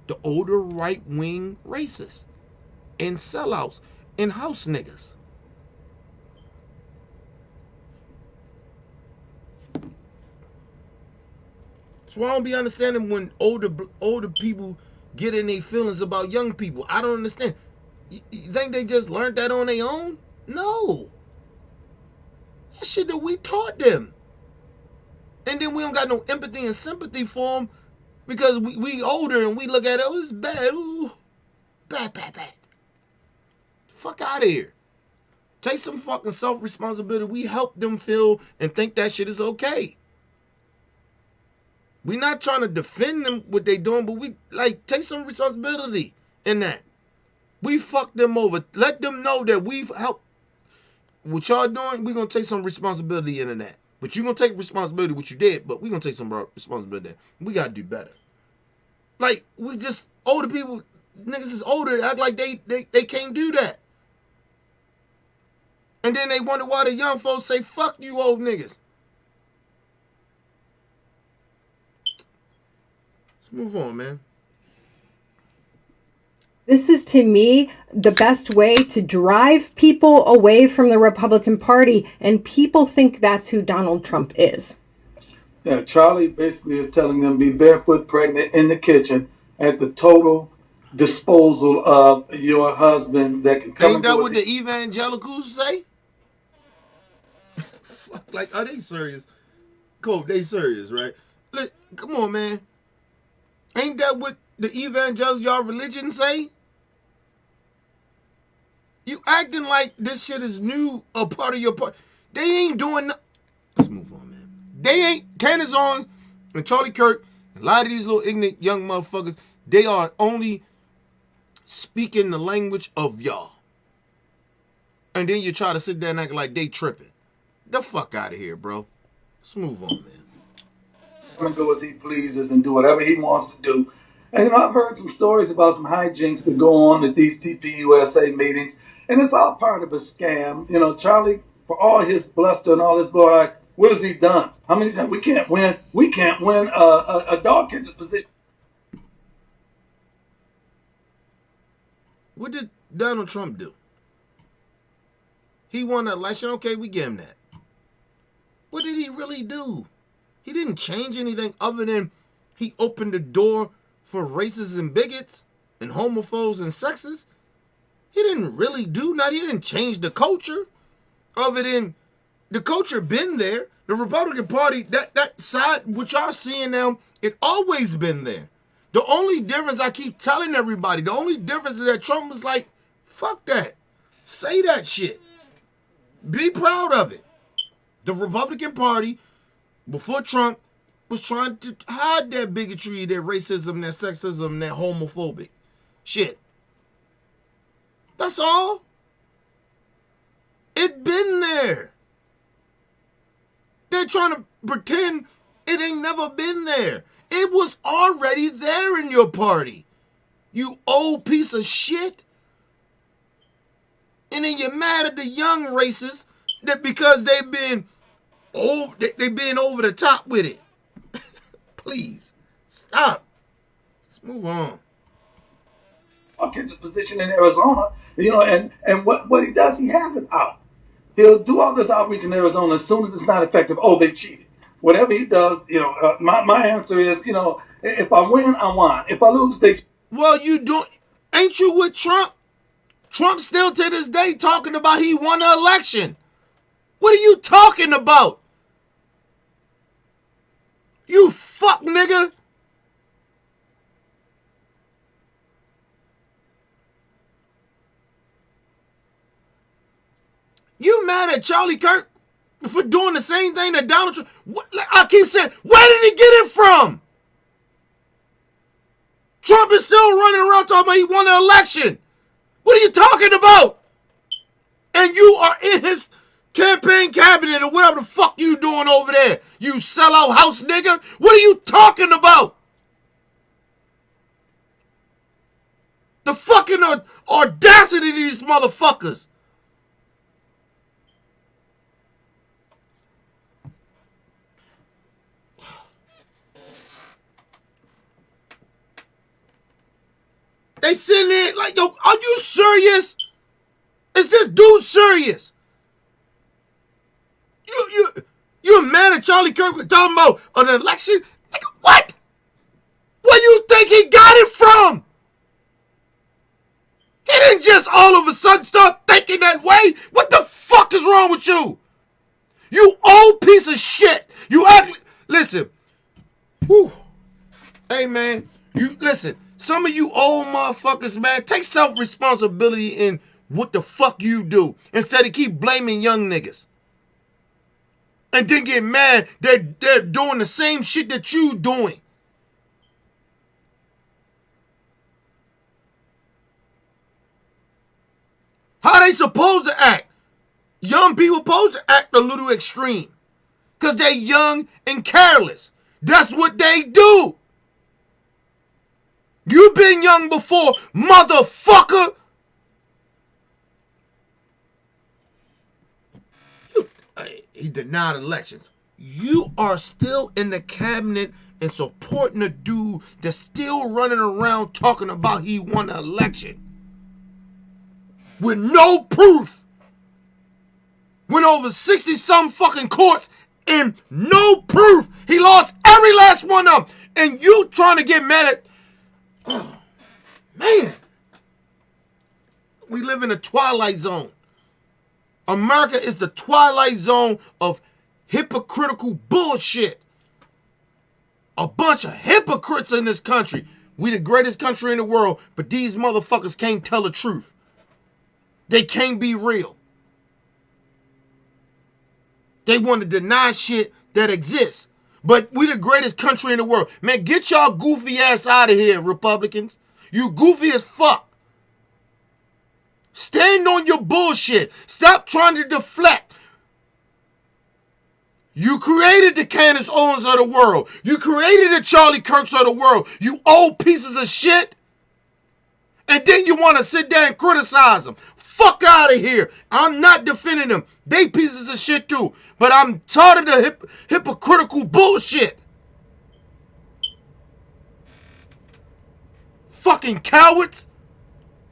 Speaker 1: The older right-wing racists and sellouts and house niggas. So I don't be understanding when older people get in their feelings about young people. I don't understand. You think they just learned that on their own? No. That shit that we taught them. And then we don't got no empathy and sympathy for them because we older and we look at it, oh, it's bad. Ooh, bad. Fuck out of here. Take some fucking self-responsibility. We help them feel and think that shit is okay. We're not trying to defend them what they doing, but we take some responsibility in that. We fucked them over. Let them know that we've helped. What y'all doing, we're going to take some responsibility in that. But you're going to take responsibility what you did, but we're going to take some responsibility there. We got to do better. We just, older people, niggas is older, act like they can't do that. And then they wonder why the young folks say, fuck you old niggas. Let's move on, man.
Speaker 2: This is, to me, the best way to drive people away from the Republican Party, and people think that's who Donald Trump is.
Speaker 3: Yeah, Charlie basically is telling them be barefoot pregnant in the kitchen at the total disposal of your husband that can come.
Speaker 1: Ain't that what the evangelicals say? Fuck, are they serious? Cool, they serious, right? Look, come on, man. Ain't that what the evangelicals, y'all religion say? You acting like this shit is new, a part of your part. They ain't doing Let's move on, man. They ain't, Candace Owens and Charlie Kirk A lot of these little ignorant young motherfuckers, they are only speaking the language of y'all. And then you try to sit there and act like they tripping. The fuck out of here, bro. Let's move on, man.
Speaker 3: And go as he pleases and do whatever he wants to do. And I've heard some stories about some hijinks that go on at these TPUSA meetings, and it's all part of a scam. Charlie, for all his bluster and all his blood, what has he done? How many times we can't win? We can't win a dog catcher's position.
Speaker 1: What did Donald Trump do? He won the election. Okay, we give him that. What did he really do? He didn't change anything other than he opened the door for racists and bigots and homophobes and sexists. He didn't really do nothing. He didn't change the culture other than the culture been there. The Republican Party, that side, which y'all seeing now, it always been there. The only difference, I keep telling everybody, the only difference is that Trump was like, fuck that. Say that shit. Be proud of it. The Republican Party, before Trump, was trying to hide that bigotry, that racism, that sexism, that homophobic shit. That's all. It been there. They're trying to pretend it ain't never been there. It was already there in your party. You old piece of shit. And then you're mad at the young racists that because they've been over the top with it. Please, stop. Let's move on.
Speaker 3: Catcher's position in Arizona, and what he does, he has it out. He'll do all this outreach in Arizona as soon as it's not effective. Oh, they cheated. Whatever he does, my answer is, if I win, I won. If I lose, they.
Speaker 1: Well, ain't you with Trump? Trump still to this day talking about he won the election. What are you talking about? You fuck nigga. You mad at Charlie Kirk for doing the same thing that Donald Trump? I keep saying, where did he get it from? Trump is still running around talking about he won the election. What are you talking about? And you are in his campaign cabinet or whatever the fuck you doing over there. You sellout house nigga. What are you talking about? The fucking audacity of these motherfuckers. They sitting there like, yo, are you serious? Is this dude serious? You're mad at Charlie Kirk for talking about an election? Nigga, what? Where you think he got it from? He didn't just all of a sudden start thinking that way. What the fuck is wrong with you? You old piece of shit. Listen. Whew. Hey, man. Listen. Some of you old motherfuckers, man, take self-responsibility in what the fuck you do instead of keep blaming young niggas. And then get mad that they're doing the same shit that you doing. How they supposed to act? Young people supposed to act a little extreme. Because they're young and careless. That's what they do. You've been young before, motherfucker. He denied elections. You are still in the cabinet and supporting a dude that's still running around talking about he won the election. With no proof. Went over 60-some fucking courts and no proof. He lost every last one of them. And you trying to get mad at... Oh, man. We live in a twilight zone. America is the twilight zone of hypocritical bullshit. A bunch of hypocrites in this country. We the greatest country in the world, but these motherfuckers can't tell the truth. They can't be real. They want to deny shit that exists. But we the greatest country in the world. Man, get y'all goofy ass out of here, Republicans. You goofy as fuck. Stand on your bullshit. Stop trying to deflect. You created the Candace Owens of the world. You created the Charlie Kirks of the world. You old pieces of shit. And then you want to sit there and criticize them. Fuck out of here. I'm not defending them. They pieces of shit too. But I'm tired of the hypocritical bullshit. Fucking cowards.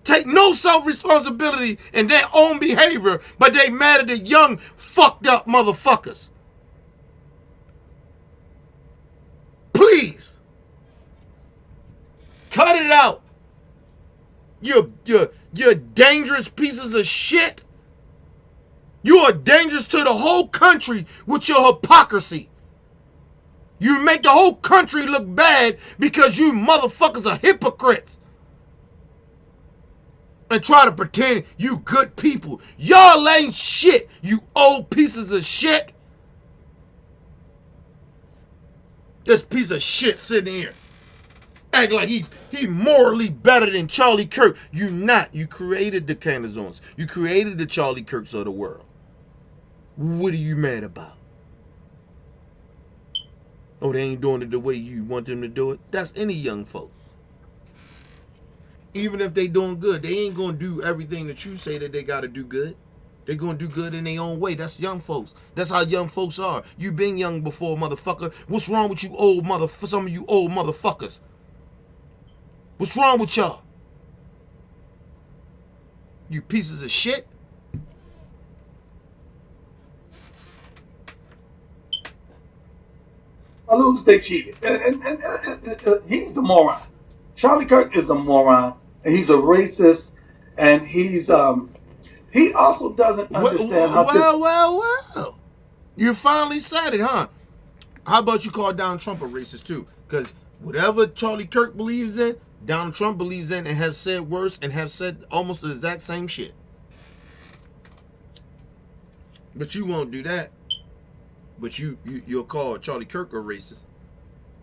Speaker 1: Take no self-responsibility in their own behavior, but they mad at the young, fucked up motherfuckers. Please. Cut it out. You're dangerous pieces of shit. You are dangerous to the whole country with your hypocrisy. You make the whole country look bad because you motherfuckers are hypocrites. And try to pretend you good people. Y'all ain't shit, you old pieces of shit. This piece of shit sitting here. Act like he morally better than Charlie Kirk. You not. You created the Candace Owens. You created the Charlie Kirks of the world. What are you mad about? Oh, they ain't doing it the way you want them to do it? That's any young folk. Even if they doing good, they ain't gonna do everything that you say that they gotta do good. They gonna do good in their own way. That's young folks. That's how young folks are. You been young before, motherfucker. What's wrong with you some of you old motherfuckers? What's wrong with y'all? You pieces of shit.
Speaker 3: I lose, they cheated. And he's the moron. Charlie Kirk is a moron, and he's a racist, and he also doesn't understand how
Speaker 1: Well. You finally said it, huh? How about you call Donald Trump a racist too? Because whatever Charlie Kirk believes in, Donald Trump believes in and have said worse and have said almost the exact same shit. But you won't do that. But you'll call Charlie Kirk a racist.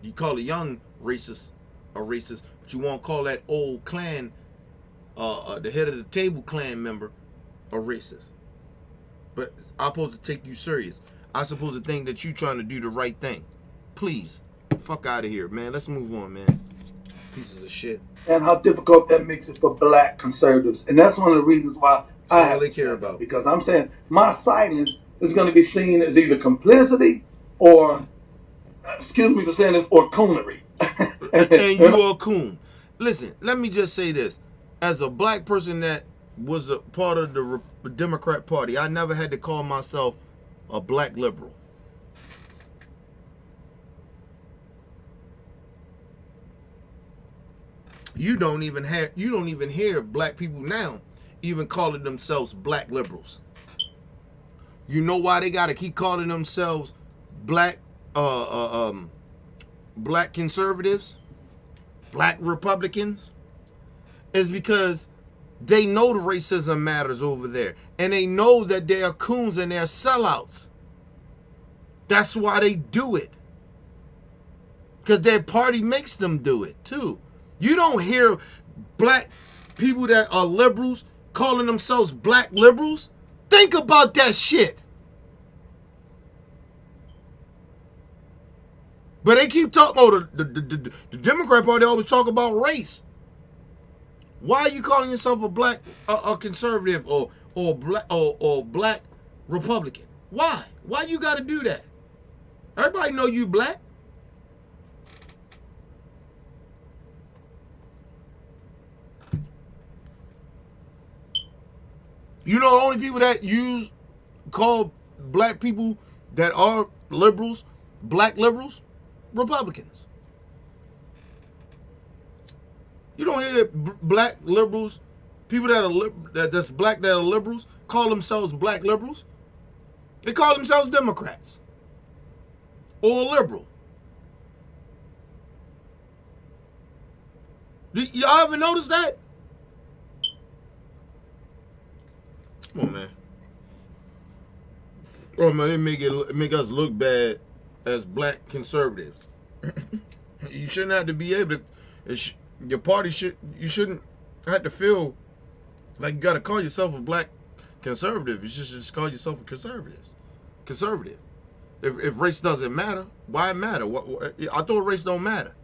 Speaker 1: You call a young racist a racist, but you won't call that old Klan, the head of the table Klan member, a racist. But I'm supposed to take you serious. I'm supposed to think that you trying to do the right thing. Please, fuck out of here, man. Let's move on, man. Pieces of shit.
Speaker 3: And how difficult that makes it for black conservatives. And that's one of the reasons why
Speaker 1: That's all they care about.
Speaker 3: Because I'm saying my silence is going to be seen as either complicity or, excuse me for saying this, or coonery.
Speaker 1: And you're a coon. Listen, let me just say this. As a black person that was a part of the Democrat Party, I never had to call myself a black liberal. You don't even hear black people now even calling themselves black liberals. You know why they gotta keep calling themselves black black conservatives, black Republicans? Is because they know the racism matters over there. And they know that they are coons and they're sellouts. That's why they do it. Because their party makes them do it too. You don't hear black people that are liberals calling themselves black liberals. Think about that shit. But they keep talking about the Democrat Party always talk about race. Why are you calling yourself a black a conservative or black Republican? Why? Why you got to do that? Everybody know you black. You know the only people that call black people that are liberals, black liberals, Republicans. You don't hear black liberals, people that are that's black that are liberals, call themselves black liberals. They call themselves Democrats or liberal. Y'all ever notice that? Come on, man. Oh man, they make us look bad as black conservatives. You shouldn't have to be able to. Your party you shouldn't have to feel like you got to call yourself a black conservative. You should just call yourself a conservative. If race doesn't matter, why it matter? I thought race don't matter.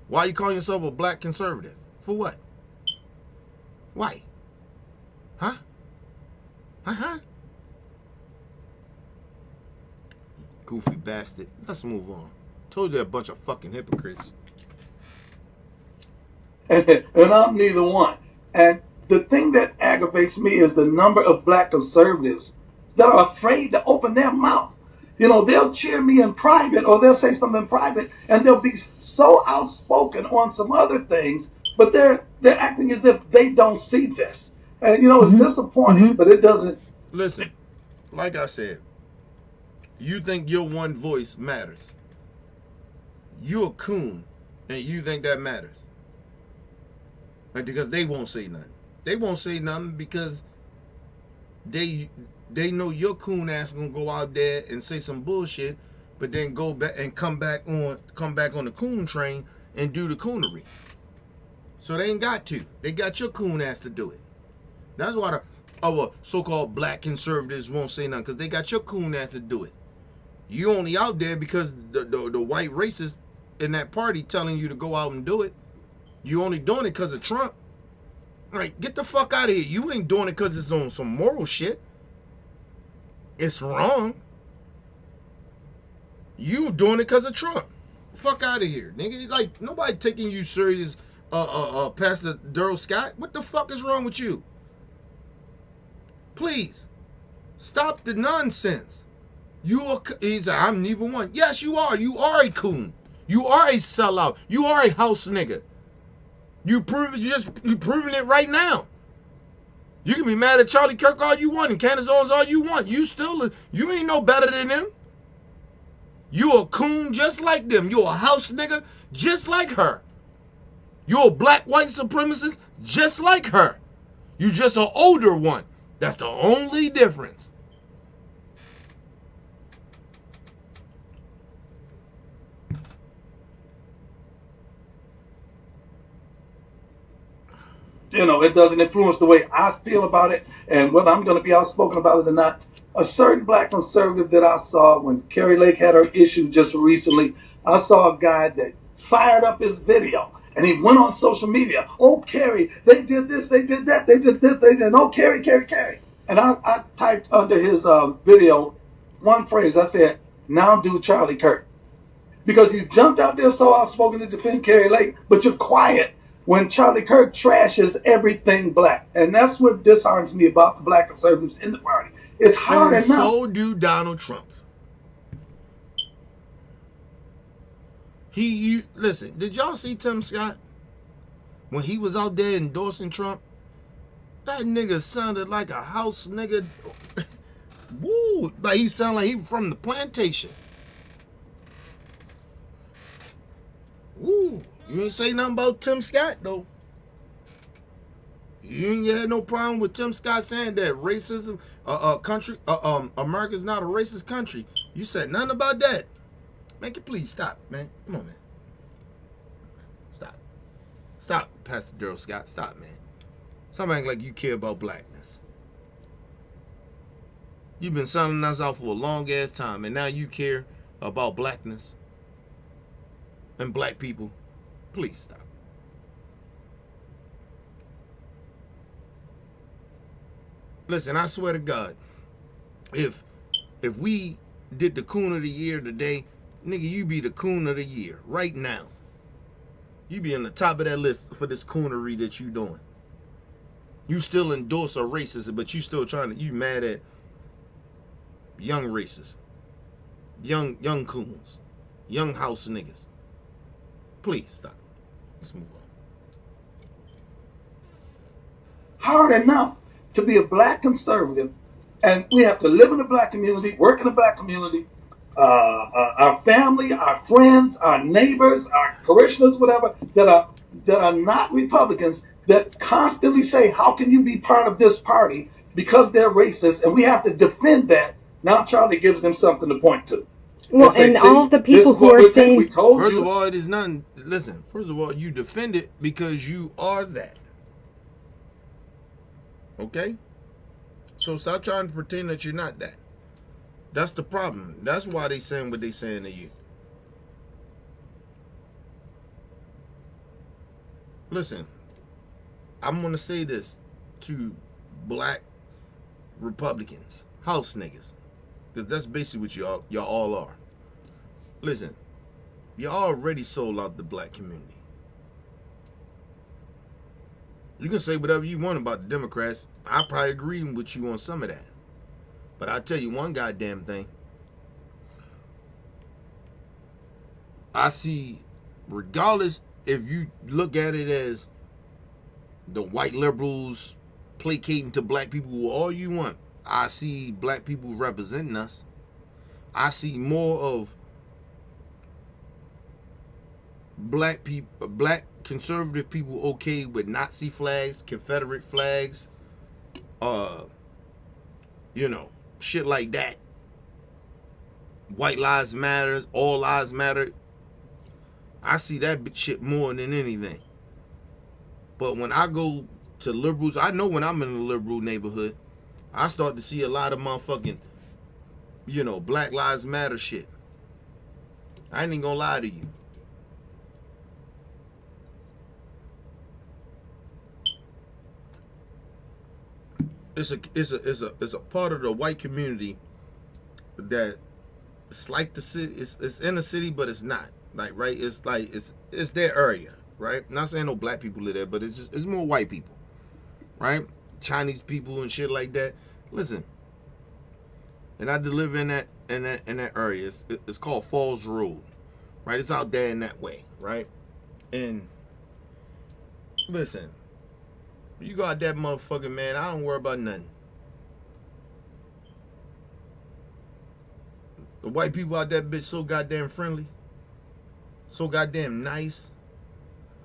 Speaker 1: Why you calling yourself a black conservative? For what? Why? Huh? Goofy bastard. Let's move on. Told you they're a bunch of fucking hypocrites.
Speaker 3: And I'm neither one. And the thing that aggravates me is the number of black conservatives that are afraid to open their mouth. You know, they'll cheer me in private, or they'll say something in private, and they'll be so outspoken on some other things, but they're acting as if they don't see this. And, you know, it's disappointing, but it doesn't.
Speaker 1: Listen, like I said, you think your one voice matters. You're a coon, and you think that matters. Because they won't say nothing. They won't say nothing because they know your coon ass gonna go out there and say some bullshit, but then go back and come back on the coon train and do the coonery. So they ain't got to. They got your coon ass to do it. That's why our so-called black conservatives won't say nothing, because they got your coon ass to do it. You only out there because the white racists in that party telling you to go out and do it. You only doing it because of Trump. Like, get the fuck out of here. You ain't doing it because it's on some moral shit. It's wrong. You doing it because of Trump. Fuck out of here, nigga. Like, nobody taking you serious, Pastor Darrell Scott. What the fuck is wrong with you? Please, stop the nonsense. He's like, I'm neither one. Yes, you are. You are a coon. You are a sellout. You are a house nigga. You proving it right now. You can be mad at Charlie Kirk all you want and Candace Owens all you want. You ain't no better than them. You a coon just like them. You a house nigga just like her. You a black white supremacist just like her. You just an older one. That's the only difference.
Speaker 3: You know, it doesn't influence the way I feel about it and whether I'm going to be outspoken about it or not. A certain black conservative that I saw when Carrie Lake had her issue just recently, I saw a guy that fired up his video and he went on social media. Oh, Carrie, they did this, they did that, they did this, they did, oh, Carrie. And I typed under his video one phrase. I said, now do Charlie Kirk. Because you jumped out there so outspoken to defend Carrie Lake, but you're quiet when Charlie Kirk trashes everything black. And that's what disheartens me about the black conservatives in the party. It's hard enough.
Speaker 1: So do Donald Trump. Listen, did y'all see Tim Scott? When he was out there endorsing Trump, that nigga sounded like a house nigga. Woo! Like he sounded like he from the plantation. Woo! You ain't say nothing about Tim Scott, though. You ain't had no problem with Tim Scott saying that racism, America's not a racist country. You said nothing about that. Man, can you please stop, man. Come on, man. Stop, Pastor Darrell Scott. Stop, man. Stop acting like you care about blackness. You've been sounding us out for a long ass time, and now you care about blackness and black people. Please stop. Listen, I swear to God, if we did the Coon of the Year today, nigga, you be the Coon of the Year right now. You be on the top of that list for this coonery that you doing. You still endorse a racist, but you still you mad at young racists, young coons, young house niggas. Please stop. Let's move on.
Speaker 3: Hard enough to be a black conservative, and we have to live in the black community, work in the black community, our family, our friends, our neighbors, our parishioners, whatever, that are not Republicans, that constantly say, how can you be part of this party because they're racist, and we have to defend that. Now Charlie gives them something to point to.
Speaker 2: Well,
Speaker 3: say,
Speaker 2: and
Speaker 3: "See,
Speaker 2: all of the
Speaker 3: this
Speaker 2: people
Speaker 3: is
Speaker 2: who
Speaker 3: what
Speaker 2: are
Speaker 3: we're saying. We
Speaker 2: saying,
Speaker 3: told
Speaker 1: First
Speaker 3: you."
Speaker 1: of all, it is nothing. Listen, first of all, you defend it because you are that. Okay? So stop trying to pretend that you're not that. That's the problem. That's why they saying what they saying to you. Listen, I'm gonna say this to black Republicans, house niggas, because that's basically what y'all all are. Listen, you already sold out the black community. You can say whatever you want about the Democrats. I probably agree with you on some of that. But I'll tell you one goddamn thing. I see, regardless if you look at it as the white liberals placating to black people all you want, I see black people representing us. I see more of black people, black conservative people okay with Nazi flags, Confederate flags, you know, shit like that. White lives matter, all lives matter. I see that shit more than anything. But when I go to liberals, I know when I'm in a liberal neighborhood, I start to see a lot of motherfucking, you know, Black Lives Matter shit. I ain't even gonna lie to you. It's a part of the white community that it's like the city. It's in the city, but it's not. Like, right? It's like it's their area, right? I'm not saying no black people live there, but it's more white people, right? Chinese people and shit like that. Listen, and I live in that area. It's called Falls Road, right? It's out there in that way, right? And listen, you got that motherfucking man. I don't worry about nothing. The white people out that bitch so goddamn friendly, so goddamn nice.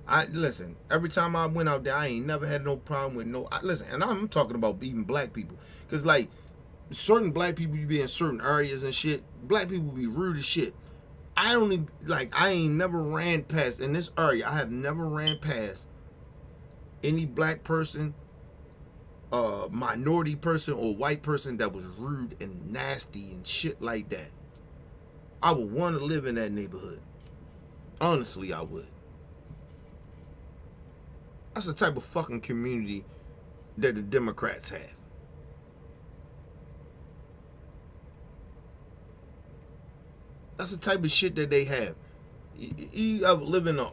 Speaker 1: I listen. Every time I went out there, I ain't never had no problem with no. Listen, and I'm talking about even black people, cause like certain black people, you be in certain areas and shit. Black people be rude as shit. I only like I ain't never ran past in this area. I have never ran past any black person, minority person, or white person that was rude and nasty and shit like that. I would want to live in that neighborhood. Honestly, I would. That's the type of fucking community that the Democrats have. That's the type of shit that they have. You ever live in a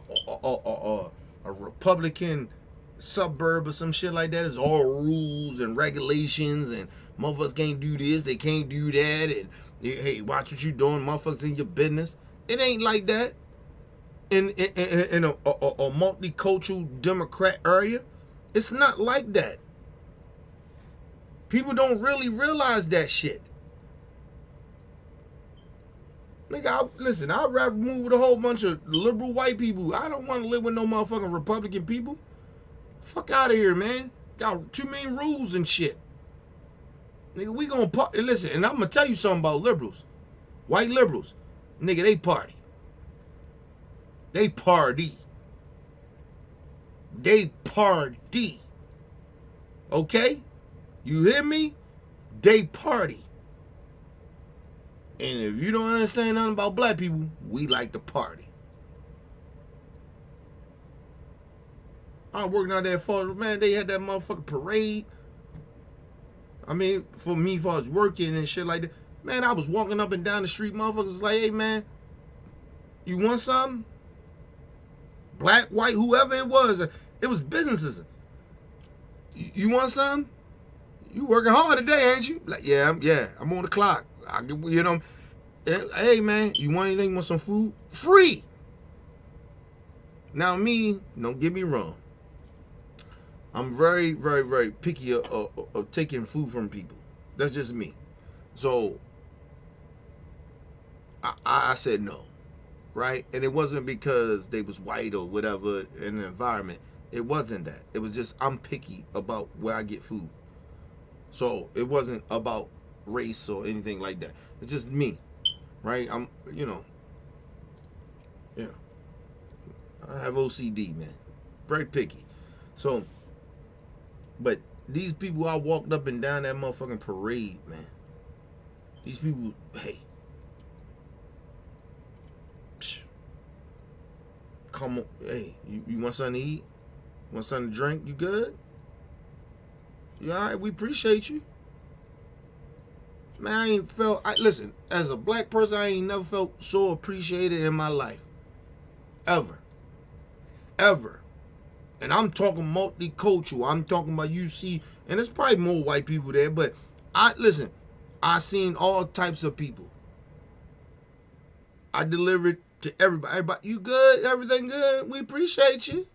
Speaker 1: Republican suburb or some shit like that? It's all rules and regulations, and motherfuckers can't do this, they can't do that, and hey, watch what you doing, motherfuckers in your business. It ain't like that in a multicultural Democrat area. It's not like that. People don't really realize that shit. Nigga, listen, I'd rather move with a whole bunch of liberal white people. I don't want to live with no motherfucking Republican people. Fuck out of here, man. Got too many rules and shit. Nigga, we gonna party. Listen, and I'm gonna tell you something about liberals. White liberals. Nigga, they party. They party. They party. Okay? You hear me? They party. And if you don't understand nothing about black people, we like to party. I was working out there for, man, they had that motherfucking parade. I mean, for me, if I was working and shit like that, man, I was walking up and down the street, motherfuckers was like, hey, man, you want something? Black, white, whoever it was businesses. You want something? You working hard today, ain't you? Like, yeah, I'm on the clock. I get, you know, hey, man, you want anything? You want some food? Free. Now, me, don't get me wrong. I'm very, very, very picky of taking food from people. That's just me. So, I said no, right? And it wasn't because they was white or whatever in the environment. It wasn't that. It was just I'm picky about where I get food. So, it wasn't about race or anything like that. It's just me. right? I'm, yeah, I have OCD, man. Very picky. So, but these people, I walked up and down that motherfucking parade, man. These people, hey, come on, hey, you want something to eat? Want something to drink? You good? You all right? We appreciate you. Man, I ain't felt, listen, as a black person, I ain't never felt so appreciated in my life. Ever. Ever. And I'm talking multicultural. I'm talking about you see, and there's probably more white people there, but I seen all types of people. I delivered to everybody. Everybody, you good? Everything good? We appreciate you.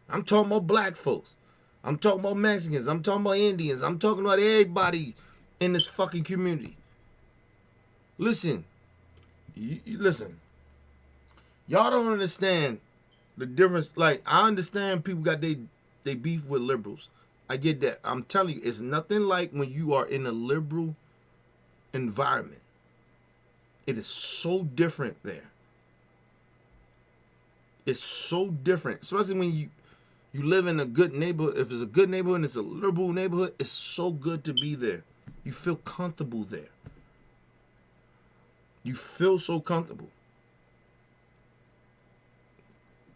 Speaker 1: I'm talking about black folks. I'm talking about Mexicans. I'm talking about Indians. I'm talking about everybody in this fucking community. Listen. Listen. Y'all don't understand the difference. Like, I understand people got they beef with liberals. I get that. I'm telling you, it's nothing like when you are in a liberal environment. It is so different there. It's so different. Especially when you live in a good neighborhood. If it's a good neighborhood and it's a liberal neighborhood, it's so good to be there. You feel comfortable there. You feel so comfortable.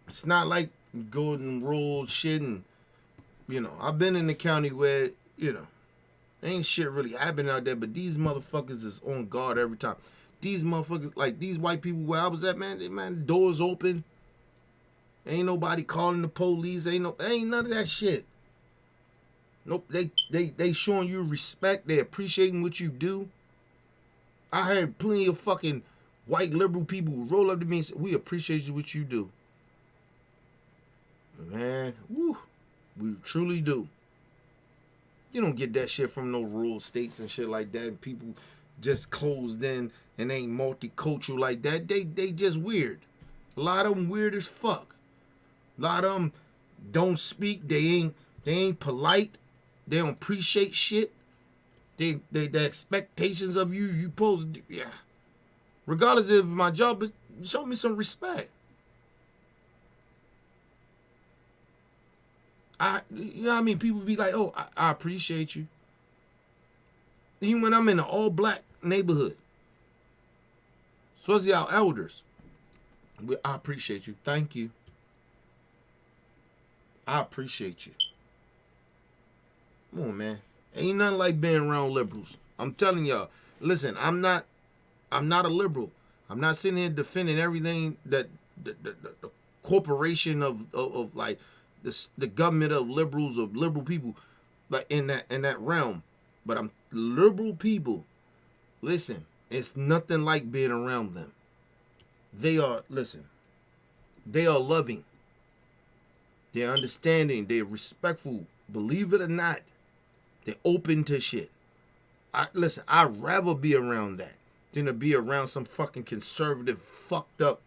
Speaker 1: It's not like golden rule shit and, I've been in the county where, ain't shit really happening out there, but these motherfuckers is on guard every time. These motherfuckers, like these white people where I was at, man, doors open. Ain't nobody calling the police. Ain't none of that shit. Nope, they showing you respect. They appreciating what you do. I heard plenty of fucking white liberal people who roll up to me and say, we appreciate what you do. Man, woo, we truly do. You don't get that shit from no rural states and shit like that. And people just closed in and ain't multicultural like that. They just weird. A lot of them weird as fuck. A lot of them don't speak. They ain't polite. They don't appreciate shit. The expectations of you supposed to do, yeah. Regardless if my job is, show me some respect. You know what I mean? People be like, oh, I appreciate you. Even when I'm in an all-black neighborhood. Especially our elders. I appreciate you. Thank you. I appreciate you. Come on, man. Ain't nothing like being around liberals. I'm telling y'all. Listen, I'm not a liberal. I'm not sitting here defending everything that the corporation of like the government of liberals, of liberal people, like in that realm. But I'm liberal people. Listen, it's nothing like being around them. They are loving. They're understanding. They're respectful. Believe it or not, they're open to shit. I'd rather be around that than to be around some fucking conservative, fucked up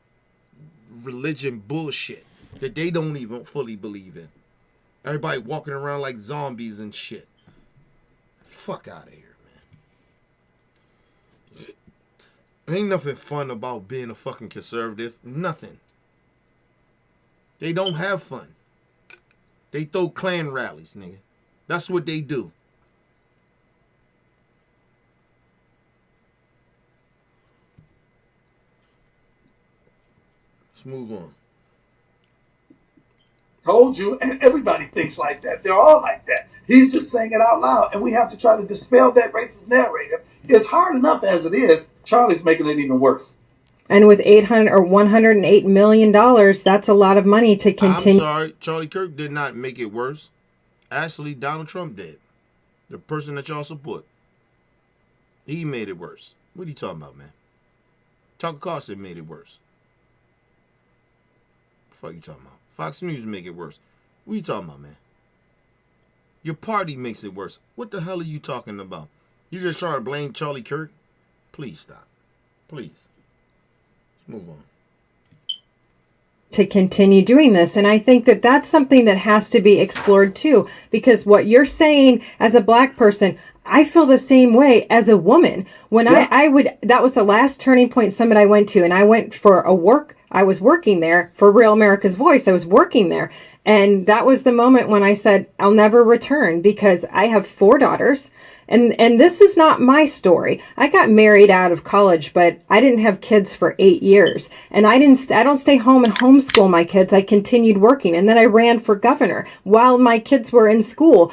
Speaker 1: religion bullshit that they don't even fully believe in. Everybody walking around like zombies and shit. Fuck out of here, man. Ain't nothing fun about being a fucking conservative. Nothing. They don't have fun. They throw Klan rallies, nigga. That's what they do. Let's move on.
Speaker 3: Told you, and everybody thinks like that. They're all like that. He's just saying it out loud, and we have to try to dispel that racist narrative. It's hard enough as it is. Charlie's making it even worse.
Speaker 2: And with $108 million, that's a lot of money to continue.
Speaker 1: I'm sorry, Charlie Kirk did not make it worse. Actually, Donald Trump did. The person that y'all support. He made it worse. What are you talking about, man? Tucker Carlson made it worse. What the fuck you talking about? Fox News make it worse. What are you talking about, man? Your party makes it worse. What the hell are you talking about? You just trying to blame Charlie Kirk? Please stop. Please. Let's move on.
Speaker 2: To continue doing this. And I think that that's something that has to be explored too, because what you're saying as a black person, I feel the same way as a woman. When that was the last Turning Point Summit I went to, and I went for I was working there for Real America's Voice. I was working there. And that was the moment when I said, I'll never return, because I have 4 daughters. And this is not my story. I got married out of college, but I didn't have kids for 8 years. And I don't stay home and homeschool my kids. I continued working. And then I ran for governor while my kids were in school.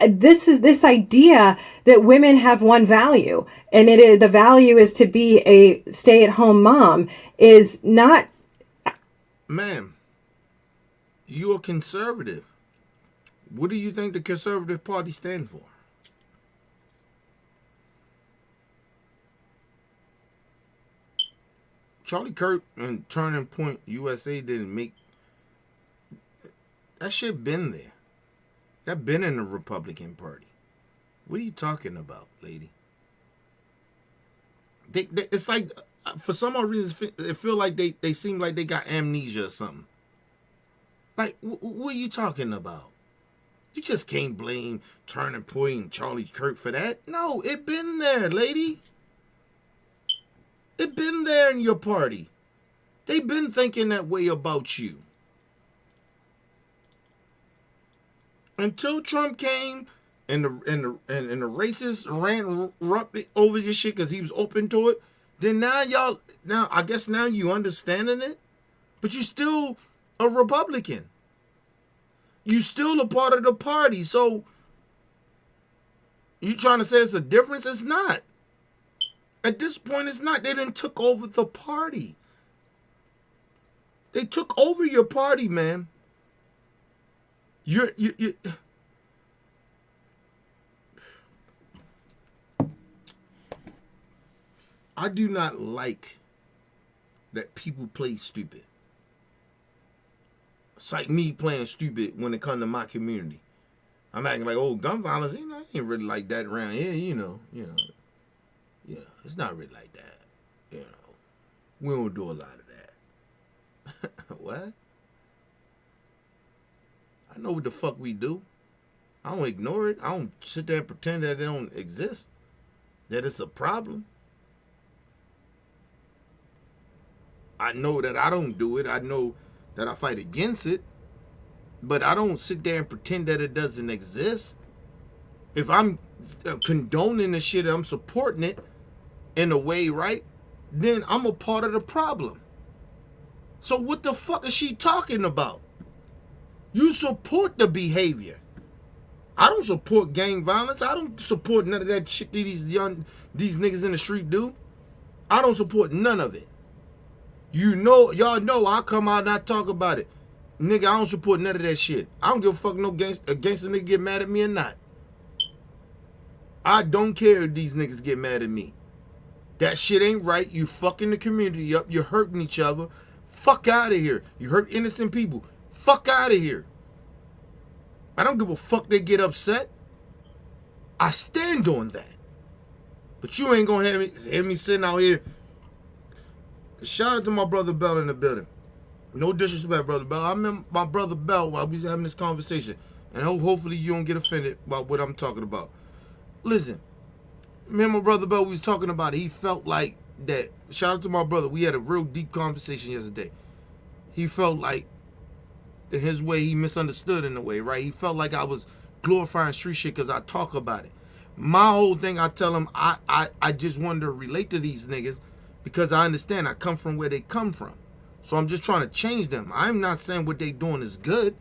Speaker 2: This idea that women have one value, and the value is to be a stay-at-home mom, is not.
Speaker 1: Ma'am, you're a conservative. What do you think the Conservative Party stand for? Charlie Kirk and Turning Point USA didn't make that shit. Been there. That been in the Republican Party. What are you talking about, lady? It's like, for some odd reason, it feel like they seem like they got amnesia or something. Like, what are you talking about? You just can't blame Turning Point and Charlie Kirk for that. No, it been there, lady. It been there in your party. They been thinking that way about you. Until Trump came and the racists ran over your shit because he was open to it, then I guess now you understanding it, but you still a Republican. You still a part of the party. So you trying to say it's a difference? It's not. At this point, it's not. They done took over the party. They took over your party, man. You I do not like that people play stupid. It's like me playing stupid when it comes to my community. I'm acting like, oh, gun violence, ain't really like that around here, Yeah, it's not really like that. We don't do a lot of that. What? I know what the fuck we do. I don't ignore it. I don't sit there and pretend that it don't exist, that it's a problem. I know that I don't do it. I know that I fight against it. But I don't sit there and pretend that it doesn't exist. If I'm condoning the shit, I'm supporting it in a way, right? Then I'm a part of the problem. So what the fuck is she talking about? You support the behavior. I don't support gang violence. I don't support none of that shit that these niggas in the street do. I don't support none of it. Y'all know I come out and I talk about it. Nigga, I don't support none of that shit. I don't give a fuck no gangster nigga get mad at me or not. I don't care if these niggas get mad at me. That shit ain't right. You fucking the community up. You're hurting each other. Fuck out of here. You hurt innocent people. Fuck out of here. I don't give a fuck they get upset. I stand on that. But you ain't gonna have me sitting out here. Shout out to my brother Bell in the building. No disrespect, brother Bell. I remember my brother Bell while we was having this conversation. And hopefully you don't get offended about what I'm talking about. Listen, me and my brother Bell, we was talking about it. He felt like that. Shout out to my brother. We had a real deep conversation yesterday. He felt like, in his way, he misunderstood in a way, right? He felt like I was glorifying street shit because I talk about it. My whole thing, I tell him, I just wanted to relate to these niggas because I understand I come from where they come from. So I'm just trying to change them. I'm not saying what they doing is good.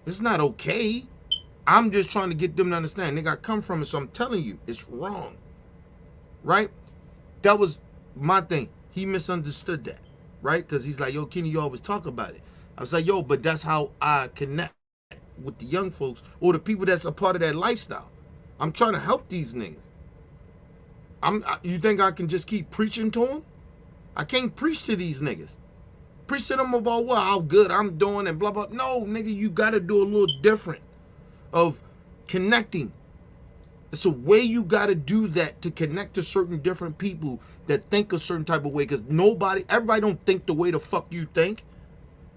Speaker 1: It's not okay. I'm just trying to get them to understand. Nigga, I come from it, so I'm telling you, it's wrong. Right? That was my thing. He misunderstood that. Right? Because he's like, yo, Kenny, you always talk about it. I was like, yo, but that's how I connect with the young folks or the people that's a part of that lifestyle. I'm trying to help these niggas. You think I can just keep preaching to them? I can't preach to these niggas. Preach to them about what, how good I'm doing and blah, blah. No, nigga, you got to do a little different of connecting. It's a way you got to do that to connect to certain different people that think a certain type of way because everybody don't think the way the fuck you think.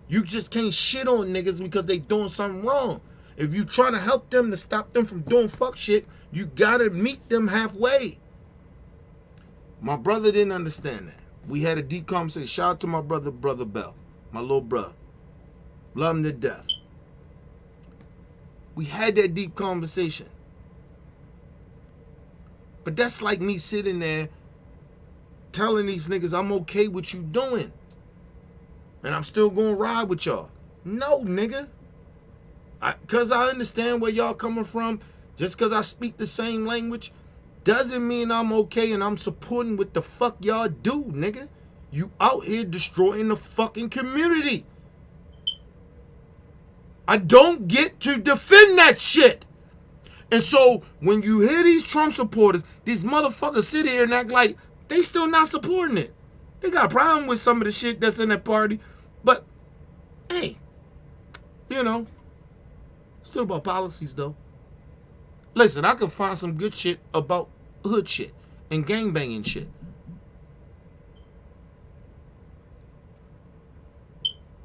Speaker 1: You just can't shit on niggas because they doing something wrong. If you trying to help them to stop them from doing fuck shit, you gotta meet them halfway. My brother didn't understand that. We had a deep conversation. Shout out to my brother Bell, my little brother. Love him to death. We had that deep conversation. But that's like me sitting there telling these niggas I'm okay with you doing. And I'm still gonna ride with y'all. No, nigga. Cause I understand where y'all coming from. Just cause I speak the same language doesn't mean I'm okay and I'm supporting what the fuck y'all do, nigga. You out here destroying the fucking community. I don't get to defend that shit. And so when you hear these Trump supporters, these motherfuckers sit here and act like they still not supporting it. They got a problem with some of the shit that's in that party. But, hey, you know, still about policies, though. Listen, I can find some good shit about hood shit and gangbanging shit.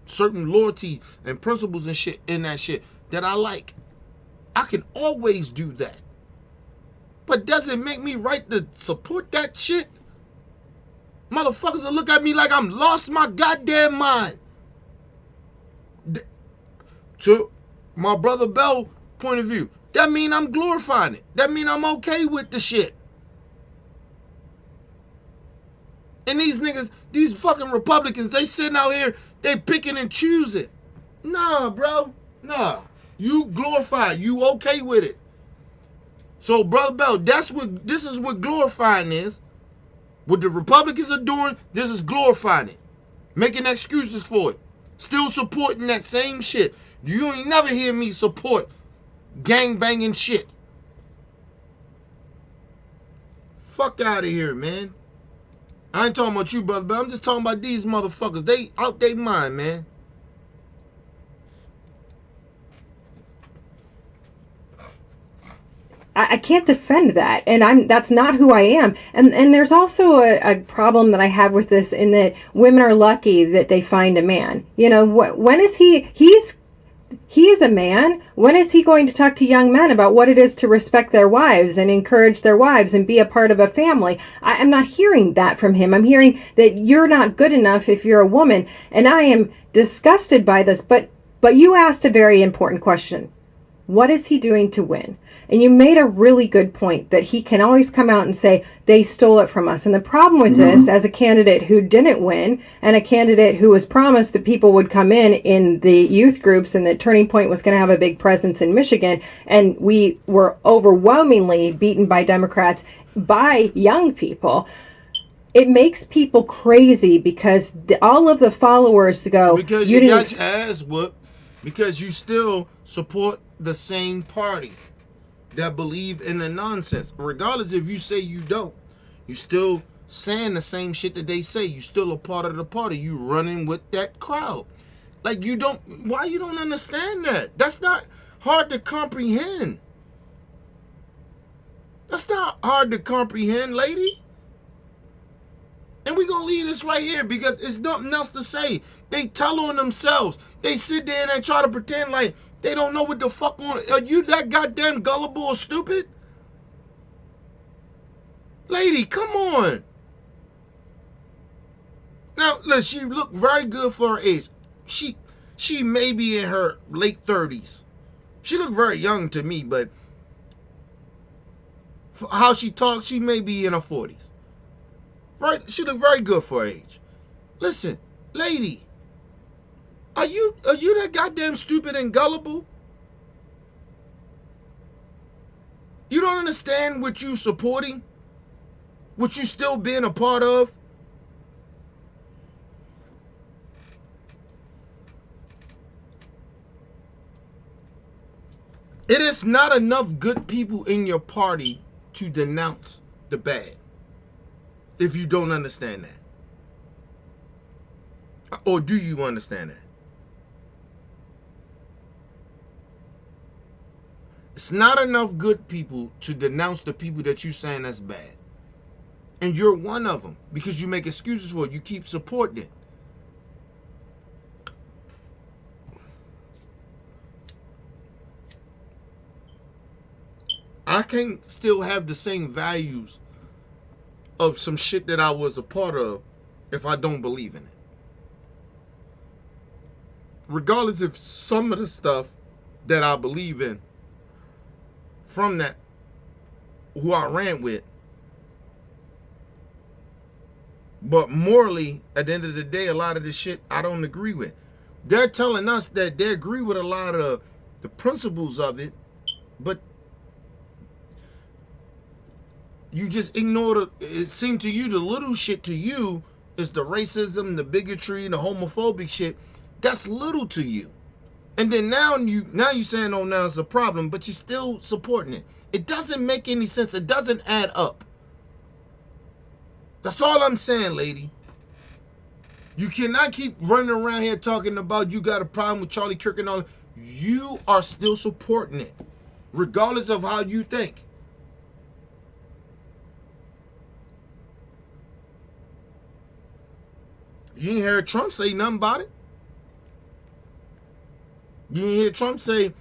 Speaker 1: Certain loyalty and principles and shit in that shit that I like. I can always do that. But does it make me right to support that shit? Motherfuckers will look at me like I'm lost my goddamn mind. To my brother Bell point of view, that mean I'm glorifying it. That mean I'm okay with the shit. And these niggas, these fucking Republicans, they sitting out here, they picking and choosing. Nah, bro. Nah. You glorify it. You okay with it. So, Brother Bell, this is what glorifying is. What the Republicans are doing, this is glorifying it. Making excuses for it. Still supporting that same shit. You ain't never hear me support gangbanging shit. Fuck out of here, man. I ain't talking about you, Brother Bell. I'm just talking about these motherfuckers. They out their mind, man.
Speaker 2: I can't defend that, and that's not who I am. And there's also a problem that I have with this, in that women are lucky that they find a man. You know, when is he is a man. When is he going to talk to young men about what it is to respect their wives and encourage their wives and be a part of a family? I'm not hearing that from him. I'm hearing that you're not good enough if you're a woman, and I am disgusted by this. But you asked a very important question. What is he doing to win? And you made a really good point that he can always come out and say, they stole it from us. And the problem with this, as a candidate who didn't win, and a candidate who was promised that people would come in the youth groups, and that Turning Point was going to have a big presence in Michigan, and we were overwhelmingly beaten by Democrats, by young people, it makes people crazy, because all of the followers go,
Speaker 1: because you got your ass whooped, because you still support the same party that believe in the nonsense. Regardless if you say you don't, you still saying the same shit that they say. You still a part of the party. You running with that crowd. Like, you don't, why you don't understand that? That's not hard to comprehend. That's not hard to comprehend, lady. And we gonna leave this right here because it's nothing else to say. They tell on themselves. They sit there and they try to pretend like they don't know what the fuck on. Are you that goddamn gullible or stupid? Lady, come on. Now, look, she looked very good for her age. She may be in her late 30s. She looked very young to me, but for how she talks, she may be in her 40s. Right? She looked very good for her age. Listen, lady, are you that goddamn stupid and gullible? You don't understand what you supporting? What you still being a part of? It is not enough good people in your party to denounce the bad. If you don't understand that. Or do you understand that? It's not enough good people to denounce the people that you saying that's bad. And you're one of them because you make excuses for it. You keep supporting it. I can't still have the same values of some shit that I was a part of if I don't believe in it. Regardless if some of the stuff that I believe in from that, who I ran with, but morally, at the end of the day, a lot of this shit I don't agree with. They're telling us that they agree with a lot of the principles of it, but you just ignore it seemed to you the little shit to you is the racism, the bigotry, the homophobic shit. That's little to you. And then now you saying, oh, now it's a problem, but you're still supporting it. It doesn't make any sense. It doesn't add up. That's all I'm saying, lady. You cannot keep running around here talking about you got a problem with Charlie Kirk and all. You are still supporting it, regardless of how you think. You ain't heard Trump say nothing about it. You ain't hear Trump say,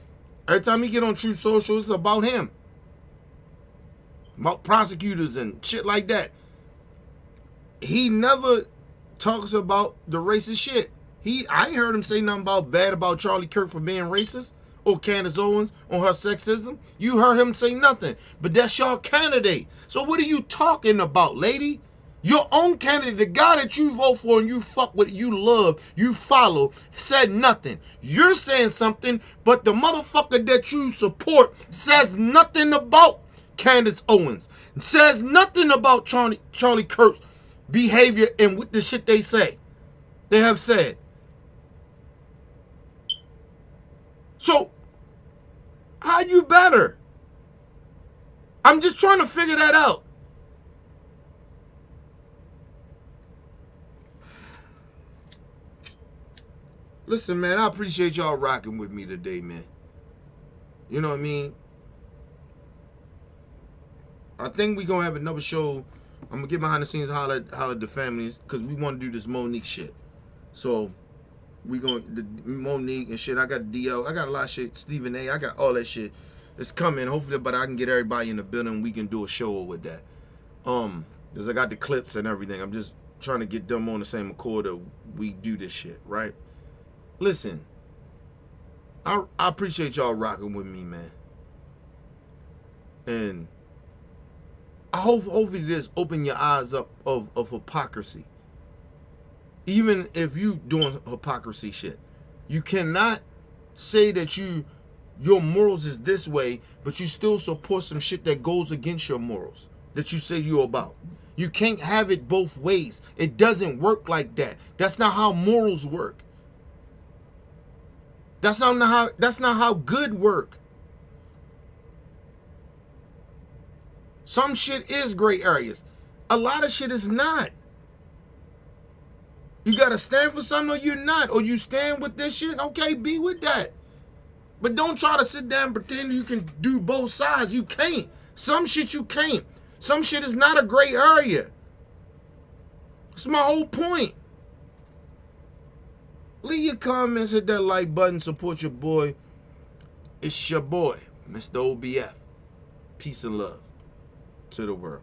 Speaker 1: every time he get on Truth Social, it's about him. About prosecutors and shit like that. He never talks about the racist shit. I ain't heard him say nothing bad about Charlie Kirk for being racist or Candace Owens on her sexism. You heard him say nothing. But that's your candidate. So what are you talking about, lady? Your own candidate, the guy that you vote for and you fuck with, you love, you follow, said nothing. You're saying something, but the motherfucker that you support says nothing about Candace Owens. Says nothing about Charlie Kirk's behavior and with the shit they say. They have said. So, how you better? I'm just trying to figure that out. Listen, man, I appreciate y'all rocking with me today, man. You know what I mean? I think we're going to have another show. I'm going to get behind the scenes and holler at the families because we want to do this Monique shit. So, we going to, Monique and shit, I got DL, I got a lot of shit, Stephen A, I got all that shit. It's coming, hopefully, but I can get everybody in the building. We can do a show with that. Because I got the clips and everything. I'm just trying to get them on the same accord that we do this shit, right? Listen, I appreciate y'all rocking with me, man. And I hopefully this open your eyes up of hypocrisy. Even if you doing hypocrisy shit. You cannot say that your morals is this way, but you still support some shit that goes against your morals that you say you're about. You can't have it both ways. It doesn't work like that. That's not how morals work. That's not how good work. Some shit is gray areas. A lot of shit is not. You gotta stand for something or you're not. Or you stand with this shit, okay, be with that. But don't try to sit down and pretend you can do both sides. You can't. Some shit you can't. Some shit is not a gray area. That's my whole point. Leave your comments, hit that like button, support your boy. It's your boy, Mr. OBF. Peace and love to the world.